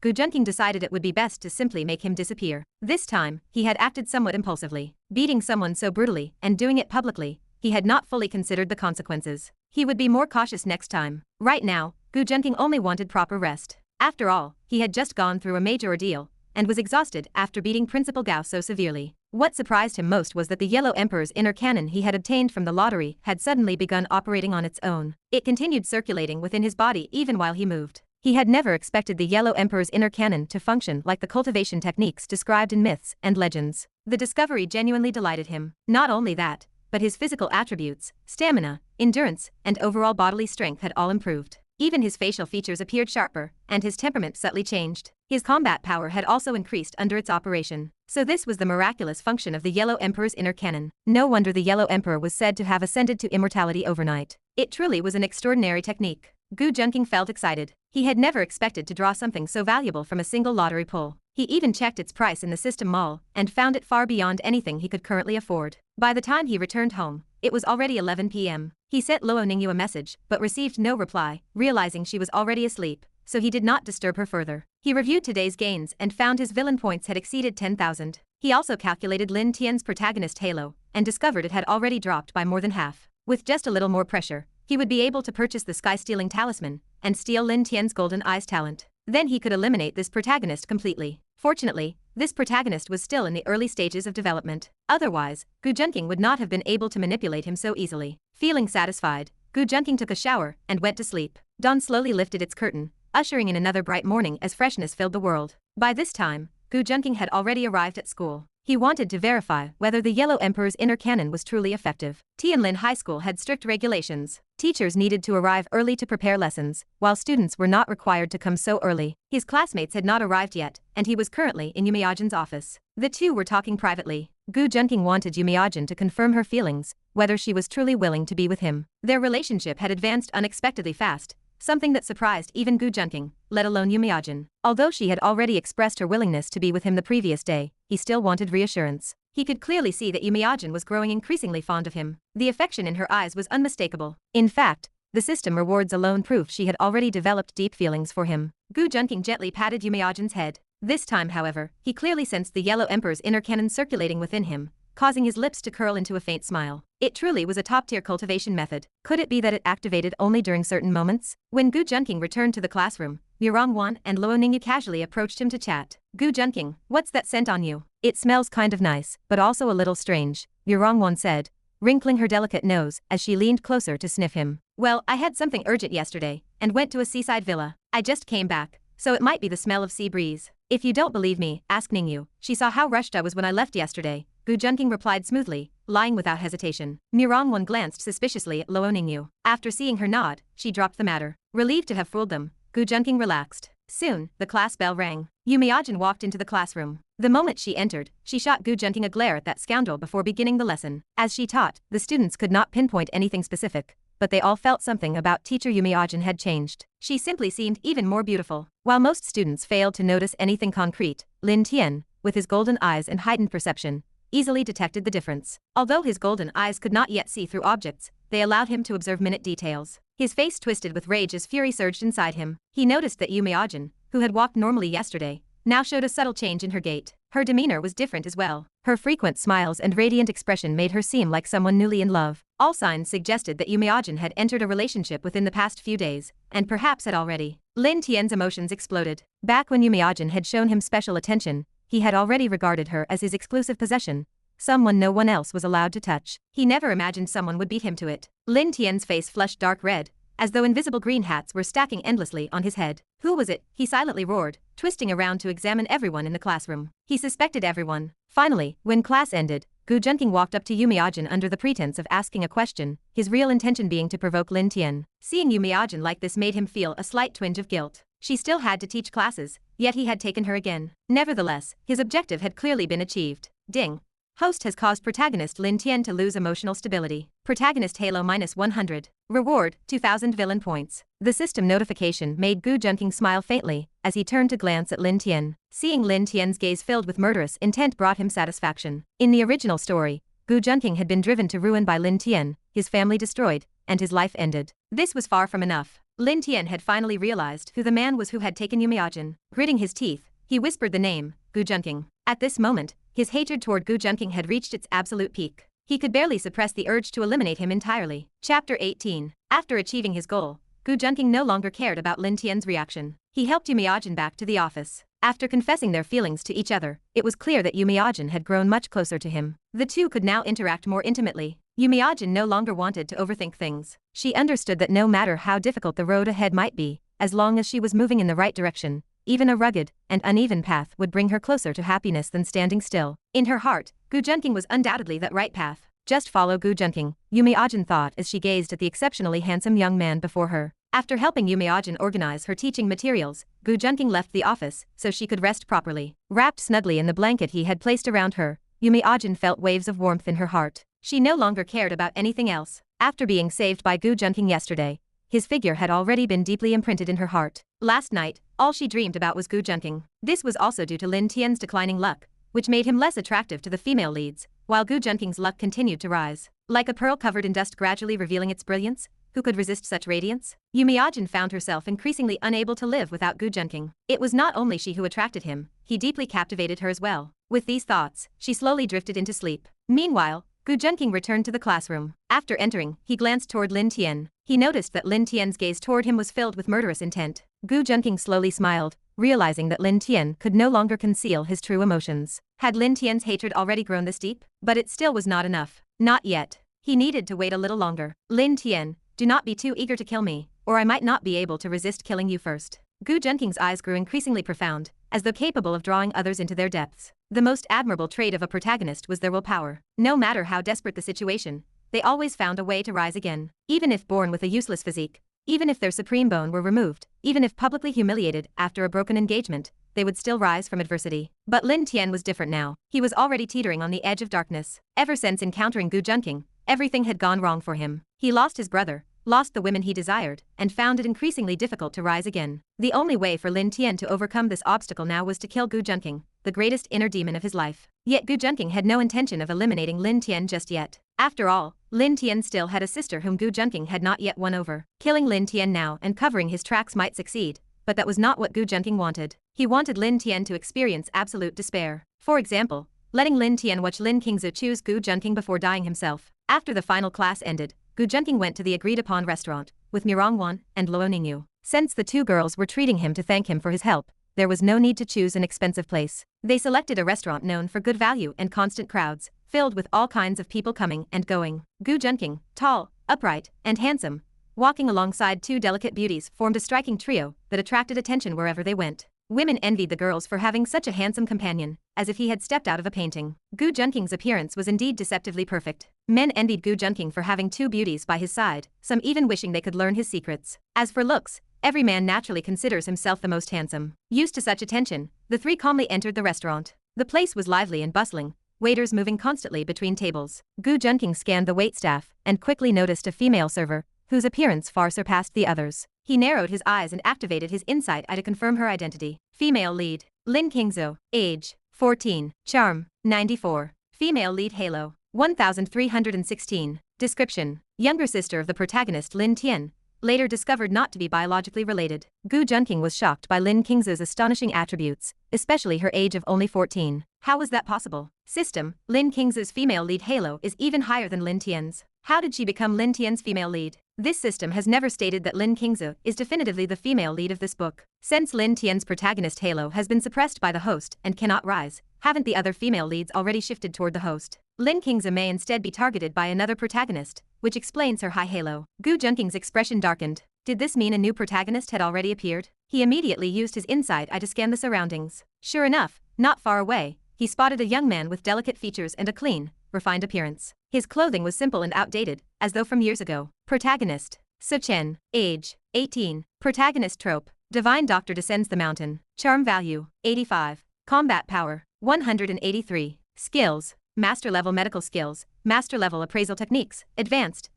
Gu Junqing decided it would be best to simply make him disappear. This time, he had acted somewhat impulsively. Beating someone so brutally and doing it publicly, he had not fully considered the consequences. He would be more cautious next time. Right now, Gu Junqing only wanted proper rest. After all, he had just gone through a major ordeal, and was exhausted after beating Principal Gao so severely. What surprised him most was that the Yellow Emperor's inner cannon he had obtained from the lottery had suddenly begun operating on its own. It continued circulating within his body even while he moved. He had never expected the Yellow Emperor's inner cannon to function like the cultivation techniques described in myths and legends. The discovery genuinely delighted him. Not only that, but his physical attributes, stamina, endurance, and overall bodily strength had all improved. Even his facial features appeared sharper, and his temperament subtly changed. His combat power had also increased under its operation. So this was the miraculous function of the Yellow Emperor's inner cannon. No wonder the Yellow Emperor was said to have ascended to immortality overnight. It truly was an extraordinary technique. Gu Junqing felt excited. He had never expected to draw something so valuable from a single lottery pull. He even checked its price in the system mall, and found it far beyond anything he could currently afford. By the time he returned home, it was already 11 p.m. He sent Luo Ningyu a message, but received no reply, realizing she was already asleep, so he did not disturb her further. He reviewed today's gains and found his villain points had exceeded 10,000. He also calculated Lin Tian's protagonist halo, and discovered it had already dropped by more than half. With just a little more pressure, he would be able to purchase the sky-stealing talisman, and steal Lin Tian's golden eyes talent. Then he could eliminate this protagonist completely. Fortunately, this protagonist was still in the early stages of development. Otherwise, Gu Junqing would not have been able to manipulate him so easily. Feeling satisfied, Gu Junqing took a shower and went to sleep. Dawn slowly lifted its curtain, ushering in another bright morning as freshness filled the world. By this time, Gu Junqing had already arrived at school. He wanted to verify whether the Yellow Emperor's inner cannon was truly effective. Tianlin High School had strict regulations. Teachers needed to arrive early to prepare lessons, while students were not required to come so early. His classmates had not arrived yet, and he was currently in Yumiajin's office. The two were talking privately. Gu Junqing wanted Yumiajin to confirm her feelings, whether she was truly willing to be with him. Their relationship had advanced unexpectedly fast, something that surprised even Gu Junqing, let alone Yumiajin. Although she had already expressed her willingness to be with him the previous day, he still wanted reassurance. He could clearly see that Yumiajin was growing increasingly fond of him. The affection in her eyes was unmistakable. In fact, the system rewards alone proved she had already developed deep feelings for him. Gu Junqing gently patted Yumiajin's head. This time, however, he clearly sensed the Yellow Emperor's inner cannon circulating within him, causing his lips to curl into a faint smile. It truly was a top-tier cultivation method. Could it be that it activated only during certain moments? When Gu Junqing returned to the classroom, Mirongwan and Luo Ningyu casually approached him to chat. Gu Junqing, what's that scent on you? It smells kind of nice, but also a little strange, Mirongwan said, wrinkling her delicate nose as she leaned closer to sniff him. Well, I had something urgent yesterday, and went to a seaside villa. I just came back, so it might be the smell of sea breeze. If you don't believe me, ask Ningyu. She saw how rushed I was when I left yesterday. Gu Junqing replied smoothly, lying without hesitation. Mirongwan glanced suspiciously at Luo Ningyu. After seeing her nod, she dropped the matter. Relieved to have fooled them, Gu Junqing relaxed. Soon, the class bell rang. Yumiajin walked into the classroom. The moment she entered, she shot Gu Junqing a glare at that scoundrel before beginning the lesson. As she taught, the students could not pinpoint anything specific, but they all felt something about teacher Yumiajin had changed. She simply seemed even more beautiful. While most students failed to notice anything concrete, Lin Tian, with his golden eyes and heightened perception, easily detected the difference. Although his golden eyes could not yet see through objects, they allowed him to observe minute details. His face twisted with rage as fury surged inside him. He noticed that Yumiajin, who had walked normally yesterday, now showed a subtle change in her gait. Her demeanor was different as well. Her frequent smiles and radiant expression made her seem like someone newly in love. All signs suggested that Yumiajin had entered a relationship within the past few days, and perhaps had already. Lin Tian's emotions exploded. Back when Yumiajin had shown him special attention, he had already regarded her as his exclusive possession, someone no one else was allowed to touch. He never imagined someone would beat him to it. Lin Tian's face flushed dark red, as though invisible green hats were stacking endlessly on his head. Who was it? He silently roared, twisting around to examine everyone in the classroom. He suspected everyone. Finally, when class ended, Gu Junqing walked up to Yumiajin under the pretense of asking a question, his real intention being to provoke Lin Tian. Seeing Yumiajin like this made him feel a slight twinge of guilt. She still had to teach classes, yet he had taken her again. Nevertheless, his objective had clearly been achieved. Ding. Host has caused protagonist Lin Tian to lose emotional stability. Protagonist Halo -100. Reward, 2,000 villain points. The system notification made Gu Junqing smile faintly, as he turned to glance at Lin Tian. Seeing Lin Tian's gaze filled with murderous intent brought him satisfaction. In the original story, Gu Junqing had been driven to ruin by Lin Tian, his family destroyed, and his life ended. This was far from enough. Lin Tian had finally realized who the man was who had taken Yumiajin. Gritting his teeth, he whispered the name, Gu Junqing. At this moment, his hatred toward Gu Junqing had reached its absolute peak. He could barely suppress the urge to eliminate him entirely. Chapter 18. After achieving his goal, Gu Junqing no longer cared about Lin Tian's reaction. He helped Yumiajin back to the office. After confessing their feelings to each other, it was clear that Yumiajin had grown much closer to him. The two could now interact more intimately. Yumiajin no longer wanted to overthink things. She understood that no matter how difficult the road ahead might be, as long as she was moving in the right direction, even a rugged and uneven path would bring her closer to happiness than standing still. In her heart, Gu Junqing was undoubtedly that right path. Just follow Gu Junqing, Yumiajin thought as she gazed at the exceptionally handsome young man before her. After helping Yumeojin organize her teaching materials, Gu Junqing left the office so she could rest properly. Wrapped snugly in the blanket he had placed around her, Yumeojin felt waves of warmth in her heart. She no longer cared about anything else. After being saved by Gu Junqing yesterday, his figure had already been deeply imprinted in her heart. Last night, all she dreamed about was Gu Junqing. This was also due to Lin Tian's declining luck, which made him less attractive to the female leads, while Gu Junqing's luck continued to rise. Like a pearl covered in dust gradually revealing its brilliance, who could resist such radiance? Yumeojin found herself increasingly unable to live without Gu Junqing. It was not only she who attracted him, he deeply captivated her as well. With these thoughts, she slowly drifted into sleep. Meanwhile, Gu Junqing returned to the classroom. After entering, he glanced toward Lin Tian. He noticed that Lin Tian's gaze toward him was filled with murderous intent. Gu Junqing slowly smiled, realizing that Lin Tian could no longer conceal his true emotions. Had Lin Tian's hatred already grown this deep? But it still was not enough. Not yet. He needed to wait a little longer. Lin Tian, do not be too eager to kill me, or I might not be able to resist killing you first. Gu Junqing's eyes grew increasingly profound, as though capable of drawing others into their depths. The most admirable trait of a protagonist was their willpower. No matter how desperate the situation, they always found a way to rise again. Even if born with a useless physique, even if their supreme bone were removed, even if publicly humiliated after a broken engagement, they would still rise from adversity. But Lin Tian was different now. He was already teetering on the edge of darkness. Ever since encountering Gu Junqing, everything had gone wrong for him. He lost his brother, lost the women he desired, and found it increasingly difficult to rise again. The only way for Lin Tian to overcome this obstacle now was to kill Gu Junqing, the greatest inner demon of his life. Yet Gu Junqing had no intention of eliminating Lin Tian just yet. After all, Lin Tian still had a sister whom Gu Junqing had not yet won over. Killing Lin Tian now and covering his tracks might succeed, but that was not what Gu Junqing wanted. He wanted Lin Tian to experience absolute despair. For example, letting Lin Tian watch Lin Qingzu choose Gu Junqing before dying himself. After the final class ended, Gu Junqing went to the agreed-upon restaurant with Mirongwan and Luo Ningyu. Since the two girls were treating him to thank him for his help, there was no need to choose an expensive place. They selected a restaurant known for good value and constant crowds, filled with all kinds of people coming and going. Gu Junqing, tall, upright, and handsome, walking alongside two delicate beauties, formed a striking trio that attracted attention wherever they went. Women envied the girls for having such a handsome companion, as if he had stepped out of a painting. Gu Junqing's appearance was indeed deceptively perfect. Men envied Gu Junqing for having two beauties by his side, some even wishing they could learn his secrets. As for looks, every man naturally considers himself the most handsome. Used to such attention, the three calmly entered the restaurant. The place was lively and bustling, waiters moving constantly between tables. Gu Junqing scanned the waitstaff and quickly noticed a female server, whose appearance far surpassed the others. He narrowed his eyes and activated his insight eye to confirm her identity. Female lead, Lin Qingzu, age, 14, charm, 94. Female lead halo, 1316. Description: younger sister of the protagonist Lin Tian, later discovered not to be biologically related. Gu Junqing was shocked by Lin Qingzu's astonishing attributes, especially her age of only 14. How was that possible? System: Lin Qingzu's female lead halo is even higher than Lin Tian's. How did she become Lin Tian's female lead? This system has never stated that Lin Qingzu is definitively the female lead of this book. Since Lin Tian's protagonist halo has been suppressed by the host and cannot rise, haven't the other female leads already shifted toward the host? Lin Qingzu may instead be targeted by another protagonist, which explains her high halo. Gu Junqing's expression darkened. Did this mean a new protagonist had already appeared? He immediately used his insight eye to scan the surroundings. Sure enough, not far away, he spotted a young man with delicate features and a clean, refined appearance. His clothing was simple and outdated, as though from years ago. Protagonist: Su Chen, age, 18. Protagonist trope: divine doctor descends the mountain. Charm value, 85. Combat power, 183. Skills: master level medical skills, master level appraisal techniques, advanced.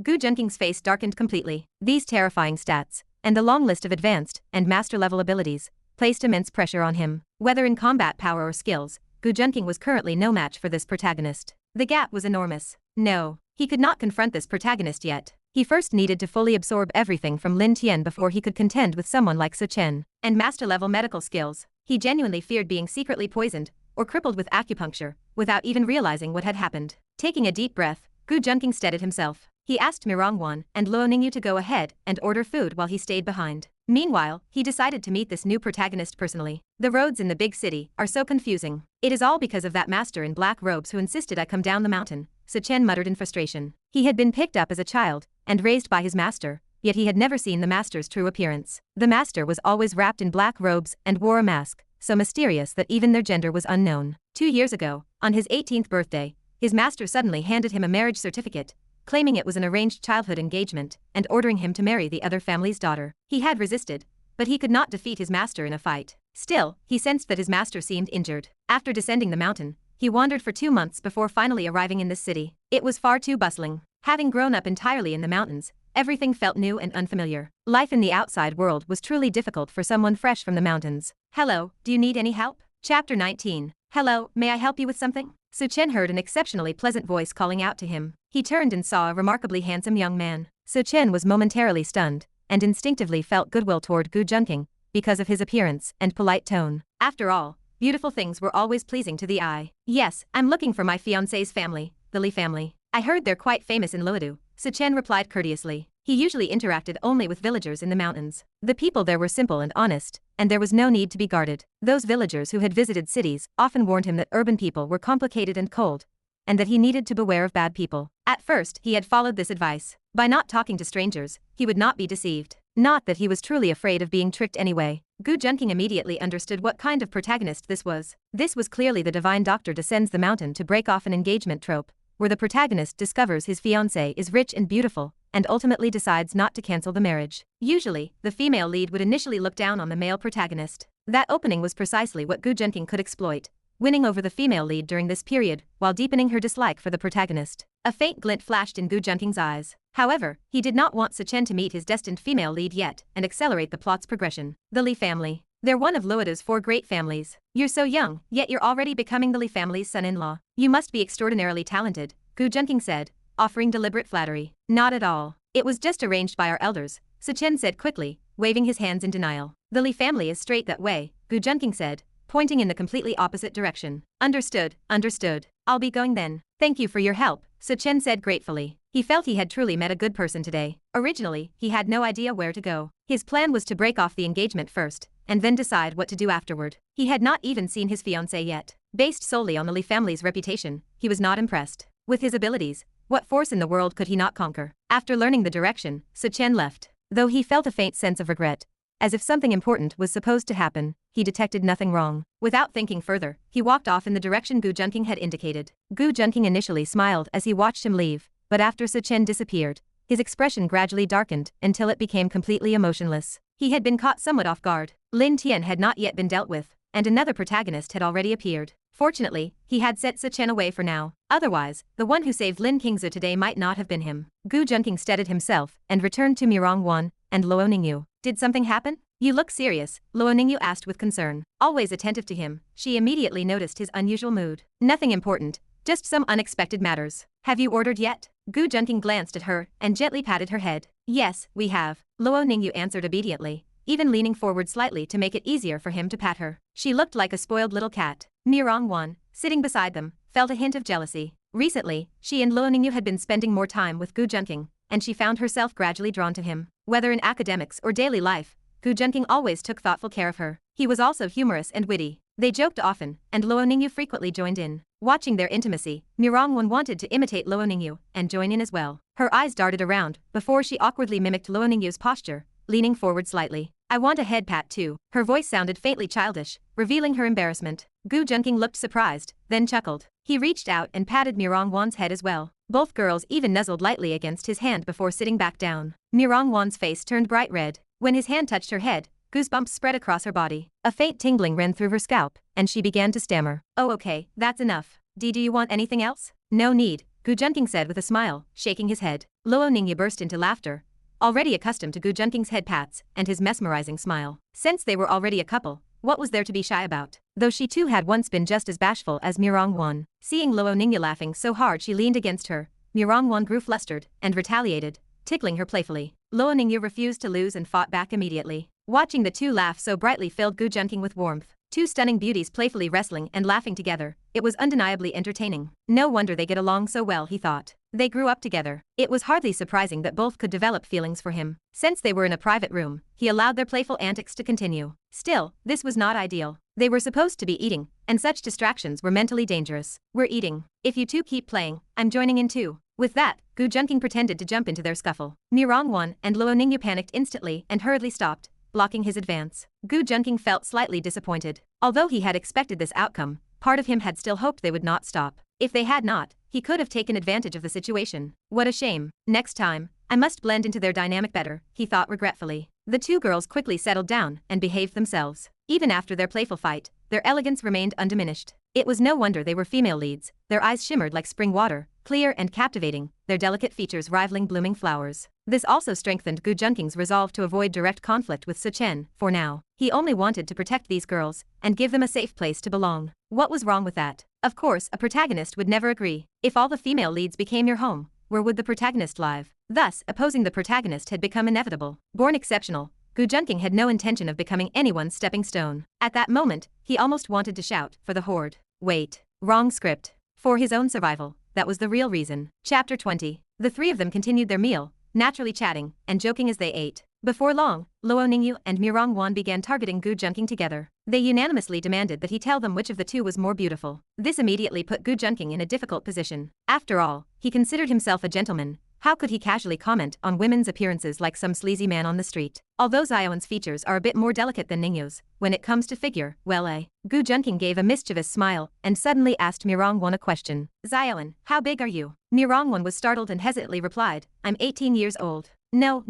Gu Junqing's face darkened completely. These terrifying stats, and the long list of advanced and master level abilities, placed immense pressure on him. Whether in combat power or skills, Gu Junqing was currently no match for this protagonist. The gap was enormous. No, he could not confront this protagonist yet. He first needed to fully absorb everything from Lin Tian before he could contend with someone like Su Chen. And master-level medical skills. He genuinely feared being secretly poisoned or crippled with acupuncture, without even realizing what had happened. Taking a deep breath, Gu Junqing steadied himself. He asked Mirongwan and Luo Ningyu to go ahead and order food while he stayed behind. Meanwhile, he decided to meet this new protagonist personally. The roads in the big city are so confusing. It is all because of that master in black robes who insisted I come down the mountain, Su Chen muttered in frustration. He had been picked up as a child and raised by his master, yet he had never seen the master's true appearance. The master was always wrapped in black robes and wore a mask, so mysterious that even their gender was unknown. 2 years ago, on his 18th birthday, his master suddenly handed him a marriage certificate, claiming it was an arranged childhood engagement and ordering him to marry the other family's daughter. He had resisted, but he could not defeat his master in a fight. Still, he sensed that his master seemed injured. After descending the mountain, he wandered for 2 months before finally arriving in this city. It was far too bustling. Having grown up entirely in the mountains, everything felt new and unfamiliar. Life in the outside world was truly difficult for someone fresh from the mountains. Hello, do you need any help? Chapter 19. Hello, may I help you with something? Chen heard an exceptionally pleasant voice calling out to him. He turned and saw a remarkably handsome young man. Chen was momentarily stunned, and instinctively felt goodwill toward Gu Junqing, because of his appearance and polite tone. After all, beautiful things were always pleasing to the eye. Yes, I'm looking for my fiancé's family, the Li family. I heard they're quite famous in Luodu, Chen replied courteously. He usually interacted only with villagers in the mountains. The people there were simple and honest, and there was no need to be guarded. Those villagers who had visited cities often warned him that urban people were complicated and cold, and that he needed to beware of bad people. At first, he had followed this advice. By not talking to strangers, he would not be deceived. Not that he was truly afraid of being tricked anyway. Gu Junqing immediately understood what kind of protagonist this was. This was clearly the divine doctor descends the mountain to break off an engagement trope, where the protagonist discovers his fiancée is rich and beautiful, and ultimately decides not to cancel the marriage. Usually, the female lead would initially look down on the male protagonist. That opening was precisely what Gu Junqing could exploit, winning over the female lead during this period, while deepening her dislike for the protagonist. A faint glint flashed in Gu Junqing's eyes. However, he did not want Chen to meet his destined female lead yet and accelerate the plot's progression. The Li family. They're one of Luodu's 4 great families. You're so young, yet you're already becoming the Li family's son-in-law. You must be extraordinarily talented, Gu Junqing said, offering deliberate flattery. Not at all. It was just arranged by our elders, Chen said quickly, waving his hands in denial. The Li family is straight that way, Gu Junqing said, pointing in the completely opposite direction. Understood, understood. I'll be going then. Thank you for your help, Chen said gratefully. He felt he had truly met a good person today. Originally, he had no idea where to go. His plan was to break off the engagement first, and then decide what to do afterward. He had not even seen his fiancée yet. Based solely on the Li family's reputation, he was not impressed. With his abilities, what force in the world could he not conquer? After learning the direction, Chen left. Though he felt a faint sense of regret, as if something important was supposed to happen, he detected nothing wrong. Without thinking further, he walked off in the direction Gu Junqing had indicated. Gu Junqing initially smiled as he watched him leave, but after Chen disappeared, his expression gradually darkened until it became completely emotionless. He had been caught somewhat off guard. Lin Tian had not yet been dealt with, and another protagonist had already appeared. Fortunately, he had set Chen away for now. Otherwise, the one who saved Lin Qingzu today might not have been him. Gu Junqing steadied himself and returned to Mirong Wan and Luo Ningyu. Did something happen? You look serious, Luo Ningyu asked with concern. Always attentive to him, she immediately noticed his unusual mood. Nothing important, just some unexpected matters. Have you ordered yet? Gu Junqing glanced at her and gently patted her head. Yes, we have, Luo Ningyu answered obediently, even leaning forward slightly to make it easier for him to pat her. She looked like a spoiled little cat. Mirong Wan, sitting beside them, felt a hint of jealousy. Recently, she and Luo Ningyu had been spending more time with Gu Junqing, and she found herself gradually drawn to him. Whether in academics or daily life, Gu Junqing always took thoughtful care of her. He was also humorous and witty. They joked often, and Luo Ningyu frequently joined in. Watching their intimacy, Mirong Wan wanted to imitate Luo Ningyu and join in as well. Her eyes darted around before she awkwardly mimicked Luo Ningyu's posture, leaning forward slightly. I want a head pat too. Her voice sounded faintly childish, revealing her embarrassment. Gu Junqing looked surprised, then chuckled. He reached out and patted Mirong Wan's head as well. Both girls even nuzzled lightly against his hand before sitting back down. Mirong Wan's face turned bright red. When his hand touched her head, goosebumps spread across her body. A faint tingling ran through her scalp, and she began to stammer. Oh okay, that's enough. Do you want anything else? No need, Gu Junqing said with a smile, shaking his head. Luo Ningyu burst into laughter, already accustomed to Gu Junqing's head pats and his mesmerizing smile. Since they were already a couple, what was there to be shy about? Though she too had once been just as bashful as Mirong Wan. Seeing Luo Ningyu laughing so hard she leaned against her, Mirong Wan grew flustered and retaliated, tickling her playfully. Luo Ningyu refused to lose and fought back immediately. Watching the two laugh so brightly filled Gu Junqing with warmth. Two stunning beauties playfully wrestling and laughing together, it was undeniably entertaining. No wonder they get along so well, he thought. They grew up together. It was hardly surprising that both could develop feelings for him. Since they were in a private room, he allowed their playful antics to continue. Still, this was not ideal. They were supposed to be eating, and such distractions were mentally dangerous. We're eating. If you two keep playing, I'm joining in too. With that, Gu Junqing pretended to jump into their scuffle. Mirong Wan and Luo Ningyu panicked instantly and hurriedly stopped, blocking his advance. Gu Junqing felt slightly disappointed. Although he had expected this outcome, part of him had still hoped they would not stop. If they had not, he could have taken advantage of the situation. What a shame. Next time, I must blend into their dynamic better, he thought regretfully. The two girls quickly settled down and behaved themselves. Even after their playful fight, their elegance remained undiminished. It was no wonder they were female leads. Their eyes shimmered like spring water, clear and captivating, their delicate features rivaling blooming flowers. This also strengthened Gu Junqing's resolve to avoid direct conflict with Su Chen, for now. He only wanted to protect these girls and give them a safe place to belong. What was wrong with that? Of course, a protagonist would never agree. If all the female leads became your home, where would the protagonist live? Thus, opposing the protagonist had become inevitable. Born exceptional, Gu Junqing had no intention of becoming anyone's stepping stone. At that moment, he almost wanted to shout for the horde. Wait. Wrong script. For his own survival, that was the real reason. Chapter 20. The three of them continued their meal, naturally chatting and joking as they ate. Before long, Luo Ningyu and Mirong Wan began targeting Gu Junqing together. They unanimously demanded that he tell them which of the two was more beautiful. This immediately put Gu Junqing in a difficult position. After all, he considered himself a gentleman. How could he casually comment on women's appearances like some sleazy man on the street? Although Xiaowen's features are a bit more delicate than Ningyu's, when it comes to figure, Gu Junqing gave a mischievous smile and suddenly asked Mirong Wan a question. Xiaowen, how big are you? Mirong Wan was startled and hesitantly replied, I'm 18 years old. No,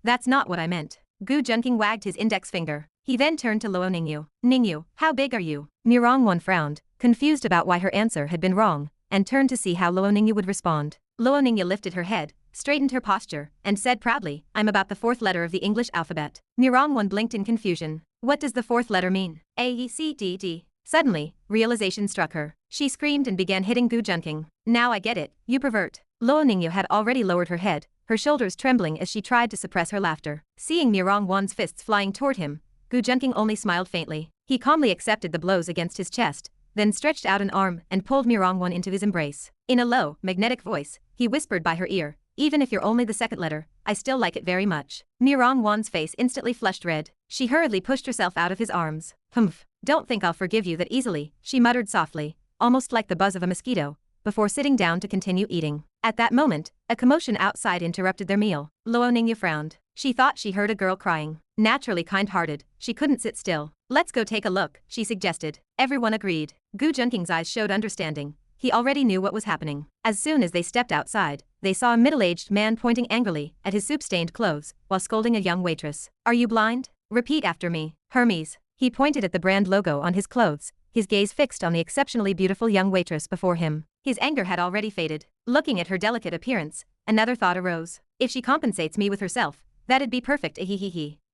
that's not what I meant. Gu Junqing wagged his index finger. He then turned to Luo Ningyu. Ningyu, how big are you? Mirong Wan frowned, confused about why her answer had been wrong, and turned to see how Luo Ningyu would respond. Luo Ningyu lifted her head, straightened her posture, and said proudly, I'm about the fourth letter of the English alphabet. Mirong Wan blinked in confusion. What does the fourth letter mean? A, E, C, D, D. Suddenly, realization struck her. She screamed and began hitting Gu Junqing. Now I get it, you pervert. Luo Ningyu had already lowered her head, her shoulders trembling as she tried to suppress her laughter. Seeing Mirong Wan's fists flying toward him, Gu Junqing only smiled faintly. He calmly accepted the blows against his chest, then stretched out an arm and pulled Mirong Wan into his embrace. In a low, magnetic voice, he whispered by her ear, even if you're only the second letter, I still like it very much. Mirong Wan's face instantly flushed red. She hurriedly pushed herself out of his arms. Humph, don't think I'll forgive you that easily, she muttered softly, almost like the buzz of a mosquito, before sitting down to continue eating. At that moment, a commotion outside interrupted their meal. Luo Ningyu frowned. She thought she heard a girl crying. Naturally kind-hearted, she couldn't sit still. Let's go take a look, she suggested. Everyone agreed. Gu Junqing's eyes showed understanding. He already knew what was happening. As soon as they stepped outside, they saw a middle-aged man pointing angrily at his soup-stained clothes while scolding a young waitress. Are you blind? Repeat after me. Hermes. He pointed at the brand logo on his clothes, his gaze fixed on the exceptionally beautiful young waitress before him. His anger had already faded. Looking at her delicate appearance, another thought arose. If she compensates me with herself, that'd be perfect.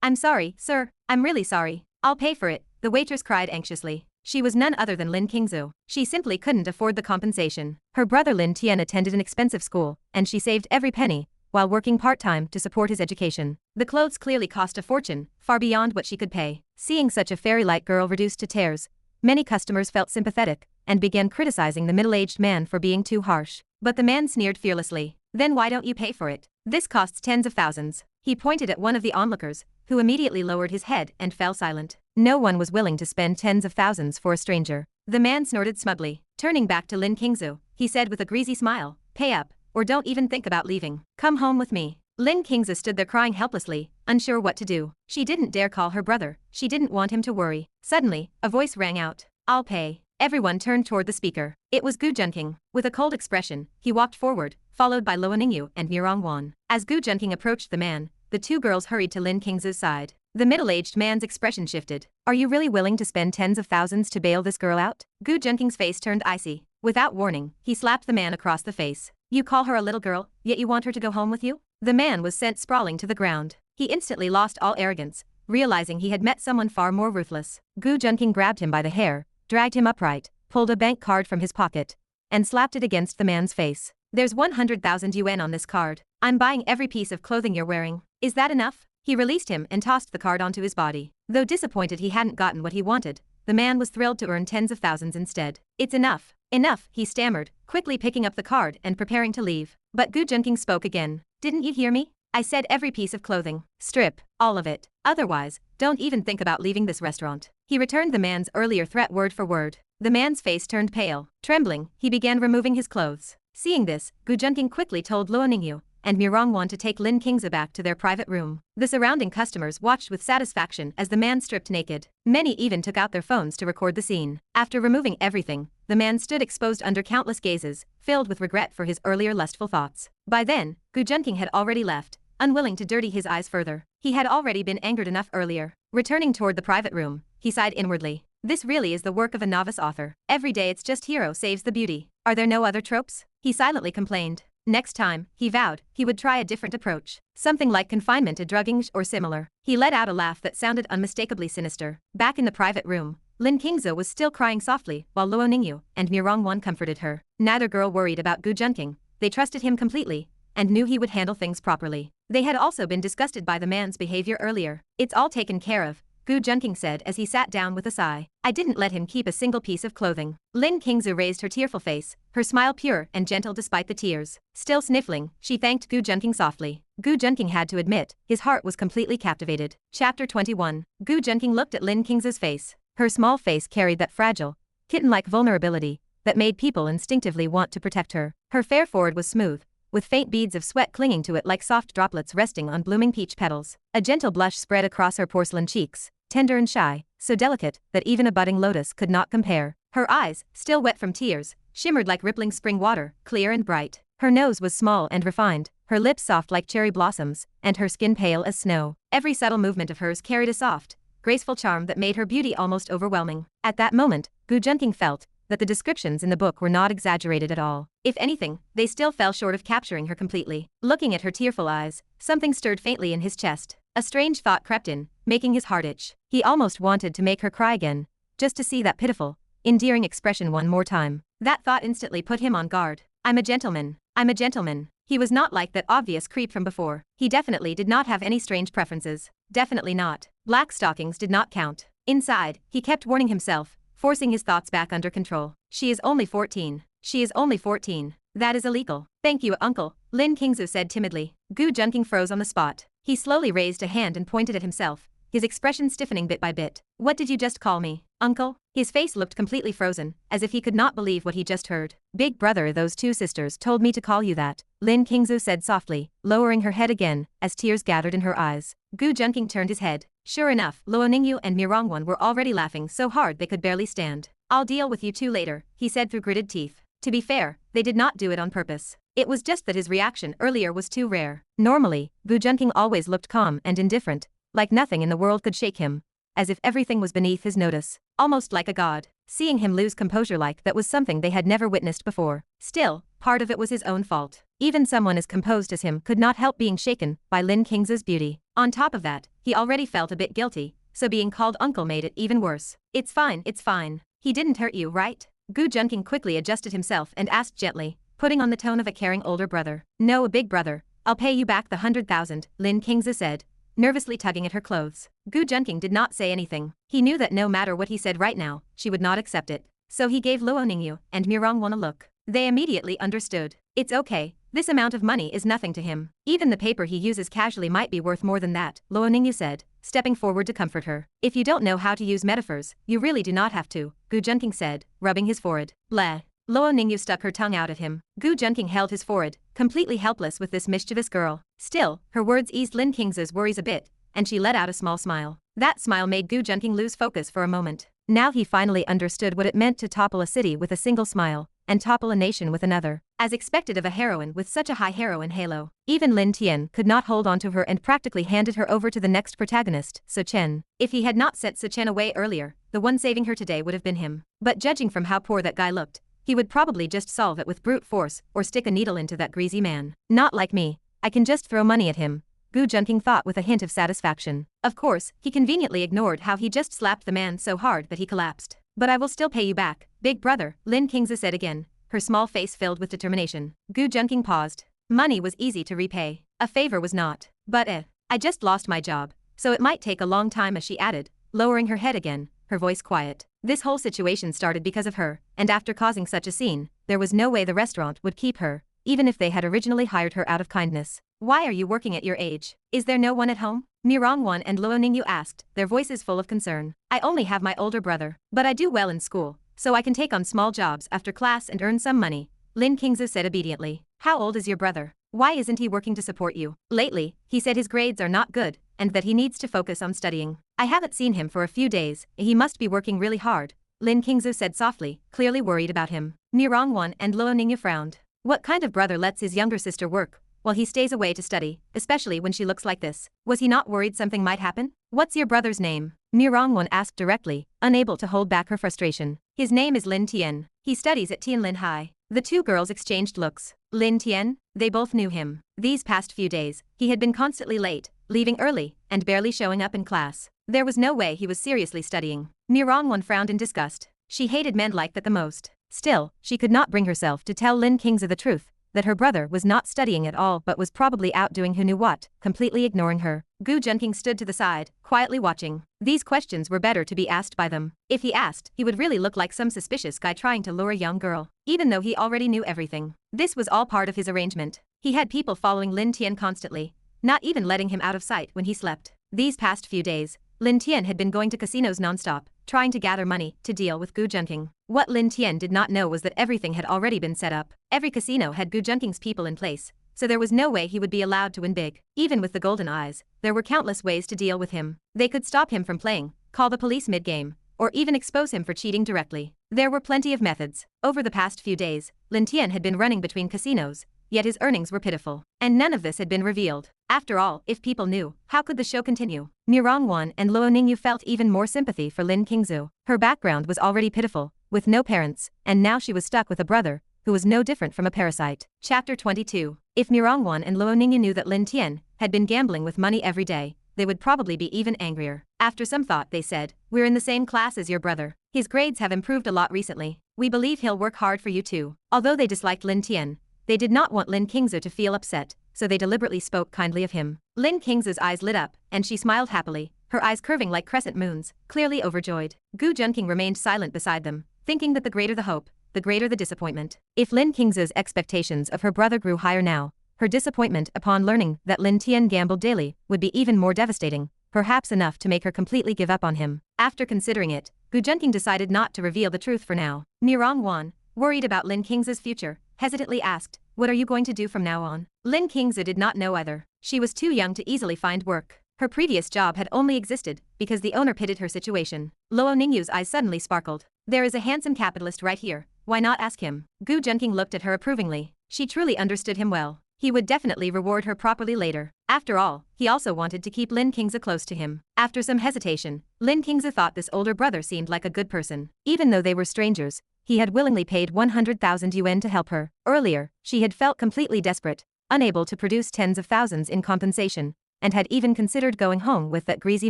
I'm sorry, sir. I'm really sorry. I'll pay for it, the waitress cried anxiously. She was none other than Lin Qingzu. She simply couldn't afford the compensation. Her brother Lin Tian attended an expensive school, and she saved every penny, while working part-time to support his education. The clothes clearly cost a fortune, far beyond what she could pay. Seeing such a fairy-like girl reduced to tears, many customers felt sympathetic, and began criticizing the middle-aged man for being too harsh. But the man sneered fearlessly. Then why don't you pay for it? This costs tens of thousands. He pointed at one of the onlookers, who immediately lowered his head and fell silent. No one was willing to spend tens of thousands for a stranger. The man snorted smugly. Turning back to Lin Qingzu, he said with a greasy smile, pay up, or don't even think about leaving. Come home with me. Lin Qingzu stood there crying helplessly, unsure what to do. She didn't dare call her brother. She didn't want him to worry. Suddenly, a voice rang out. I'll pay. Everyone turned toward the speaker. It was Gu Junqing. With a cold expression, he walked forward, followed by Luo Ningyu and Mirong Wan. As Gu Junqing approached the man, the two girls hurried to Lin Qingzu's side. The middle-aged man's expression shifted. Are you really willing to spend tens of thousands to bail this girl out? Gu Junqing's face turned icy. Without warning, he slapped the man across the face. You call her a little girl, yet you want her to go home with you? The man was sent sprawling to the ground. He instantly lost all arrogance, realizing he had met someone far more ruthless. Gu Junqing grabbed him by the hair, dragged him upright, pulled a bank card from his pocket, and slapped it against the man's face. There's 100,000 yuan on this card. I'm buying every piece of clothing you're wearing. Is that enough? He released him and tossed the card onto his body. Though disappointed he hadn't gotten what he wanted, the man was thrilled to earn tens of thousands instead. It's enough. Enough, he stammered, quickly picking up the card and preparing to leave. But Gu Junqing spoke again. Didn't you hear me? I said every piece of clothing. Strip, all of it. Otherwise, don't even think about leaving this restaurant. He returned the man's earlier threat word for word. The man's face turned pale. Trembling, he began removing his clothes. Seeing this, Gu Junqing quickly told Luo Ningyu, and Mirongwan to take Lin Qingzu back to their private room. The surrounding customers watched with satisfaction as the man stripped naked. Many even took out their phones to record the scene. After removing everything, the man stood exposed under countless gazes, filled with regret for his earlier lustful thoughts. By then, Gu Junqing had already left, unwilling to dirty his eyes further. He had already been angered enough earlier. Returning toward the private room, he sighed inwardly. This really is the work of a novice author. Every day it's just hero saves the beauty. Are there no other tropes? He silently complained. Next time, he vowed, he would try a different approach. Something like confinement, a drugging or similar. He let out a laugh that sounded unmistakably sinister. Back in the private room, Lin Qingzu was still crying softly while Luo Ningyu and Mirongwan comforted her. Neither girl worried about Gu Junqing. They trusted him completely and knew he would handle things properly. They had also been disgusted by the man's behavior earlier. It's all taken care of, Gu Junqing said as he sat down with a sigh. I didn't let him keep a single piece of clothing. Lin Qingzu raised her tearful face, her smile pure and gentle despite the tears. Still sniffling, she thanked Gu Junqing softly. Gu Junqing had to admit, his heart was completely captivated. Chapter 21. Gu Junqing looked at Lin Qingzu's face. Her small face carried that fragile, kitten-like vulnerability that made people instinctively want to protect her. Her fair forehead was smooth, with faint beads of sweat clinging to it like soft droplets resting on blooming peach petals. A gentle blush spread across her porcelain cheeks, tender and shy, so delicate that even a budding lotus could not compare. Her eyes, still wet from tears, shimmered like rippling spring water, clear and bright. Her nose was small and refined, her lips soft like cherry blossoms, and her skin pale as snow. Every subtle movement of hers carried a soft, graceful charm that made her beauty almost overwhelming. At that moment, Gu Junqing felt that the descriptions in the book were not exaggerated at all. If anything, they still fell short of capturing her completely. Looking at her tearful eyes, something stirred faintly in his chest. A strange thought crept in, making his heart itch. He almost wanted to make her cry again, just to see that pitiful, endearing expression one more time. That thought instantly put him on guard. I'm a gentleman. I'm a gentleman. He was not like that obvious creep from before. He definitely did not have any strange preferences. Definitely not. Black stockings did not count. Inside, he kept warning himself, forcing his thoughts back under control. She is only 14. She is only 14. That is illegal. Thank you, uncle, Lin Qingzu said timidly. Gu Junqing froze on the spot. He slowly raised a hand and pointed at himself, his expression stiffening bit by bit. What did you just call me, uncle? His face looked completely frozen, as if he could not believe what he just heard. Big brother, those two sisters told me to call you that, Lin Qingzu said softly, lowering her head again, as tears gathered in her eyes. Gu Junqing turned his head. Sure enough, Luo Ningyu and Mirongwan were already laughing so hard they could barely stand. I'll deal with you two later, he said through gritted teeth. To be fair, they did not do it on purpose. It was just that his reaction earlier was too rare. Normally, Gu Junqing always looked calm and indifferent, like nothing in the world could shake him, as if everything was beneath his notice, almost like a god. Seeing him lose composure like that was something they had never witnessed before. Still, part of it was his own fault. Even someone as composed as him could not help being shaken by Lin Qingzu's beauty. On top of that, he already felt a bit guilty, so being called uncle made it even worse. It's fine, it's fine. He didn't hurt you, right? Gu Junqing quickly adjusted himself and asked gently, putting on the tone of a caring older brother. No, a big brother. I'll pay you back the 100,000, Lin Qingzu said, nervously tugging at her clothes. Gu Junqing did not say anything. He knew that no matter what he said right now, she would not accept it. So he gave Luo Ningyu and Mirongwan a look. They immediately understood. It's okay. This amount of money is nothing to him. Even the paper he uses casually might be worth more than that, Luo Ningyu said, stepping forward to comfort her. If you don't know how to use metaphors, you really do not have to, Gu Junqing said, rubbing his forehead. Bleh. Luo Ningyu stuck her tongue out at him. Gu Junqing held his forehead, completely helpless with this mischievous girl. Still, her words eased Lin Qingzu's worries a bit, and she let out a small smile. That smile made Gu Junqing lose focus for a moment. Now he finally understood what it meant to topple a city with a single smile, and topple a nation with another. As expected of a heroine with such a high heroine halo, even Lin Tian could not hold on to her and practically handed her over to the next protagonist, Su Chen. If he had not sent Su Chen away earlier, the one saving her today would have been him. But judging from how poor that guy looked, he would probably just solve it with brute force or stick a needle into that greasy man. Not like me. I can just throw money at him, Gu Junqing thought with a hint of satisfaction. Of course, he conveniently ignored how he just slapped the man so hard that he collapsed. But I will still pay you back, big brother, Lin Qingzu said again, her small face filled with determination. Gu Junqing paused. Money was easy to repay. A favor was not. But I just lost my job, so it might take a long time, as she added, lowering her head again, her voice quiet. This whole situation started because of her, and after causing such a scene, there was no way the restaurant would keep her, even if they had originally hired her out of kindness. Why are you working at your age? Is there no one at home? Mirongwan and Luo Ningyu asked, their voices full of concern. I only have my older brother, but I do well in school, so I can take on small jobs after class and earn some money, Lin Qingzu said obediently. How old is your brother? Why isn't he working to support you? Lately, he said his grades are not good, and that he needs to focus on studying. I haven't seen him for a few days, he must be working really hard, Lin Qingzu said softly, clearly worried about him. Mi Rongwan and Luo Ningyu frowned. What kind of brother lets his younger sister work while he stays away to study, especially when she looks like this? Was he not worried something might happen? What's your brother's name? Mi Rongwan asked directly, unable to hold back her frustration. His name is Lin Tian. He studies at Tianlin High. The two girls exchanged looks. Lin Tian? They both knew him. These past few days, he had been constantly late, leaving early, and barely showing up in class. There was no way he was seriously studying. Mi Rongwan frowned in disgust. She hated men like that the most. Still, she could not bring herself to tell Lin Qingzu the truth, that her brother was not studying at all but was probably out doing who knew what, completely ignoring her. Gu Junqing stood to the side, quietly watching. These questions were better to be asked by them. If he asked, he would really look like some suspicious guy trying to lure a young girl, even though he already knew everything. This was all part of his arrangement. He had people following Lin Tian constantly, not even letting him out of sight when he slept. These past few days, Lin Tian had been going to casinos nonstop, trying to gather money to deal with Gu Junqing. What Lin Tian did not know was that everything had already been set up. Every casino had Gu Junqing's people in place, so there was no way he would be allowed to win big. Even with the golden eyes, there were countless ways to deal with him. They could stop him from playing, call the police mid-game, or even expose him for cheating directly. There were plenty of methods. Over the past few days, Lin Tian had been running between casinos, yet his earnings were pitiful. And none of this had been revealed. After all, if people knew, how could the show continue? Mi Rongwan and Luo Ningyu felt even more sympathy for Lin Qingzu. Her background was already pitiful, with no parents, and now she was stuck with a brother who was no different from a parasite. Chapter 22. If Mi Rongwan and Luo Ningyu knew that Lin Tian had been gambling with money every day, they would probably be even angrier. After some thought, they said, "We're in the same class as your brother. His grades have improved a lot recently. We believe he'll work hard for you too." Although they disliked Lin Tian, they did not want Lin Qingzu to feel upset, so they deliberately spoke kindly of him. Lin Qingzu's eyes lit up, and she smiled happily, her eyes curving like crescent moons, clearly overjoyed. Gu Junqing remained silent beside them, thinking that the greater the hope, the greater the disappointment. If Lin Qingzu's expectations of her brother grew higher now, her disappointment upon learning that Lin Tian gambled daily would be even more devastating, perhaps enough to make her completely give up on him. After considering it, Gu Junqing decided not to reveal the truth for now. Mi Rongwan, worried about Lin Qingzu's future, hesitantly asked, "What are you going to do from now on?" Lin Qingzu did not know either. She was too young to easily find work. Her previous job had only existed because the owner pitted her situation. Luo Ningyu's eyes suddenly sparkled. "There is a handsome capitalist right here, why not ask him?" Gu Junqing looked at her approvingly. She truly understood him well. He would definitely reward her properly later. After all, he also wanted to keep Lin Qingzu close to him. After some hesitation, Lin Qingzu thought this older brother seemed like a good person. Even though they were strangers, he had willingly paid 100,000 yuan to help her. Earlier, she had felt completely desperate, unable to produce tens of thousands in compensation, and had even considered going home with that greasy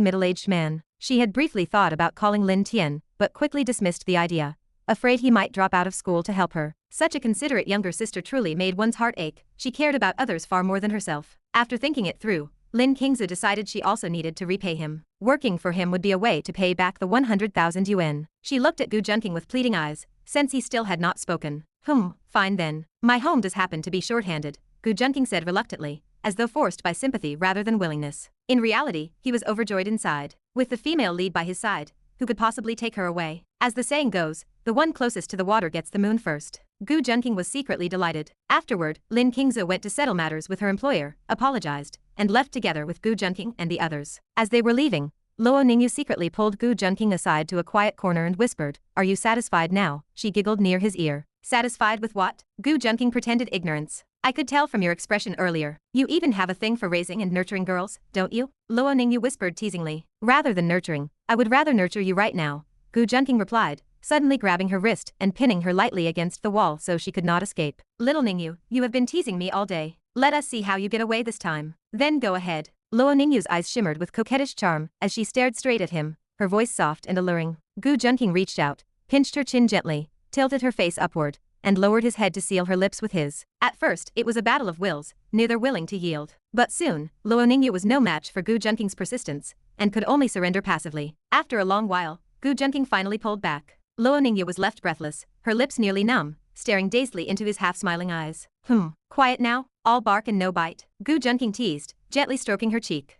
middle-aged man. She had briefly thought about calling Lin Tian, but quickly dismissed the idea, afraid he might drop out of school to help her. Such a considerate younger sister truly made one's heart ache. She cared about others far more than herself. After thinking it through, Lin Qingzu decided she also needed to repay him. Working for him would be a way to pay back the 100,000 yuan. She looked at Gu Junqing with pleading eyes, since he still had not spoken. Fine then. My home does happen to be short-handed," Gu Junqing said reluctantly, as though forced by sympathy rather than willingness. In reality, he was overjoyed inside. With the female lead by his side, who could possibly take her away? As the saying goes, the one closest to the water gets the moon first. Gu Junqing was secretly delighted. Afterward, Lin Qingzu went to settle matters with her employer, apologized, and left together with Gu Junqing and the others. As they were leaving, Luo Ningyu secretly pulled Gu Junqing aside to a quiet corner and whispered, "Are you satisfied now?" She giggled near his ear. "Satisfied with what?" Gu Junqing pretended ignorance. "I could tell from your expression earlier. You even have a thing for raising and nurturing girls, don't you?" Luo Ningyu whispered teasingly. "Rather than nurturing, I would rather nurture you right now," Gu Junqing replied, suddenly grabbing her wrist and pinning her lightly against the wall so she could not escape. "Little Ningyu, you have been teasing me all day. Let us see how you get away this time. Then go ahead." Luo Ningyu's eyes shimmered with coquettish charm as she stared straight at him, her voice soft and alluring. Gu Junqing reached out, pinched her chin gently, tilted her face upward, and lowered his head to seal her lips with his. At first, it was a battle of wills, neither willing to yield. But soon, Luo Ningyu was no match for Gu Junqing's persistence, and could only surrender passively. After a long while, Gu Junqing finally pulled back. Luo Ningyu was left breathless, her lips nearly numb, staring dazedly into his half-smiling eyes. Quiet now, all bark and no bite," Gu Junqing teased, gently stroking her cheek.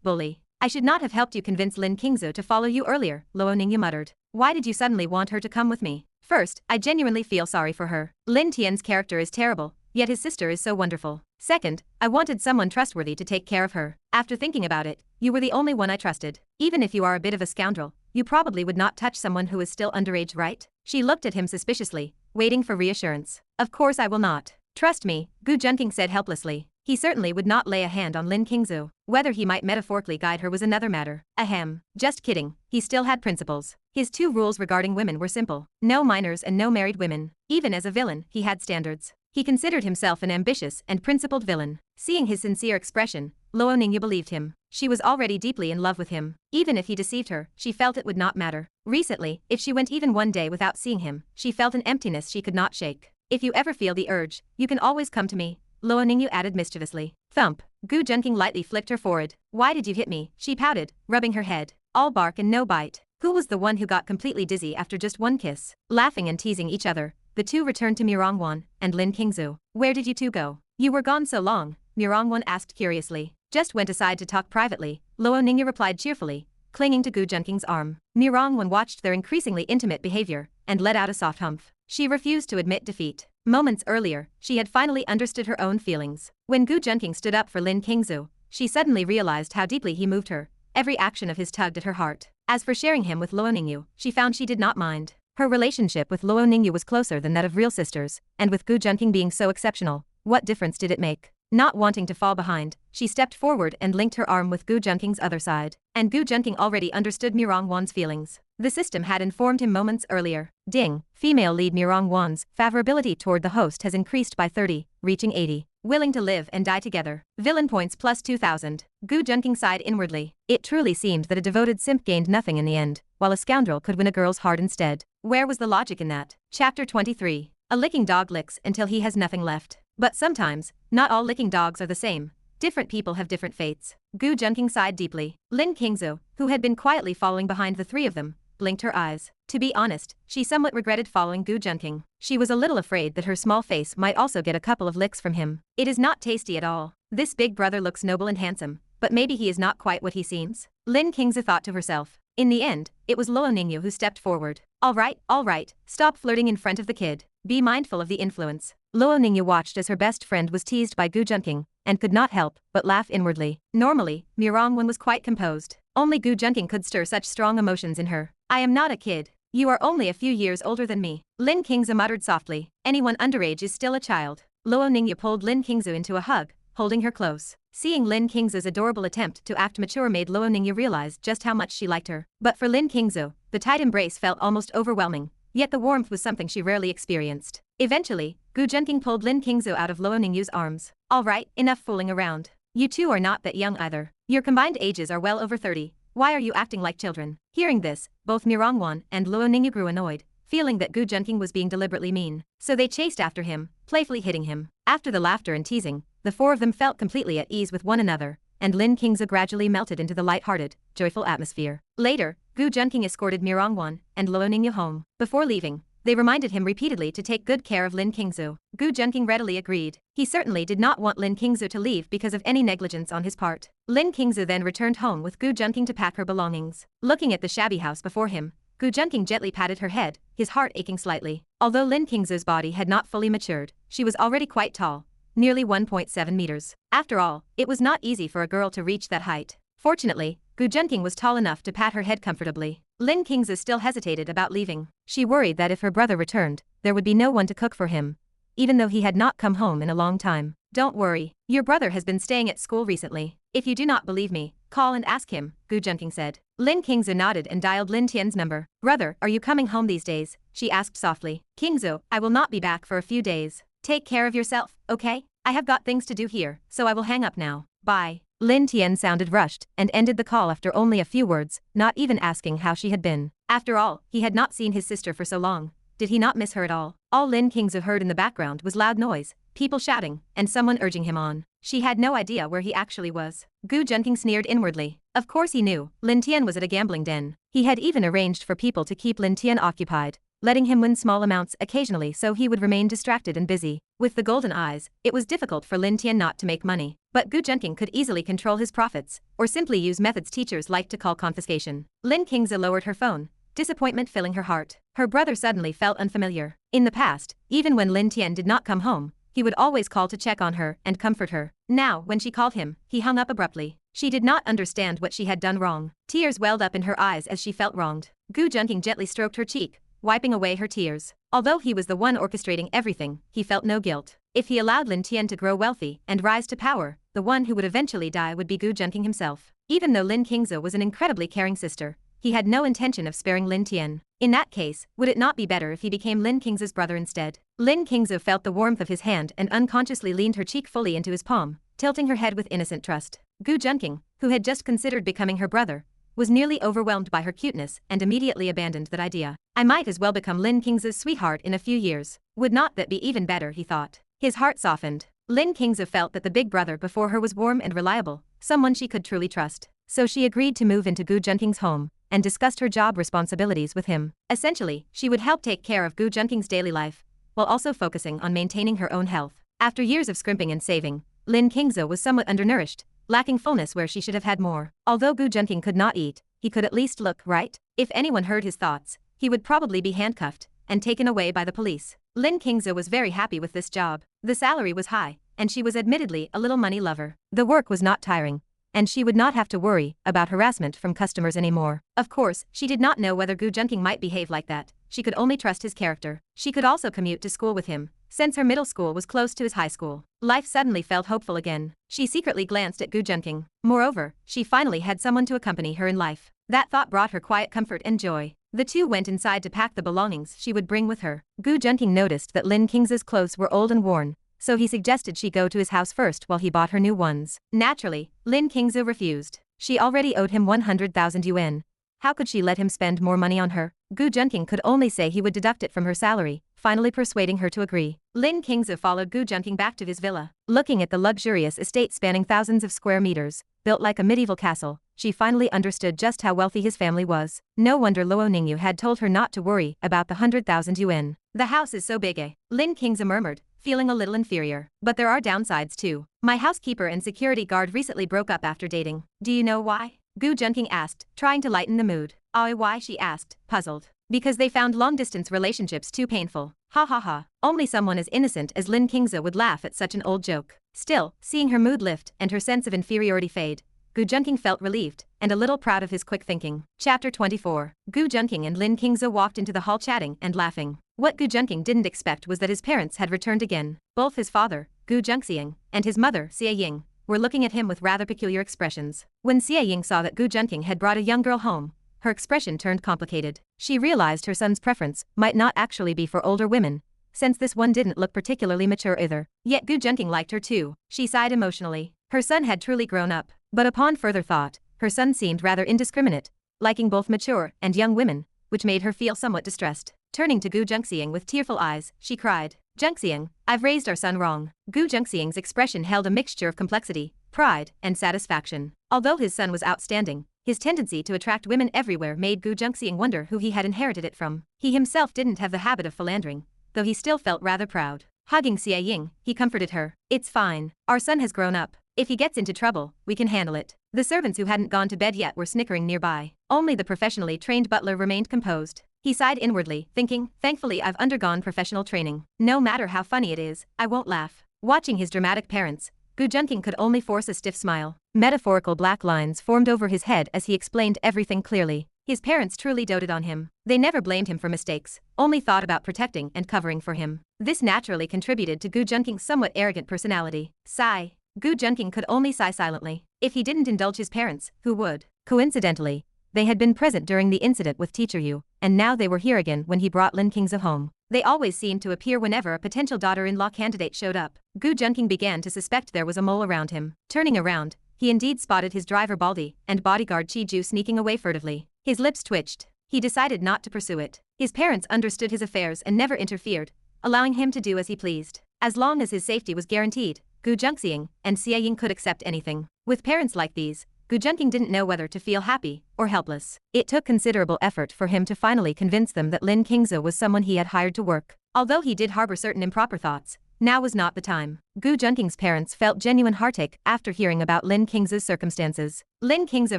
Bully. "I should not have helped you convince Lin Qingzu to follow you earlier," Luo Ningyu muttered. "Why did you suddenly want her to come with me?" "First, I genuinely feel sorry for her. Lin Tian's character is terrible, yet his sister is so wonderful. Second, I wanted someone trustworthy to take care of her. After thinking about it, you were the only one I trusted. Even if you are a bit of a scoundrel, you probably would not touch someone who is still underage, right? She looked at him suspiciously, waiting for reassurance. Of course I will not. Trust me, Gu Junqing said helplessly. He certainly would not lay a hand on Lin Qingzu. Whether he might metaphorically guide her was another matter. Ahem. Just kidding. He still had principles. His 2 rules regarding women were simple. No minors and no married women. Even as a villain, he had standards. He considered himself an ambitious and principled villain. Seeing his sincere expression, Luo Ningyu believed him. She was already deeply in love with him. Even if he deceived her, she felt it would not matter. Recently, if she went even one day without seeing him, she felt an emptiness she could not shake. If you ever feel the urge, you can always come to me, Luo Ningyu added mischievously. Thump. Gu Junqing lightly flicked her forehead. Why did you hit me? She pouted, rubbing her head. All bark and no bite. Who was the one who got completely dizzy after just one kiss? Laughing and teasing each other, the two returned to Mirongwan and Lin Qingzu. Where did you two go? You were gone so long, Mirongwan asked curiously. Just went aside to talk privately, Luo Ningyu replied cheerfully, clinging to Gu Junqing's arm. Mirongwan watched their increasingly intimate behavior and let out a soft humph. She refused to admit defeat. Moments earlier, she had finally understood her own feelings. When Gu Junqing stood up for Lin Qingzu, she suddenly realized how deeply he moved her. Every action of his tugged at her heart. As for sharing him with Luo Ningyu, she found she did not mind. Her relationship with Luo Ningyu was closer than that of real sisters, and with Gu Junqing being so exceptional, what difference did it make? Not wanting to fall behind, she stepped forward and linked her arm with Gu Junqing's other side. And Gu Junqing already understood Mirongwan's feelings. The system had informed him moments earlier. Ding, female lead Mirongwan's favorability toward the host has increased by 30, reaching 80. Willing to live and die together. Villain points plus 2,000. Gu Junqing sighed inwardly. It truly seemed that a devoted simp gained nothing in the end, while a scoundrel could win a girl's heart instead. Where was the logic in that? Chapter 23. A licking dog licks until he has nothing left. But sometimes, not all licking dogs are the same. Different people have different fates. Gu Junqing sighed deeply. Lin Qingzu, who had been quietly following behind the 3 of them, blinked her eyes. To be honest, she somewhat regretted following Gu Junqing. She was a little afraid that her small face might also get a couple of licks from him. It is not tasty at all. This big brother looks noble and handsome, but maybe he is not quite what he seems. Lin Qingzu thought to herself. In the end, it was Luo Ningyu who stepped forward. All right, stop flirting in front of the kid. Be mindful of the influence. Luo Ningyu watched as her best friend was teased by Gu Junqing, and could not help but laugh inwardly. Normally, Mirongwan was quite composed. Only Gu Junqing could stir such strong emotions in her. I am not a kid. You are only a few years older than me. Lin Qingzu muttered softly. Anyone underage is still a child. Luo Ningyu pulled Lin Qingzu into a hug, holding her close. Seeing Lin Qingzu's adorable attempt to act mature made Luo Ningyu realize just how much she liked her. But for Lin Qingzu, the tight embrace felt almost overwhelming, yet the warmth was something she rarely experienced. Eventually, Gu Junqing pulled Lin Qingzu out of Luo Ningyu's arms. All right, enough fooling around. You two are not that young either. Your combined ages are well over 30. Why are you acting like children? Hearing this, both Mirongwan and Luo Ningyu grew annoyed, feeling that Gu Junqing was being deliberately mean. So they chased after him, playfully hitting him. After the laughter and teasing, the 4 of them felt completely at ease with one another, and Lin Qingzu gradually melted into the light-hearted, joyful atmosphere. Later, Gu Junqing escorted Mirongwan and Luo Ningyu home. Before leaving, they reminded him repeatedly to take good care of Lin Qingzu. Gu Junqing readily agreed. He certainly did not want Lin Qingzu to leave because of any negligence on his part. Lin Qingzu then returned home with Gu Junqing to pack her belongings. Looking at the shabby house before him, Gu Junqing gently patted her head, his heart aching slightly. Although Lin Qingzu's body had not fully matured, she was already quite tall, nearly 1.7 meters. After all, it was not easy for a girl to reach that height. Fortunately, Gu Junqing was tall enough to pat her head comfortably. Lin Qingzu still hesitated about leaving. She worried that if her brother returned, there would be no one to cook for him, even though he had not come home in a long time. Don't worry, your brother has been staying at school recently. If you do not believe me, call and ask him, Gu Junqing said. Lin Qingzu nodded and dialed Lin Tian's number. Brother, are you coming home these days? She asked softly. Qingzu, I will not be back for a few days. Take care of yourself, okay? I have got things to do here, so I will hang up now. Bye. Lin Tian sounded rushed and ended the call after only a few words, not even asking how she had been. After all, he had not seen his sister for so long. Did he not miss her at all? All Lin Qingzu heard in the background was loud noise, people shouting, and someone urging him on. She had no idea where he actually was. Gu Junqing sneered inwardly. Of course he knew, Lin Tian was at a gambling den. He had even arranged for people to keep Lin Tian occupied, letting him win small amounts occasionally so he would remain distracted and busy. With the golden eyes, it was difficult for Lin Tian not to make money. But Gu Junqing could easily control his profits, or simply use methods teachers like to call confiscation. Lin Qingzu lowered her phone, disappointment filling her heart. Her brother suddenly felt unfamiliar. In the past, even when Lin Tian did not come home, he he would always call to check on her and comfort her. Now, when she called him, he hung up abruptly. She did not understand what she had done wrong. Tears welled up in her eyes as she felt wronged. Gu Junqing gently stroked her cheek, wiping away her tears. Although he was the one orchestrating everything, he felt no guilt. If he allowed Lin Tian to grow wealthy and rise to power, the one who would eventually die would be Gu Junqing himself. Even though Lin Qingze was an incredibly caring sister, he had no intention of sparing Lin Tian. In that case, would it not be better if he became Lin Qingze's brother instead? Lin Qingze felt the warmth of his hand and unconsciously leaned her cheek fully into his palm, tilting her head with innocent trust. Gu Junqing, who had just considered becoming her brother, was nearly overwhelmed by her cuteness and immediately abandoned that idea. I might as well become Lin Qingze's sweetheart in a few years. Would not that be even better, he thought. His heart softened. Lin Qingze felt that the big brother before her was warm and reliable, someone she could truly trust. So she agreed to move into Gu Junqing's home and discussed her job responsibilities with him. Essentially, she would help take care of Gu Junqing's daily life, while also focusing on maintaining her own health. After years of scrimping and saving, Lin Qingze was somewhat undernourished, lacking fullness where she should have had more. Although Gu Junqing could not eat, he could at least look right. If anyone heard his thoughts, he would probably be handcuffed and taken away by the police. Lin Qingze was very happy with this job. The salary was high, and she was admittedly a little money lover. The work was not tiring, and she would not have to worry about harassment from customers anymore. Of course, she did not know whether Gu Junqing might behave like that. She could only trust his character. She could also commute to school with him, since her middle school was close to his high school. Life suddenly felt hopeful again. She secretly glanced at Gu Junqing. Moreover, she finally had someone to accompany her in life. That thought brought her quiet comfort and joy. The two went inside to pack the belongings she would bring with her. Gu Junqing noticed that Lin Qingze's clothes were old and worn, so he suggested she go to his house first while he bought her new ones. Naturally, Lin Qingze refused. She already owed him 100,000 yuan. How could she let him spend more money on her? Gu Junqing could only say he would deduct it from her salary, finally persuading her to agree. Lin Qingze followed Gu Junqing back to his villa. Looking at the luxurious estate spanning thousands of square meters, built like a medieval castle, she finally understood just how wealthy his family was. No wonder Luo Ningyu had told her not to worry about the 100,000 yuan. The house is so big, eh? Lin Qingze murmured, feeling a little inferior. But there are downsides too. My housekeeper and security guard recently broke up after dating. Do you know why? Gu Junqing asked, trying to lighten the mood. Why? She asked, puzzled. Because they found long-distance relationships too painful. Ha ha ha. Only someone as innocent as Lin Qingze would laugh at such an old joke. Still, seeing her mood lift and her sense of inferiority fade, Gu Junqing felt relieved and a little proud of his quick thinking. Chapter 24. Gu Junqing and Lin Qingze walked into the hall chatting and laughing. What Gu Junqing didn't expect was that his parents had returned again. Both his father, Gu Junqing, and his mother, Xie Ying, were looking at him with rather peculiar expressions. When Xie Ying saw that Gu Junqing had brought a young girl home, her expression turned complicated. She realized her son's preference might not actually be for older women, since this one didn't look particularly mature either. Yet Gu Junqing liked her too. She sighed emotionally. Her son had truly grown up, but upon further thought, her son seemed rather indiscriminate, liking both mature and young women, which made her feel somewhat distressed. Turning to Gu Junqing with tearful eyes, she cried, Junqing, I've raised our son wrong. Gu Junqing's expression held a mixture of complexity, pride, and satisfaction. Although his son was outstanding, his tendency to attract women everywhere made Gu Junqing wonder who he had inherited it from. He himself didn't have the habit of philandering, though he still felt rather proud. Hugging Xie Ying, he comforted her. It's fine. Our son has grown up. If he gets into trouble, we can handle it. The servants who hadn't gone to bed yet were snickering nearby. Only the professionally trained butler remained composed. He sighed inwardly, thinking, thankfully I've undergone professional training. No matter how funny it is, I won't laugh. Watching his dramatic parents, Gu Junqing could only force a stiff smile. Metaphorical black lines formed over his head as he explained everything clearly. His parents truly doted on him. They never blamed him for mistakes, only thought about protecting and covering for him. This naturally contributed to Gu Junqing's somewhat arrogant personality. Sigh. Gu Junqing could only sigh silently. If he didn't indulge his parents, who would? Coincidentally, they had been present during the incident with Teacher Yu, and now they were here again when he brought Lin Qingze home. They always seemed to appear whenever a potential daughter-in-law candidate showed up. Gu Junqing began to suspect there was a mole around him. Turning around, he indeed spotted his driver Baldi and bodyguard Chi Ju sneaking away furtively. His lips twitched. He decided not to pursue it. His parents understood his affairs and never interfered, allowing him to do as he pleased. As long as his safety was guaranteed, Gu Junqing and Xie Ying could accept anything. With parents like these, Gu Junqing didn't know whether to feel happy or helpless. It took considerable effort for him to finally convince them that Lin Qingze was someone he had hired to work. Although he did harbor certain improper thoughts, now was not the time. Gu Junqing's parents felt genuine heartache after hearing about Lin Qingze's circumstances. Lin Qingze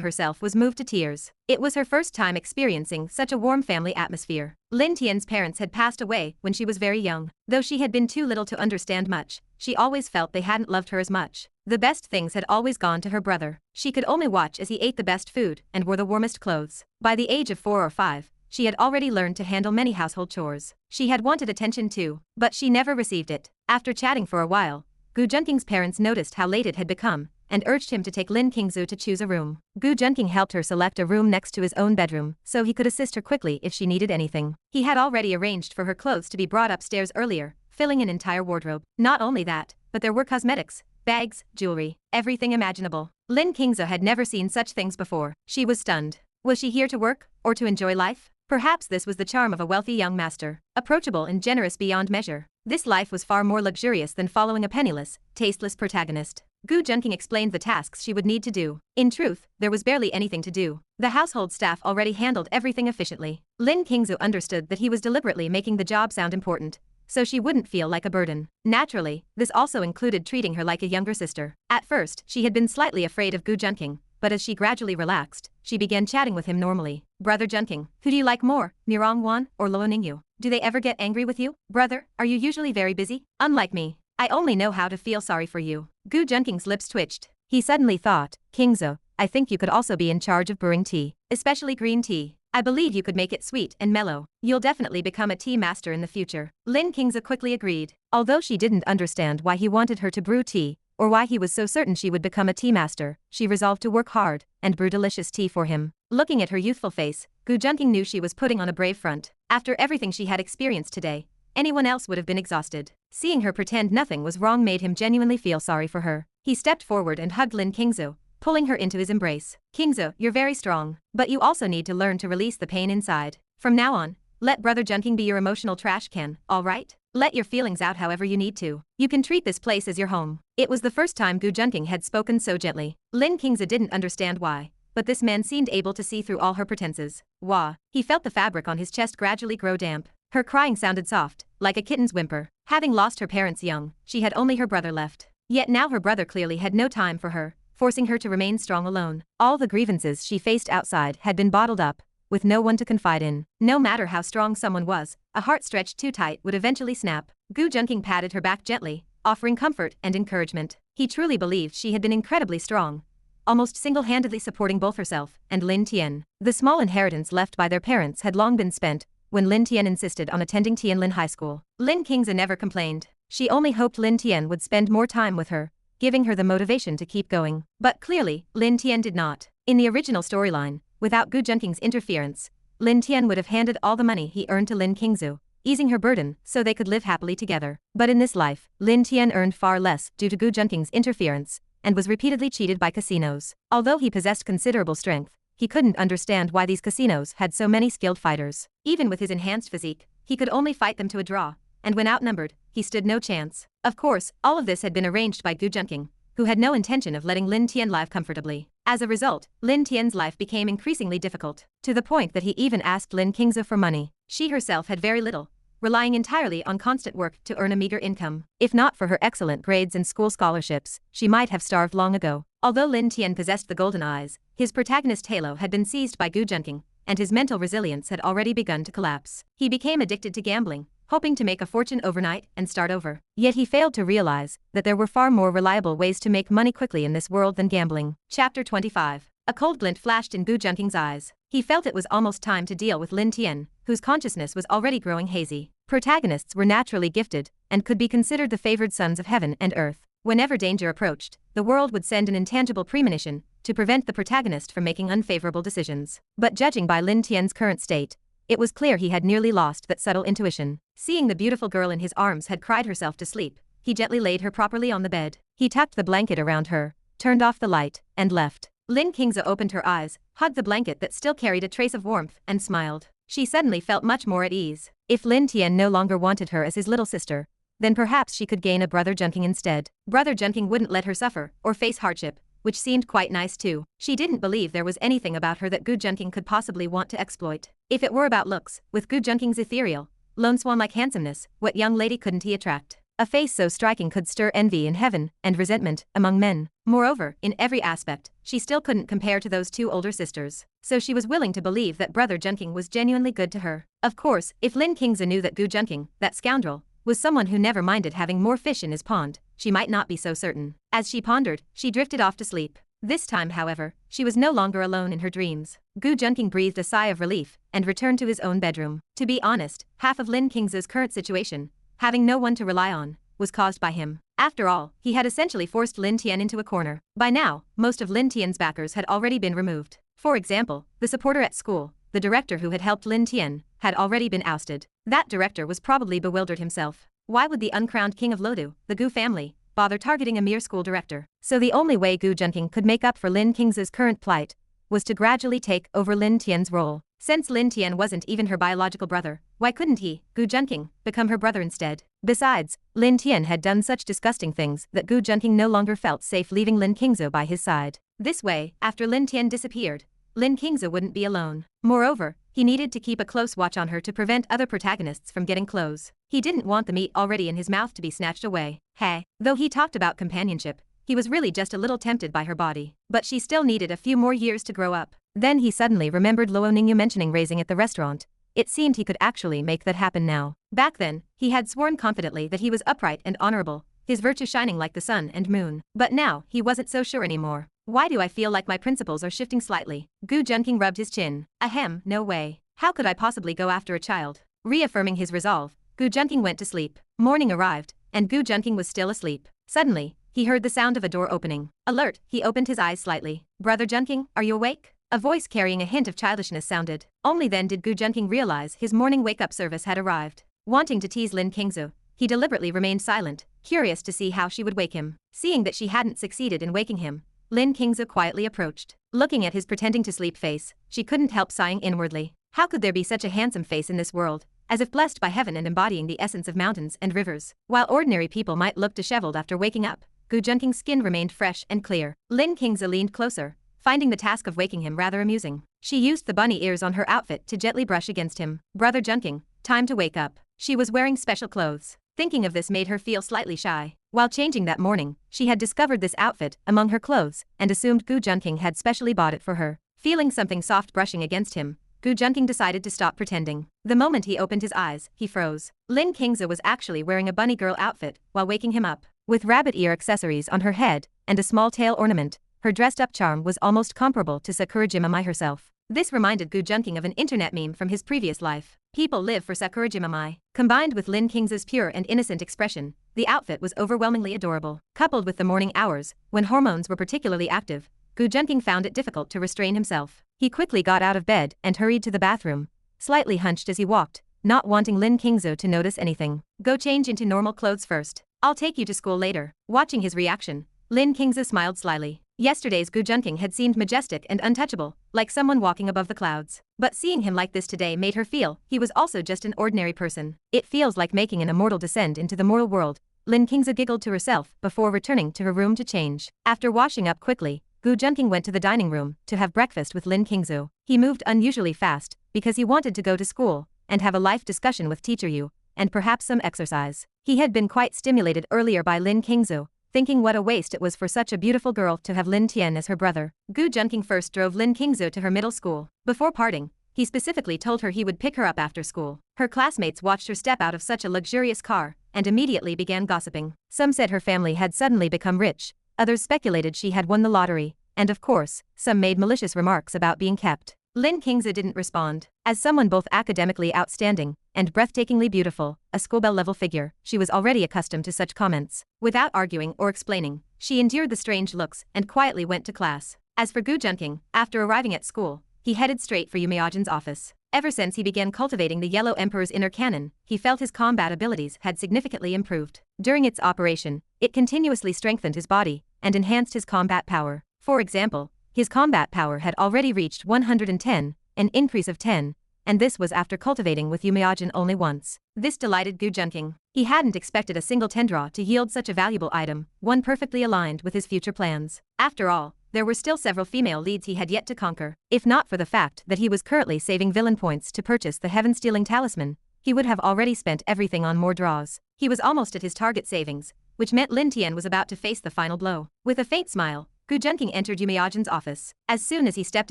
herself was moved to tears. It was her first time experiencing such a warm family atmosphere. Lin Tian's parents had passed away when she was very young. Though she had been too little to understand much, she always felt they hadn't loved her as much. The best things had always gone to her brother. She could only watch as he ate the best food and wore the warmest clothes. By the age of 4 or 5, she had already learned to handle many household chores. She had wanted attention too, but she never received it. After chatting for a while, Gu Junqing's parents noticed how late it had become and urged him to take Lin Qingzu to choose a room. Gu Junqing helped her select a room next to his own bedroom so he could assist her quickly if she needed anything. He had already arranged for her clothes to be brought upstairs earlier, filling an entire wardrobe. Not only that, but there were cosmetics, bags, jewelry, everything imaginable. Lin Qingzu had never seen such things before. She was stunned. Was she here to work, or to enjoy life? Perhaps this was the charm of a wealthy young master, approachable and generous beyond measure. This life was far more luxurious than following a penniless, tasteless protagonist. Gu Junqing explained the tasks she would need to do. In truth, there was barely anything to do. The household staff already handled everything efficiently. Lin Qingzu understood that he was deliberately making the job sound important, so she wouldn't feel like a burden. Naturally, this also included treating her like a younger sister. At first, she had been slightly afraid of Gu Junqing, but as she gradually relaxed, she began chatting with him normally. Brother Junqing, who do you like more, Nirongwan or Luoningyu? Do they ever get angry with you? Brother, are you usually very busy? Unlike me, I only know how to feel sorry for you. Gu Junqing's lips twitched. He suddenly thought, Qingzu, I think you could also be in charge of brewing tea, especially green tea. I believe you could make it sweet and mellow. You'll definitely become a tea master in the future. Lin Qingzu quickly agreed. Although she didn't understand why he wanted her to brew tea, or why he was so certain she would become a tea master, she resolved to work hard and brew delicious tea for him. Looking at her youthful face, Gu Junqing knew she was putting on a brave front. After everything she had experienced today, anyone else would have been exhausted. Seeing her pretend nothing was wrong made him genuinely feel sorry for her. He stepped forward and hugged Lin Qingzu, pulling her into his embrace. Qingzu, you're very strong, but you also need to learn to release the pain inside. From now on, let Brother Junqing be your emotional trash can, alright? Let your feelings out however you need to. You can treat this place as your home. It was the first time Gu Junqing had spoken so gently. Lin Qingzu didn't understand why, but this man seemed able to see through all her pretenses. Wah! He felt the fabric on his chest gradually grow damp. Her crying sounded soft, like a kitten's whimper. Having lost her parents young, she had only her brother left. Yet now her brother clearly had no time for her, forcing her to remain strong alone. All the grievances she faced outside had been bottled up, with no one to confide in. No matter how strong someone was, a heart stretched too tight would eventually snap. Gu Junqing patted her back gently, offering comfort and encouragement. He truly believed she had been incredibly strong, almost single-handedly supporting both herself and Lin Tian. The small inheritance left by their parents had long been spent when Lin Tian insisted on attending Tianlin High School. Lin Qingzu never complained. She only hoped Lin Tian would spend more time with her, giving her the motivation to keep going. But clearly, Lin Tian did not. In the original storyline, without Gu Junqing's interference, Lin Tian would have handed all the money he earned to Lin Qingzu, easing her burden so they could live happily together. But in this life, Lin Tian earned far less due to Gu Junqing's interference, and was repeatedly cheated by casinos. Although he possessed considerable strength, he couldn't understand why these casinos had so many skilled fighters. Even with his enhanced physique, he could only fight them to a draw, and when outnumbered, he stood no chance. Of course, all of this had been arranged by Gu Junqing, who had no intention of letting Lin Tian live comfortably. As a result, Lin Tian's life became increasingly difficult, to the point that he even asked Lin Qingzu for money. She herself had very little, relying entirely on constant work to earn a meager income. If not for her excellent grades and school scholarships, she might have starved long ago. Although Lin Tian possessed the golden eyes, his protagonist halo had been seized by Gu Junqing, and his mental resilience had already begun to collapse. He became addicted to gambling, hoping to make a fortune overnight and start over. Yet he failed to realize that there were far more reliable ways to make money quickly in this world than gambling. Chapter 25. A cold glint flashed in Gu Junqing's eyes. He felt it was almost time to deal with Lin Tian, whose consciousness was already growing hazy. Protagonists were naturally gifted, and could be considered the favored sons of heaven and earth. Whenever danger approached, the world would send an intangible premonition to prevent the protagonist from making unfavorable decisions. But judging by Lin Tian's current state, it was clear he had nearly lost that subtle intuition. Seeing the beautiful girl in his arms had cried herself to sleep, he gently laid her properly on the bed. He tucked the blanket around her, turned off the light, and left. Lin Qingzu opened her eyes, hugged the blanket that still carried a trace of warmth, and smiled. She suddenly felt much more at ease. If Lin Tian no longer wanted her as his little sister, then perhaps she could gain a Brother Junqing instead. Brother Junqing wouldn't let her suffer or face hardship, which seemed quite nice too. She didn't believe there was anything about her that Gu Junqing could possibly want to exploit. If it were about looks, with Gu Junqing's ethereal, lone swan-like handsomeness, what young lady couldn't he attract? A face so striking could stir envy in heaven and resentment among men. Moreover, in every aspect, she still couldn't compare to those two older sisters. So she was willing to believe that Brother Junqing was genuinely good to her. Of course, if Lin Qingzu knew that Gu Junqing, that scoundrel, was someone who never minded having more fish in his pond, she might not be so certain. As she pondered, she drifted off to sleep. This time, however, she was no longer alone in her dreams. Gu Junqing breathed a sigh of relief and returned to his own bedroom. To be honest, half of Lin Qing's current situation, having no one to rely on, was caused by him. After all, he had essentially forced Lin Tian into a corner. By now, most of Lin Tian's backers had already been removed. For example, the supporter at school, the director who had helped Lin Tian, had already been ousted. That director was probably bewildered himself. Why would the uncrowned king of Lodu, the Gu family, bother targeting a mere school director? So the only way Gu Junqing could make up for Lin Qing's current plight was to gradually take over Lin Tian's role. Since Lin Tian wasn't even her biological brother, why couldn't he, Gu Junqing, become her brother instead? Besides, Lin Tian had done such disgusting things that Gu Junqing no longer felt safe leaving Lin Qingzhou by his side. This way, after Lin Tian disappeared, Lin Qingzhou wouldn't be alone. Moreover, he needed to keep a close watch on her to prevent other protagonists from getting close. He didn't want the meat already in his mouth to be snatched away. Hey, though he talked about companionship, he was really just a little tempted by her body. But she still needed a few more years to grow up. Then he suddenly remembered Luo Ningyu mentioning raising at the restaurant. It seemed he could actually make that happen now. Back then, he had sworn confidently that he was upright and honorable, his virtue shining like the sun and moon. But now, he wasn't so sure anymore. Why do I feel like my principles are shifting slightly? Gu Junqing rubbed his chin. Ahem, no way. How could I possibly go after a child? Reaffirming his resolve, Gu Junqing went to sleep. Morning arrived, and Gu Junqing was still asleep. Suddenly, he heard the sound of a door opening. Alert, he opened his eyes slightly. Brother Junqing, are you awake? A voice carrying a hint of childishness sounded. Only then did Gu Junqing realize his morning wake-up service had arrived. Wanting to tease Lin Qingzhou, he deliberately remained silent, curious to see how she would wake him. Seeing that she hadn't succeeded in waking him, Lin Qingzhou quietly approached. Looking at his pretending to sleep face, she couldn't help sighing inwardly. How could there be such a handsome face in this world, as if blessed by heaven and embodying the essence of mountains and rivers? While ordinary people might look disheveled after waking up, Gu Junqing's skin remained fresh and clear. Lin Qingzhou leaned closer, finding the task of waking him rather amusing. She used the bunny ears on her outfit to gently brush against him. Brother Junqing, time to wake up. She was wearing special clothes. Thinking of this made her feel slightly shy. While changing that morning, she had discovered this outfit among her clothes and assumed Gu Junqing had specially bought it for her. Feeling something soft brushing against him, Gu Junqing decided to stop pretending. The moment he opened his eyes, he froze. Lin Qingzhou was actually wearing a bunny girl outfit while waking him up. With rabbit ear accessories on her head and a small tail ornament, her dressed-up charm was almost comparable to Sakura Jimamai herself. This reminded Gu Junqing of an internet meme from his previous life. People live for Sakura Jimamai. Combined with Lin Qingzhou's pure and innocent expression, the outfit was overwhelmingly adorable. Coupled with the morning hours, when hormones were particularly active, Gu Junqing found it difficult to restrain himself. He quickly got out of bed and hurried to the bathroom, slightly hunched as he walked, not wanting Lin Qingzhou to notice anything. Go change into normal clothes first. I'll take you to school later. Watching his reaction, Lin Qingzhou smiled slyly. Yesterday's Gu Junqing had seemed majestic and untouchable, like someone walking above the clouds. But seeing him like this today made her feel he was also just an ordinary person. It feels like making an immortal descend into the mortal world, Lin Qingzhou giggled to herself before returning to her room to change. After washing up quickly, Gu Junqing went to the dining room to have breakfast with Lin Qingzhou. He moved unusually fast because he wanted to go to school and have a life discussion with teacher Yu, and perhaps some exercise. He had been quite stimulated earlier by Lin Qingzhou, thinking what a waste it was for such a beautiful girl to have Lin Tian as her brother. Gu Junqing first drove Lin Qingzhou to her middle school. Before parting, he specifically told her he would pick her up after school. Her classmates watched her step out of such a luxurious car and immediately began gossiping. Some said her family had suddenly become rich, others speculated she had won the lottery, and of course, some made malicious remarks about being kept. Lin Qingzhou didn't respond. As someone both academically outstanding and breathtakingly beautiful, a schoolbell-level figure, she was already accustomed to such comments. Without arguing or explaining, she endured the strange looks and quietly went to class. As for Gu Junqing, after arriving at school, he headed straight for Yu Miajin's office. Ever since he began cultivating the Yellow Emperor's inner cannon, he felt his combat abilities had significantly improved. During its operation, it continuously strengthened his body and enhanced his combat power. For example, his combat power had already reached 110, an increase of 10, and this was after cultivating with Yu Miajin only once. This delighted Gu Junqing. He hadn't expected a single Tendraw to yield such a valuable item, one perfectly aligned with his future plans. After all, there were still several female leads he had yet to conquer. If not for the fact that he was currently saving villain points to purchase the heaven-stealing talisman, he would have already spent everything on more draws. He was almost at his target savings, which meant Lin Tian was about to face the final blow. With a faint smile, Gu Junqing entered Yu Miajin's office. As soon as he stepped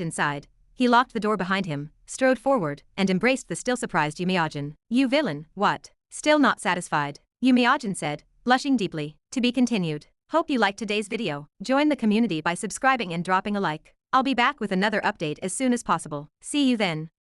inside, he locked the door behind him, strode forward, and embraced the still surprised Yu Miajin. "You villain, what? Still not satisfied?" Yu Miajin said, Blushing deeply. To be continued. Hope you liked today's video. Join the community by subscribing and dropping a like. I'll be back with another update as soon as possible. See you then.